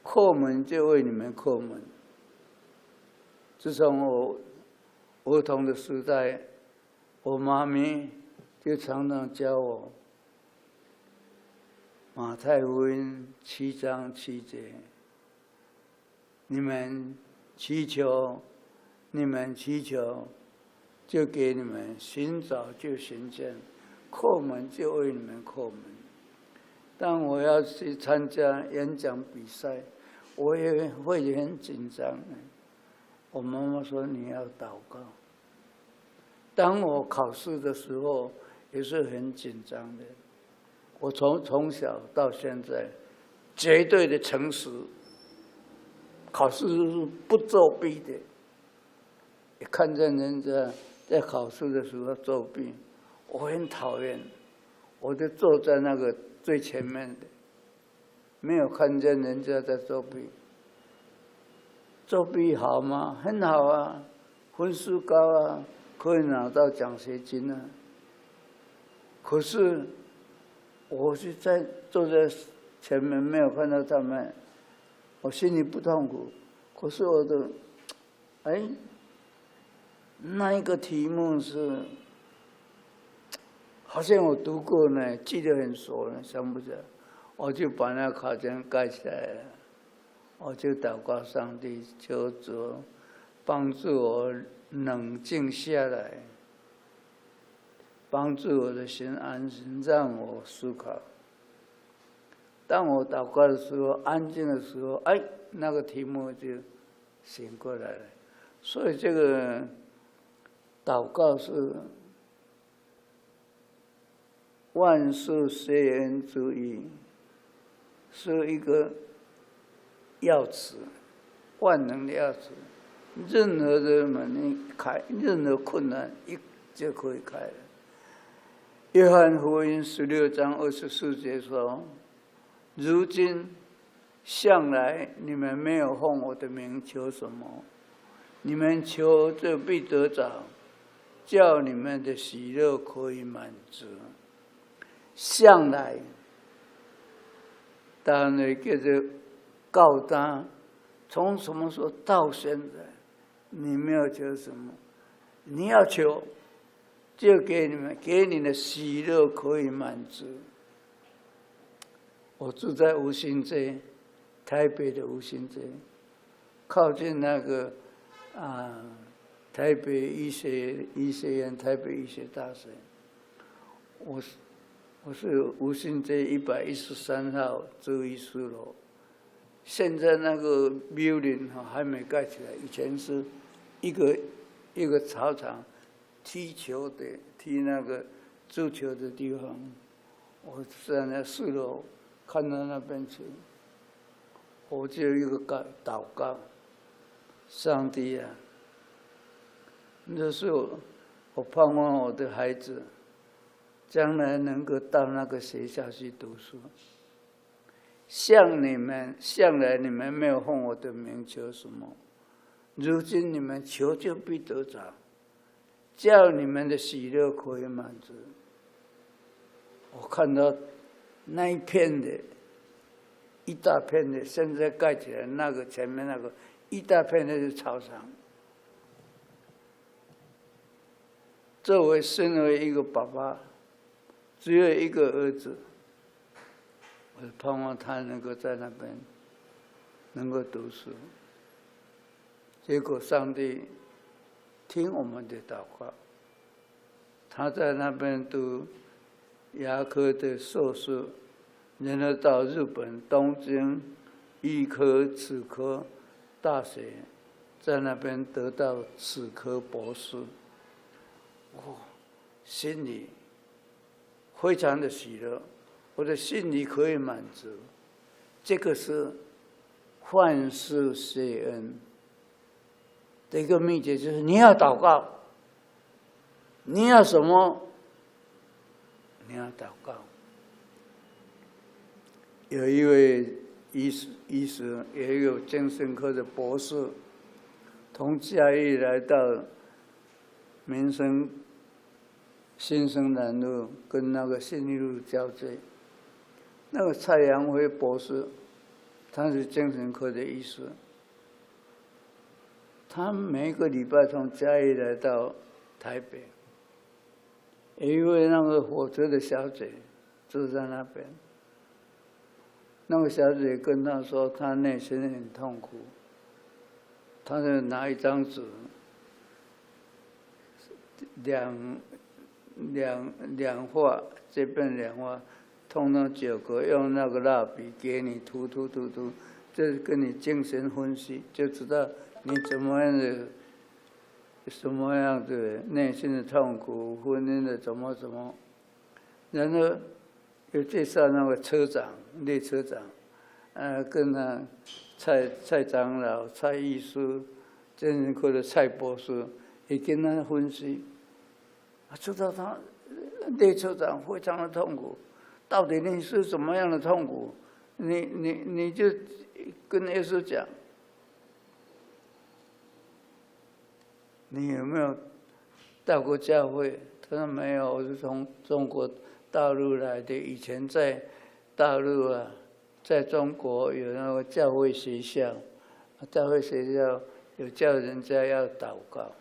叩门，就为你们叩门。自从我儿童的时代，我妈咪就常常教我马太福音7章7节。你们祈求，你们祈求，就给你们；寻找，就寻见；叩门，就为你们叩门。当我要去参加演讲比赛，我也会很紧张。我妈妈说你要祷告。当我考试的时候，也是很紧张的。我从小到现在，绝对的诚实。考试是不作弊的，看见人家在考试的时候作弊，我很讨厌，我就坐在那个最前面的，没有看见人家在作弊。作弊好吗？很好啊，分数高啊，可以拿到奖学金啊。可是我是坐在前面，没有看到他们。我心里不痛苦，可是我的，那一个题目是，好像我读过呢，记得很熟了，想不起来，我就把那考卷盖起来了，我就祷告上帝，求主帮助我冷静下来，帮助我的心安心，让我思考。当我祷告的时候，安静的时候，那个题目就醒过来了。所以这个祷告是万事谢恩之意，是一个钥匙，万能的钥匙。任何的门一开，任何困难就可以开了。约翰福音16章24节说。如今向来你们没有奉我的名求什么，你们求就必得着，叫你们的喜乐可以满足。向来，当然叫做告单，从什么时候到现在，你没有求什么，你要求，就给你们，给你的喜乐可以满足。我住在吴兴街，台北的吴兴街，靠近那个台北医学院、台北医学大学。我是吴兴街113号住1楼。现在那个 building 还没盖起来，以前是一个操场，踢球的、踢那个足球的地方。我在那4楼看到那边去，我就有一个祷告：上帝啊，那时候我盼望我的孩子将来能够到那个学校去读书。向来你们没有奉我的名求什么，如今你们求就必得着，叫你们的喜乐可以满足。我看到那一片的，一大片的，现在盖起来那个前面那个一大片的是操场。作为身为一个爸爸，只有一个儿子。我盼望他能够在那边能够读书，结果上帝听我们的祷告，他在那边读牙科的硕士，然后到日本东京医科齿科大学，在那边得到齿科博士。心里非常的喜乐。我的心里可以满足，这个是凡事谢恩的一个秘诀，就是你要祷告，你要什么，你要祷告。有一位医师，也有精神科的博士，从嘉义来到民生新生南路跟那个信义路交界。那个蔡阳辉博士，他是精神科的医师。他每个礼拜从嘉义来到台北，有一位那个火车的小姐住在那边。那个小姐跟他说，她内心很痛苦，她就拿一张纸，两画，这边两画。通通9个，用那个蜡笔给你涂，这跟你精神分析，就知道你什么样的内心的痛苦，婚姻的怎么，然后又介绍那个车长、列车长，跟他蔡长老、蔡医师、精神科的蔡博士，也跟他分析，知道他列车长非常的痛苦。到底你是什么样的痛苦？你就跟耶稣讲，你有没有到过教会？他说没有，我是从中国大陆来的。以前在大陆在中国有那个教会学校，教会学校有叫人家要祷告。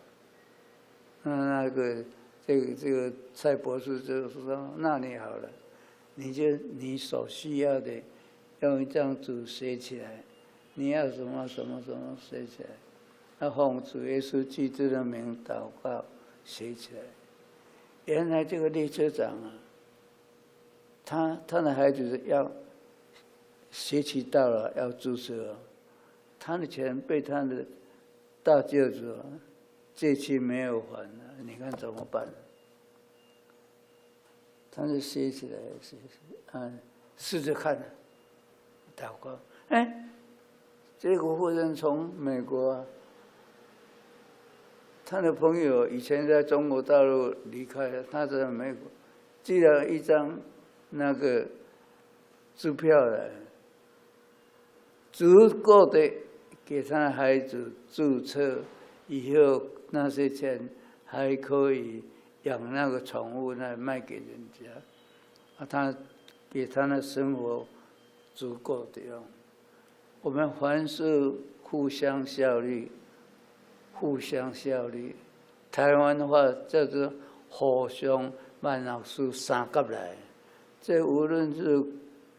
这个蔡博士就说：“那你好了。”你所需要的，用一张纸写起来，你要什么写起来，那奉主耶稣基督的名祷告写起来。原来这个列车长他的孩子要学期到了要注册，他的钱被他的大舅子借去没有还了，你看怎么办？他就写起来，试着看，祷告。结果忽然从美国，他的朋友以前在中国大陆离开了，他在美国寄了一张那个支票来，足够的给他孩子注册，以后那些钱还可以养那个宠物来卖给人家，他给他的生活足够的用。我们凡事互相效力，台湾话叫做互相万恶事三甲来，这无论是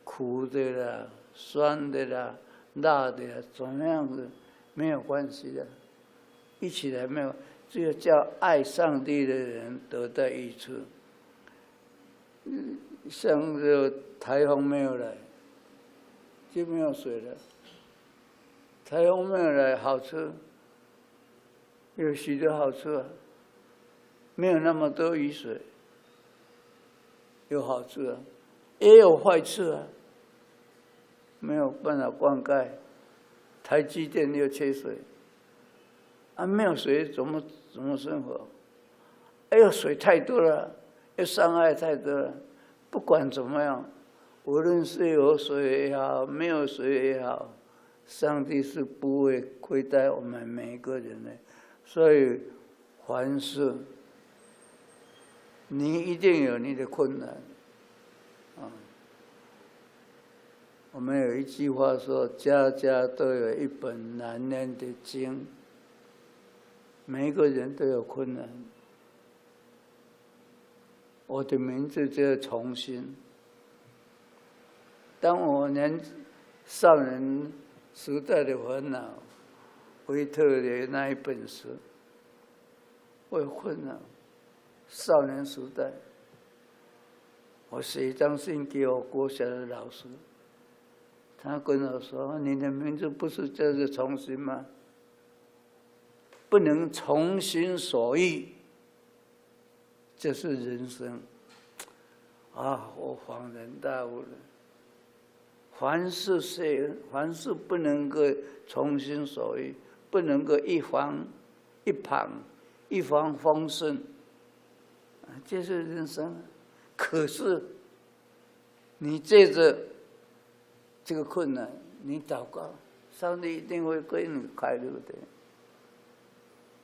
苦的啦、酸的啦、辣的啦，怎么样子没有关系的，一起来没有，只有叫爱上帝的人得到益处。像这台风没有来，就没有水了。台风没有来，好处有许多好处啊，没有那么多雨水，有好处啊，也有坏处啊，没有办法灌溉，台积电又缺水，啊，没有水怎么生活？哎呦，水太多了，又伤害太多了。不管怎么样，无论是有水也好，没有水也好，上帝是不会亏待我们每一个人的。所以，凡事你一定有你的困难啊。我们有一句话说：“家家都有一本难念的经。”每一个人都有困难。我的名字叫重新。当我少年时代的烦恼，维特的那一本书，我有困难。少年时代，我写一张信给我国小的老师，他跟我说：“你的名字不是叫做重新吗？不能从心所欲。”这是人生啊！我恍然大悟了。凡事凡事不能够从心所欲，不能够一帆风顺，这是人生。可是你借着这个困难，你祷告，上帝一定会给你开路的。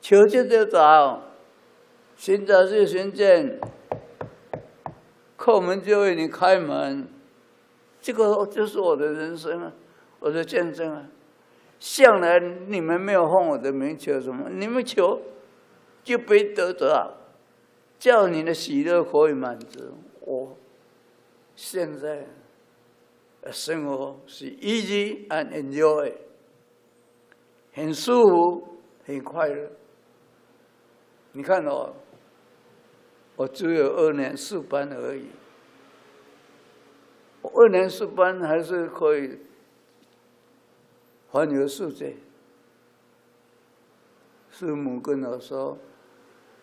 求就得着。寻找就寻见，叩门就为你开门，这个就是我的人生啊，我的见证啊。向来你们没有奉我的名求什么，你们求就被得着，叫你的喜乐可以满足。我现在生活是 easy and enjoy， 很舒服，很快乐。你看我只有2年4班而已，我2年4班还是可以环游世界。师母跟我说，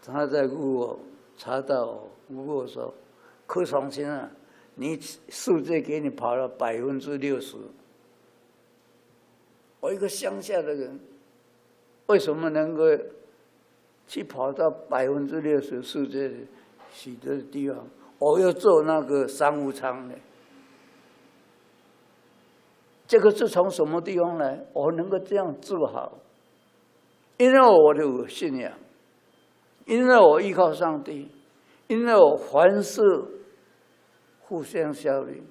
他在问我，查到我，问我说：“柯崇新啊，你世界给你跑了60%。”我一个乡下的人，为什么能够去跑到60%世界的许多的地方？我要坐那个商务舱呢。这个是从什么地方来？我能够这样自豪，因为我有信仰，因为我依靠上帝，因为我凡事互相效力，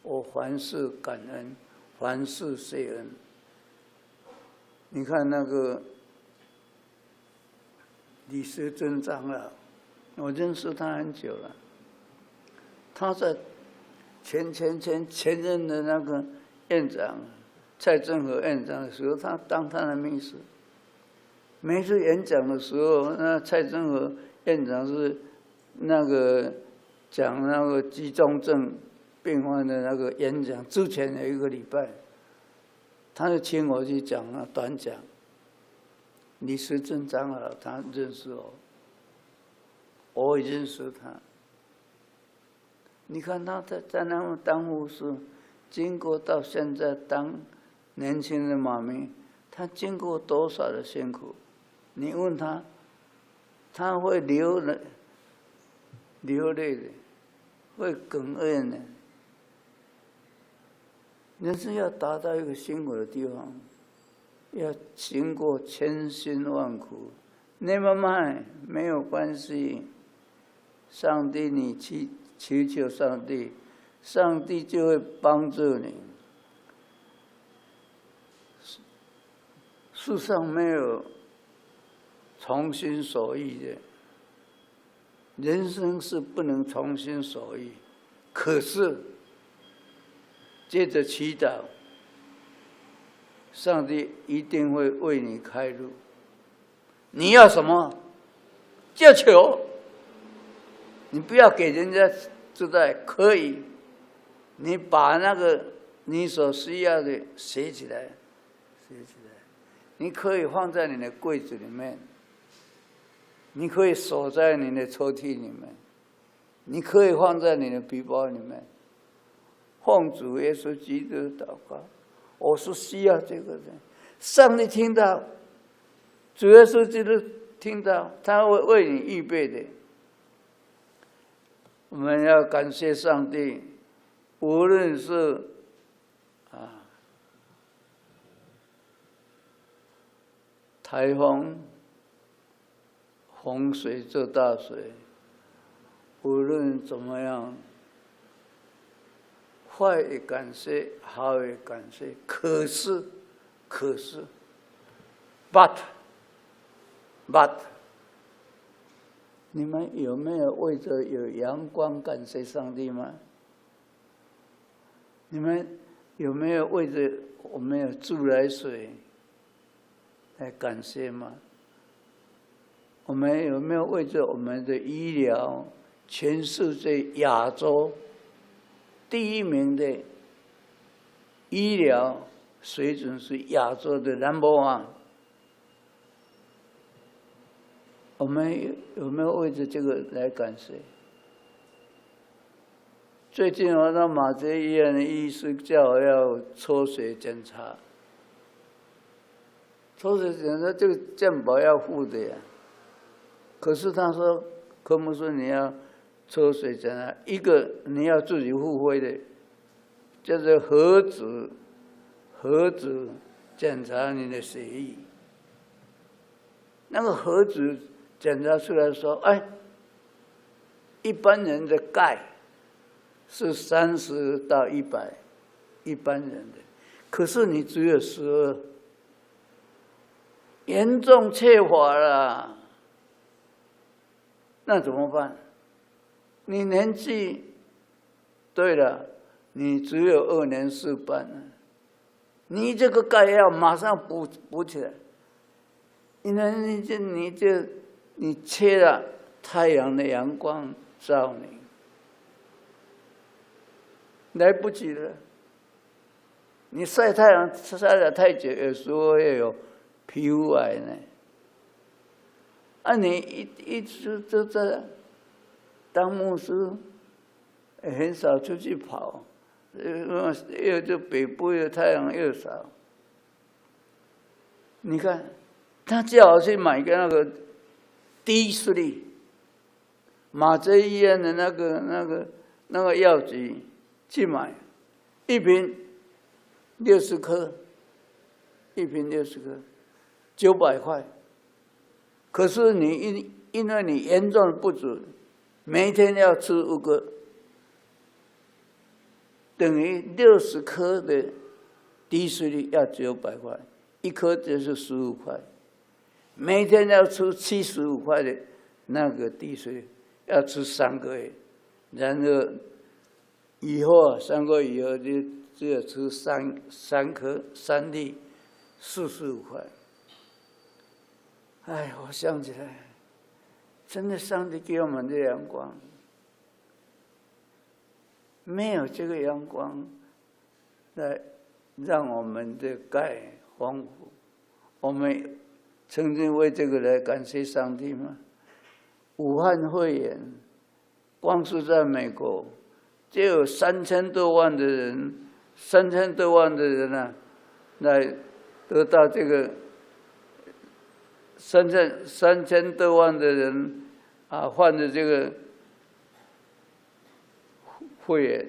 我凡事感恩，凡事谢恩。你看那个李时珍长老，我认识他很久了。他在前任的那个院长蔡正和院长的时候，他当他的秘书。每次演讲的时候，那蔡正和院长是那个讲那个急重症病患的那个演讲之前的1个礼拜，他就请我去讲那短讲。李时珍长老他认识我，我也认识他。你看他在那么当护士，经过到现在当年轻的妈咪，他经过多少的辛苦？你问他，他会流泪的，会哽咽的。人生要达到一个辛苦的地方，要经过千辛万苦 ，never mind， 没有关系。上帝，你去求上帝，上帝就会帮助你。世上没有从心所欲的。人生是不能从心所欲，可是接着祈祷，上帝一定会为你开路。你要什么就求，你不要给人家知道可以，你把那个你所需要的写起来，你可以放在你的柜子里面，你可以锁在你的抽屉里面，你可以放在你的皮包里面。奉主耶稣基督祷告，我是需要这个人。上帝听到，主耶稣基督听到，他会为你预备的。我们要感谢上帝，无论是台风、洪水、这大水，无论怎么样，坏也感谢，好也感谢。可是 ，but， 你们有没有为着有阳光感谢上帝吗？你们有没有为着我们有自来水来感谢吗？我们有没有为着我们的医疗，全世界亚洲第一名的医疗水准是亚洲的 No.1？ 我们有没有为着这个来感谢？最近我到马偕医院的医师叫我要抽血检查，抽血检查这个健保要付的呀。可是他说，科目说你要抽血检查，一个你要自己付费的，叫做核子检查你的血液。那个核子检查出来说，哎，一般人的钙是30到100，一般人的，可是你只有12，严重缺乏了。那怎么办？你年纪对了，你只有2年4班了，你这个钙要马上补起来，因为你缺了太阳的阳光照你，来不及了。你晒太阳晒得太久，有时候会有皮肤癌呢。你一直都在当牧师，很少出去跑，又就北部又太阳又少。你看，他叫我去买一个那个D3，马偕医院的那个药局去买，一瓶60颗，900块。可是你因为你严重不足，每一天要吃5个，等于60颗的D3要900块，1颗就是15块，每天要吃75块的那个D3，要吃3个月，然后以后3个月以后就只有吃3颗3粒，45块。哎，我想起来，真的上帝给我们的阳光，没有这个阳光来让我们的钙丰富，我们曾经为这个来感谢上帝吗？武汉肺炎，光是在美国就有3000多万的人来得到这个。3000多万的人患的这个肺炎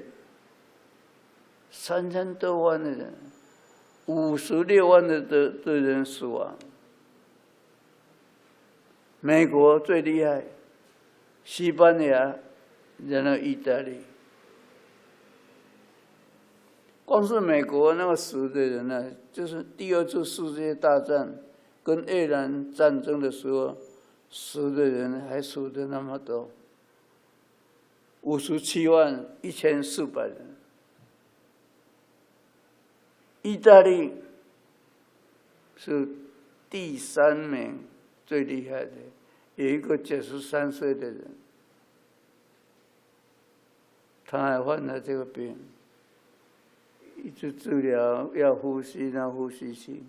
，3000多万的人，56万的人死亡。美国最厉害，西班牙，然后意大利。光是美国那个死的人呢，就是第2次世界大战跟越南战争的时候死的人还死的那么多，571400人。意大利是第3名最厉害的，有一个93岁的人，他还患了这个病，一直治疗，要呼吸，那呼吸器。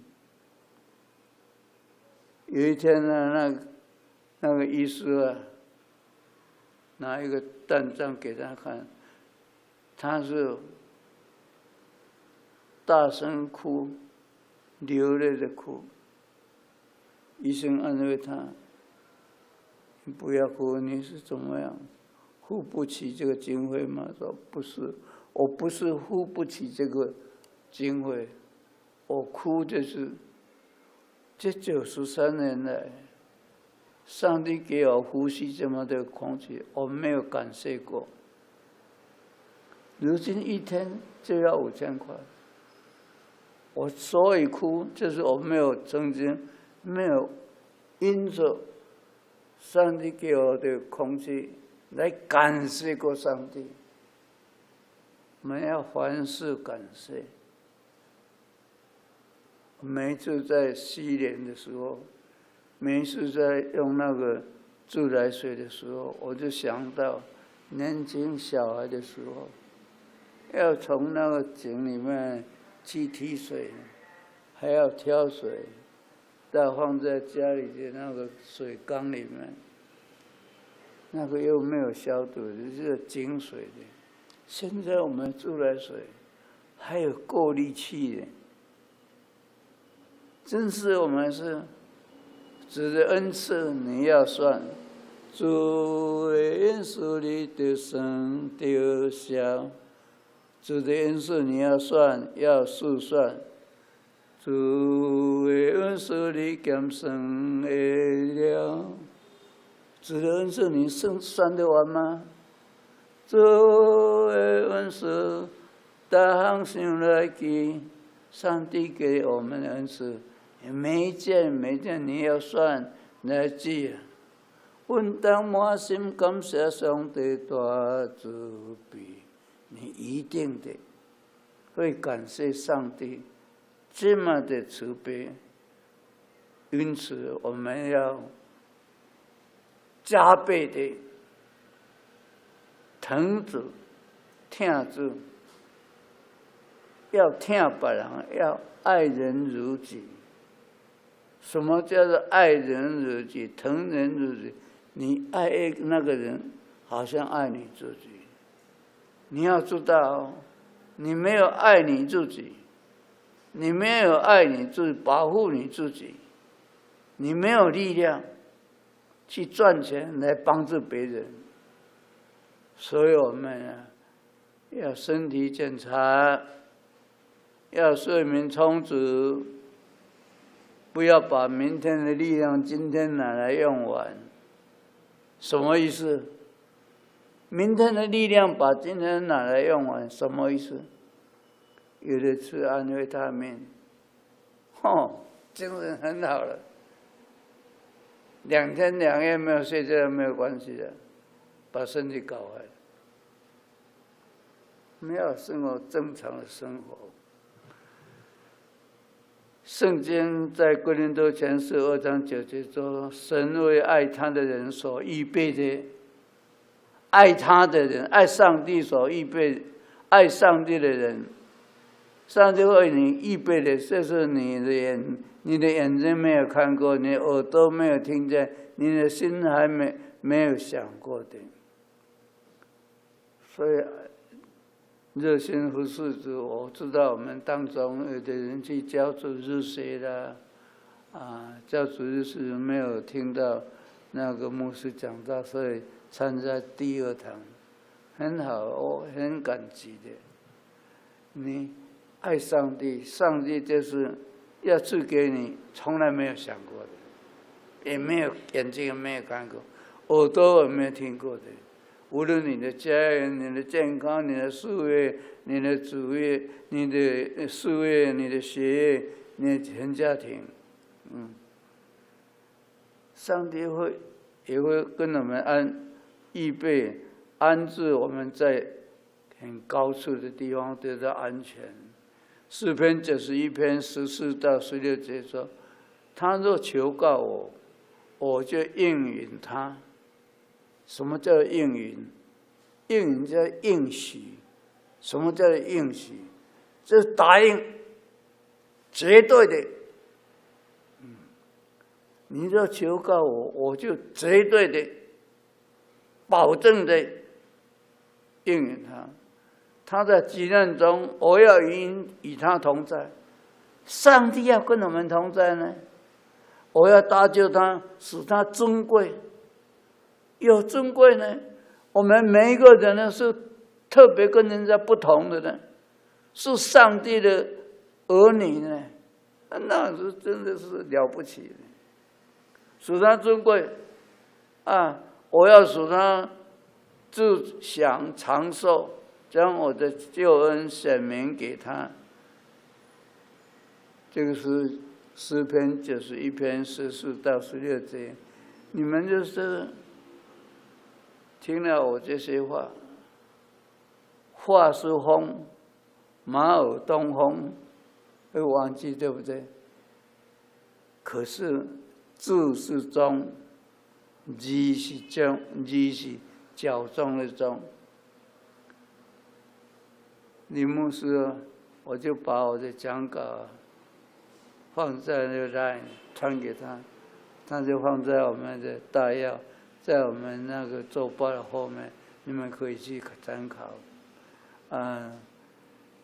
有一天呢，那个医师啊，拿一个单张给他看，他是大声哭，流泪的哭。医生安慰他：“你不要哭，你是怎么样？付不起这个经费吗？”说：“不是，我不是付不起这个经费，我哭就是这93年来，上帝给我呼吸这么多空气，我没有感谢过。如今一天就要5000块。我所以哭，就是我没有曾经没有因着上帝给我的空气来感谢过上帝。我们要凡事感谢。每一次在洗脸的时候，每一次在用那个自来水的时候，我就想到年轻小孩的时候，要从那个井里面去提水，还要挑水，再放在家里的那个水缸里面，那个又没有消毒，就是井水的。现在我们自来水还有过滤器的，真是我们是主的恩赐，你要算。主的恩赐你得生得享，主的恩赐你要算，要数算。主的恩赐你减算会了，主的恩赐你算得完吗？主的恩赐，大行想来记，上帝给我们的恩赐，每一件你要算来记。阮当满心感谢上帝大慈悲，你一定的会感谢上帝这么的慈悲。因此，我们要加倍的疼主、听主，要听别人，要爱人如己。什么叫做爱人如己、疼人如己？你爱那个人，好像爱你自己。你要知道，你没有爱你自己，你没有爱你自己，保护你自己，你没有力量去赚钱来帮助别人。所以我们啊，要身体检查，要睡眠充足，不要把明天的力量今天拿来用完。什么意思？明天的力量把今天拿来用完，什么意思？有的吃安慰他命，精神很好了，2天2夜没有睡觉没有关系的，把身体搞坏了，没有生活正常的生活。圣经在哥林多前书2章9节说：“神为爱他的人所预备的，爱他的人，爱上帝所预备，爱上帝的人，上帝为你预备的，这是你的眼睛没有看过，你的耳朵没有听见，你的心还没有想过的。”所以热心服侍主，我知道我们当中有的人去教主日学啦，教主日学没有听到那个牧师讲到，所以参加第2堂，很好，我很感激的。你爱上帝，上帝就是要赐给你从来没有想过的，也没有眼睛也没有看过，耳朵也没有听过的。无论你的家人、你的健康、你的事业、你的主业、你的事业、你的学业、你的全家庭，上帝也会跟我们预备安置我们在很高处的地方得到安全。诗篇91篇14到16节说：“他若求告我，我就应允他。”什么叫应允？应允叫应许。什么叫应许？就是答应，绝对的。你若求告我，我就绝对的、保证的应允他。他在急难中，我要与他同在。上帝要跟我们同在呢，我要搭救他，使他尊贵。有尊贵呢，我们每一个人呢是特别跟人家不同的呢，是上帝的儿女呢，那是真的是了不起的。使他尊贵啊！我要使他自享长寿，将我的救恩显明给他。这个是诗篇91篇14到16节。你们就是听了我这些话，话是风，马耳东风，会忘记对不对？可是字是中，字是中，字是脚中的中。李牧师，我就把我的讲稿放在那个 LINE 传给他，他就放在我们的大要，在我们那个周报的后面，你们可以去参考。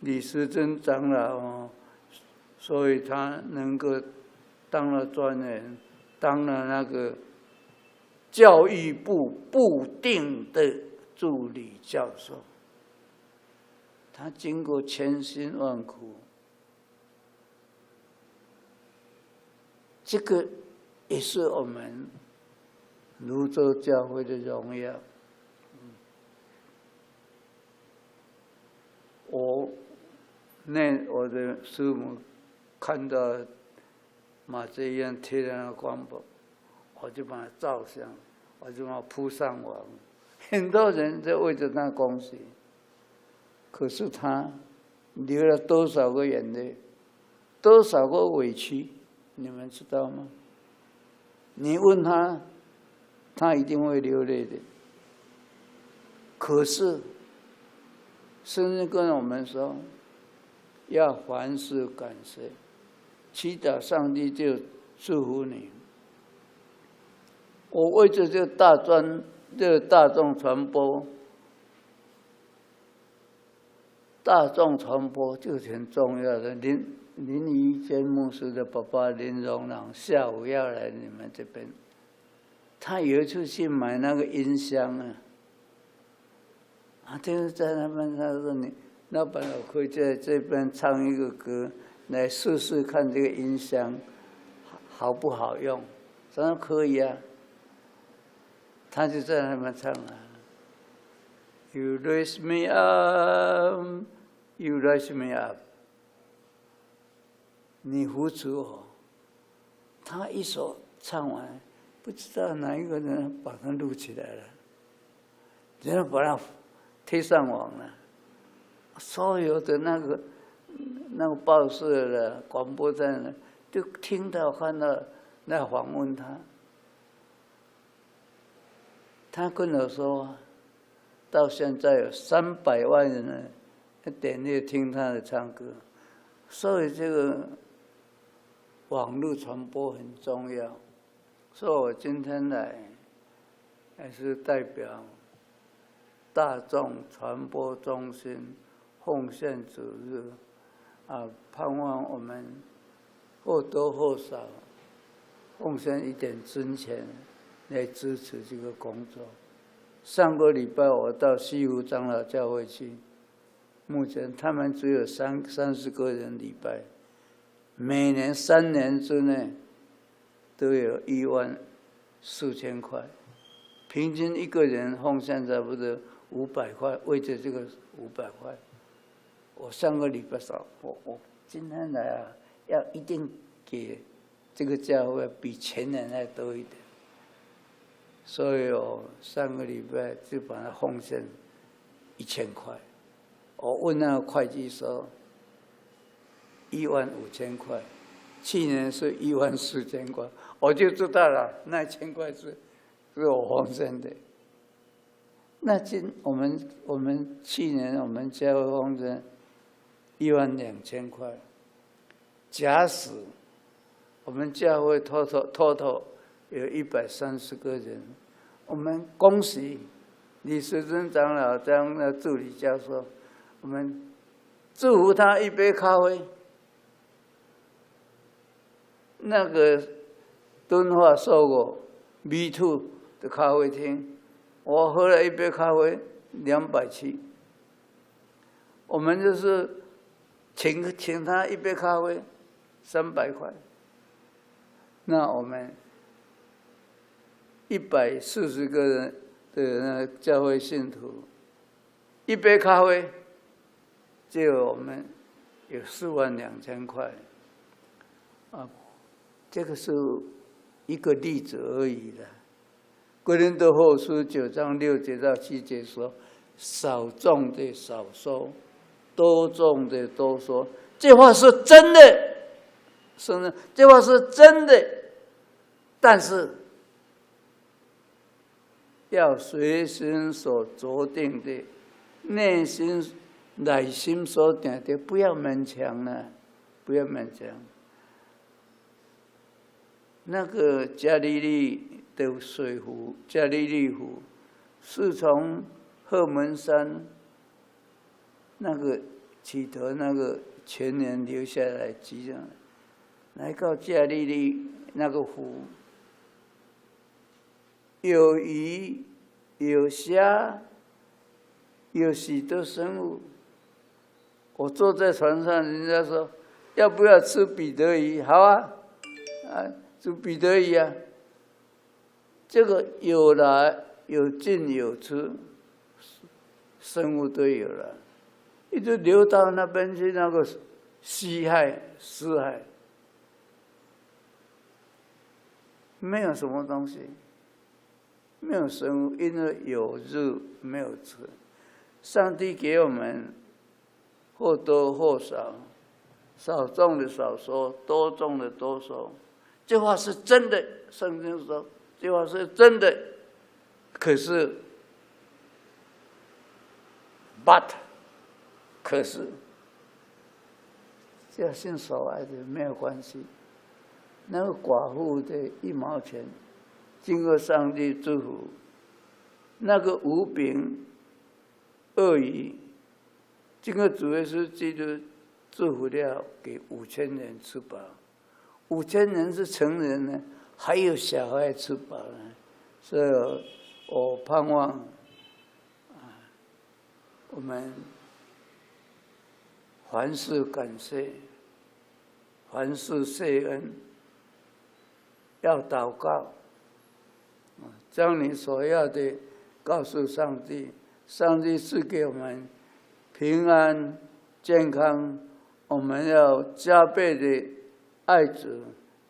李时珍长老所以他能够当了专员。当了那个教育部部定的助理教授，他经过千辛万苦，这个也是我们泸州教会的荣耀。我的师母看到马这医院贴的那个光谱，我就把它照相，我就把它铺上网，很多人在为着他恭喜。可是他流了多少个眼泪，多少个委屈，你们知道吗？你问他，他一定会流泪的。可是，圣经跟我们说，要凡事感谢。祈祷上帝就祝福你。我为着这个大众传播，大众传播就是很重要的。林宜坚牧师的爸爸林荣朗下午要来你们这边，他有一次去买那个音箱就是在他们他说你老板，我可以在这边唱一个歌。来试试看这个音箱好不好用？他说可以啊，他就在那边唱You raise me up, you raise me up。你扶持我。他一首唱完，不知道哪一个人把它录起来了，然后把它贴上网了，所有的那个报社的广播站呢，就听到看到来访问他。他跟我说，到现在有300万人呢点阅听他的唱歌，所以这个网络传播很重要。所以我今天来，还是代表大众传播中心奉献主日。盼望我们或多或少奉献一点金钱来支持这个工作。上个礼拜我到西湖长老教会去，目前他们只有30个人礼拜，每年3年之内都有14000块，平均一个人奉献差不多500块，为着这个500块。我上个礼拜说，我今天来要一定给这个教会比前年还多一点。所以3个礼拜就把它奉献1000块。我问那个会计说15000块，去年是14000块，我就知道了，那1000块是我奉献的。那我们去年我们教会奉献12000块。假使我们教会total有130个人，我们恭喜李时珍长老当的助理教授，我们祝福他1杯咖啡。那个敦化寿果 B2 的咖啡厅，我喝了1杯咖啡270，我们就是请他1杯咖啡300块。那我们140个人的那教会信徒，1杯咖啡就我们有42000块啊。这个是一个例子而已的。哥林多后书9章6节到7节说：“少种的少收，多种的多收。”这话是真的，是呢，这话是真的。但是要随心所决定的，内心所定的，不要勉强了，不要勉强。那个加利利的水湖，加利利湖是从鹤门山那个起头那个泉源流下来积上来到加利利那个湖，有鱼有虾，有许多生物。我坐在船上，人家说要不要吃彼得鱼？好啊，吃彼得鱼啊。这个有来有进有出，生物都有了，一直流到那边去，那个西海、死海，没有什么东西，没有生物，因为有日没有吃。上帝给我们或多或少，少种的少收，多种的多收。这话是真的，圣经说这话是真的。可是 ，but， 可是，这信所爱的没有关系。那个寡妇的1毛钱，经过上帝祝福，那个5饼2鱼，经过主耶稣基督祝福了，给5000人吃饱。5000人是成人呢，还有小孩吃饱了。所以我盼望我们凡事感谢，凡事谢恩，要祷告，将你所要的告诉上帝，上帝赐给我们平安健康，我们要加倍的爱主，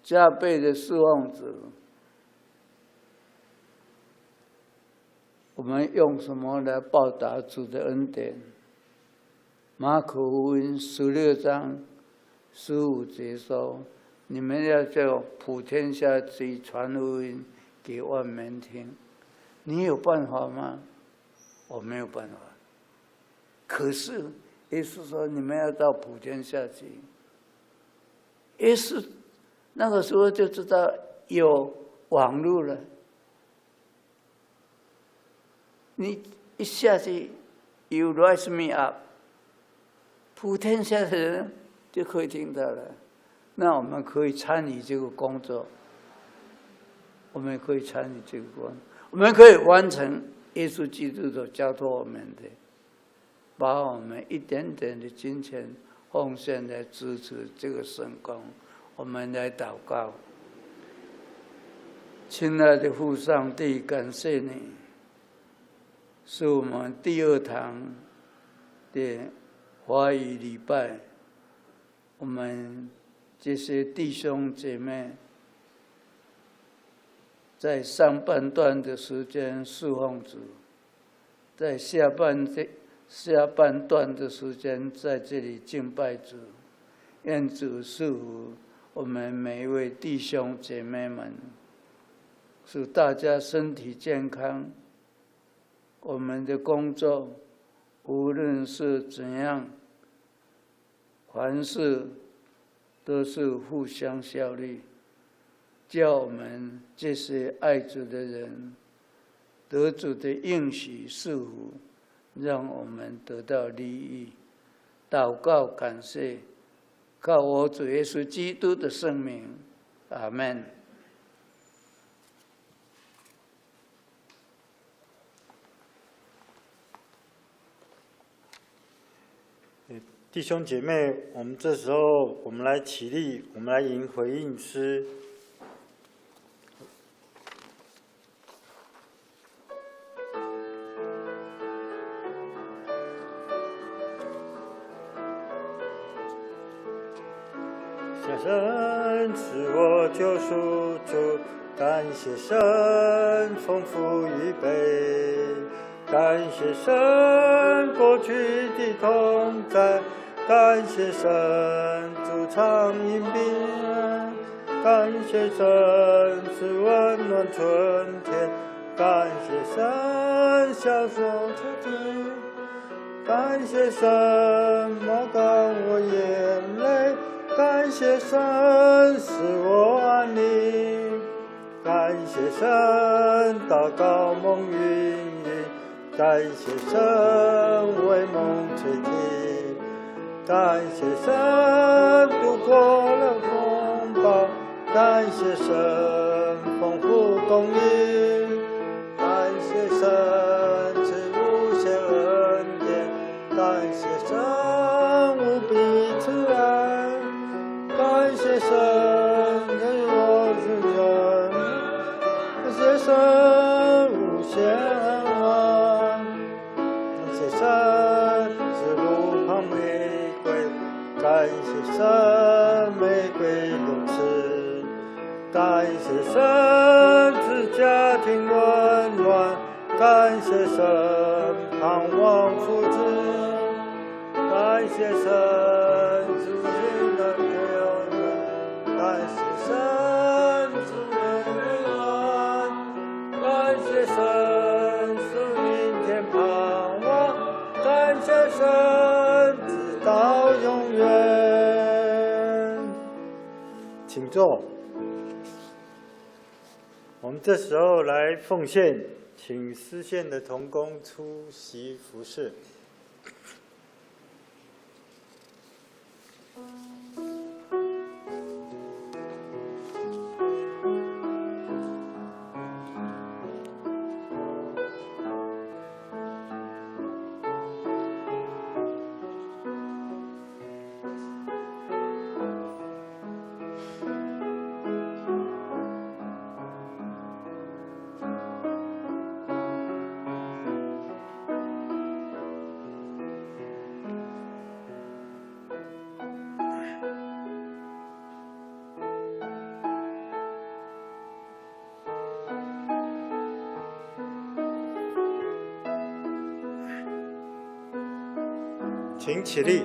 加倍的侍奉主。我们用什么来报答主的恩典？马可福音16章15节说：“你们要叫普天下去传福音给万民听。”你有办法吗？我没有办法。可是耶稣说：“你们要到普天下去。”耶稣那个时候就知道有网络了。你一下去 ，You raise me up， 普天下的人就可以听到了。那我们可以参与这个工作，我们可以参与这个工作，我们可以完成耶稣基督所交托我们的，把我们一点点的金钱奉献来支持这个圣工。我们来祷告，亲爱的父上帝，感谢你。是我们第2堂的华语礼拜，我们这些弟兄姐妹在上半段的时间侍奉主，在下半段的时间在这里敬拜主。愿主赐福我们每一位弟兄姐妹们，使大家身体健康。我们的工作无论是怎样，凡事都是互相效力，叫我们这些爱主的人得主的应许赐福，让我们得到利益。祷告感谢，靠我主耶稣基督的圣名，阿们。弟兄姐妹，我们这时候我们来起立，我们来吟回应诗。谢神赐我救赎主，感谢神丰富预备，感谢神过去的同在。感谢神主常荫兵，感谢神赐温暖春天，感谢神消除仇敌，感谢神抹干我眼泪，感谢神使我安宁，感谢神祷告梦云云，感谢神为梦垂听。感谢神度过了风暴，感谢神丰富供应，感谢神赐无限恩典，感谢神无比慈爱，感谢神给我自由，感谢神无限爱，感谢神是路旁玫瑰。感谢神玫瑰有刺，感谢神赐家庭温暖，感谢神盼望福祉，感谢神赐予能有人，感谢神赐予平安，感谢神使明天盼望，感谢神直到永远。请坐。我们这时候来奉献，请司献的同工出席服事。请起立。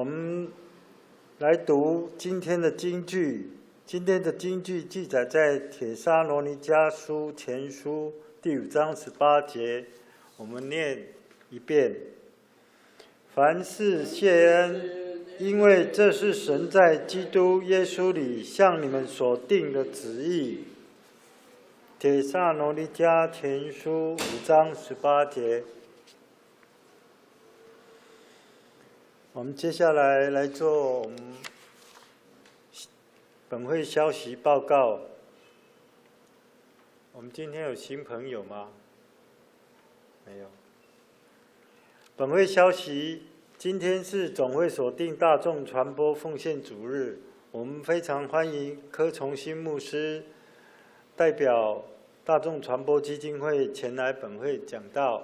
我们来读今天的经句。今天的经句记载在帖撒罗尼迦书前书第5章18节，我们念一遍：凡事谢恩，因为这是神在基督耶稣里向你们所定的旨意。帖撒罗尼迦前书5章18节。我们接下来来做我们本会消息报告。我们今天有新朋友吗？没有。本会消息，今天是总会所定大众传播奉献主日，我们非常欢迎柯崇新牧师代表大众传播基金会前来本会讲道。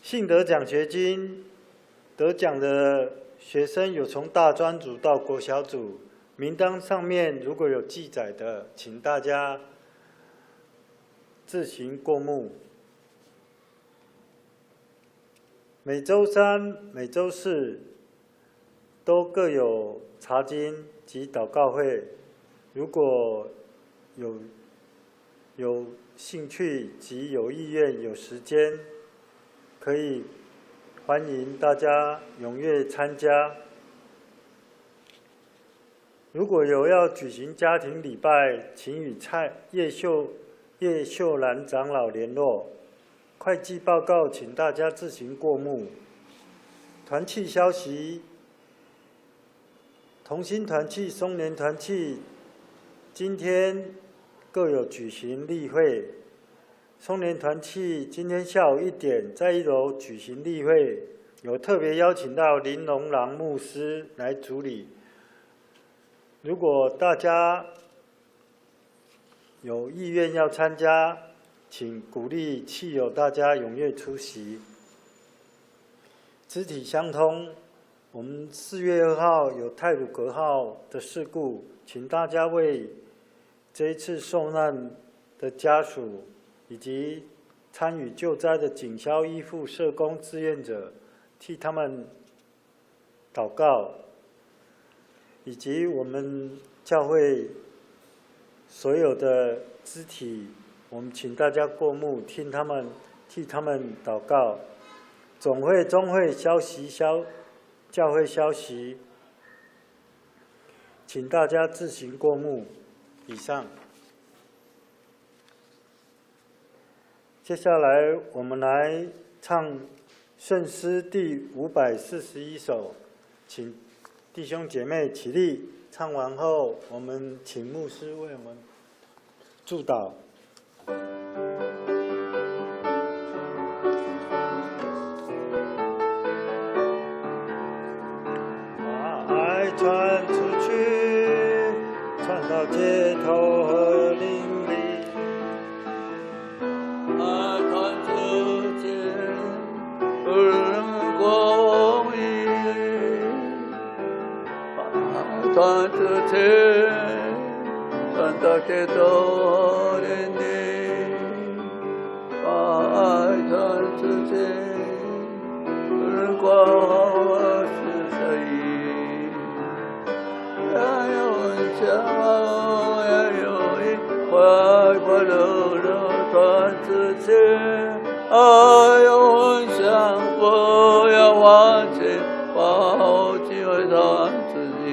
信德奖学金得奖的学生有从大专组到国小组，名单上面如果有记载的，请大家自行过目。每周三、每周四都各有查经及祷告会，如果有兴趣及有意愿、有时间，可以欢迎大家踊跃参加。如果有要举行家庭礼拜，请与叶秀兰长老联络。会计报告，请大家自行过目。团契消息，同心团契、松年团契今天各有举行例会。松年团契今天下午1点在1楼举行例会，有特别邀请到林荣郎牧师来主理。如果大家有意愿要参加，请鼓励戚友大家踊跃出席。肢体相通，我们4月2号有太鲁阁号的事故，请大家为这一次受难的家属以及参与救灾的警消医护社工志愿者，替他们祷告，以及我们教会所有的肢体，我们请大家过目，替他们祷告。总会、中会消息、教会消息，请大家自行过目。以上。接下来我们来唱圣诗第541首，请弟兄姐妹起立。唱完后，我们请牧师为我们祝祷。把爱传出去，传到街头和邻里。爱传出去，光阴。把爱传出去，传到街头邻里。把爱传出去，光是谁？要有想望，要有一快快乐乐传出去。爱有想，不要忘记，把好机会传出去。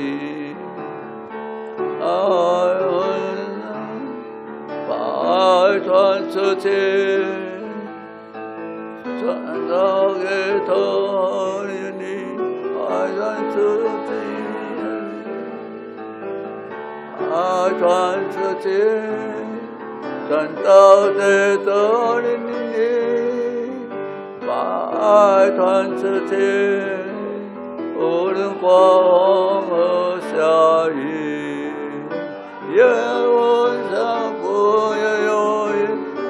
爱有想，把爱传出去，传到街头邻里。爱传出去，爱传出去，传到街头邻里。把爱传出去，无论光和下雨。也问上不要有意，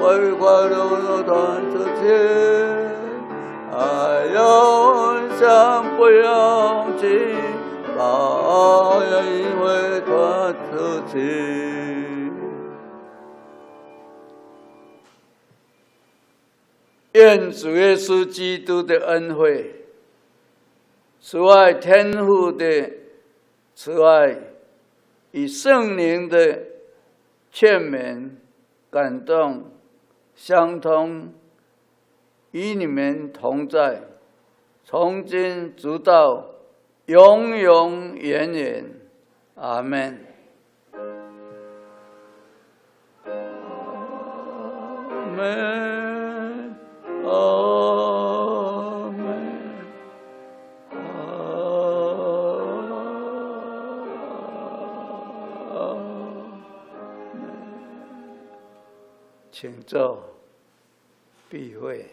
快快乐乐传出去。爱要想不要紧，把爱因为传出去。愿主耶稣基督的恩惠、慈爱天父的慈爱与圣灵的劝勉、感动、相通，与你们同在，从今直到永永远远。阿们。阿们。阿门。请坐，闭会。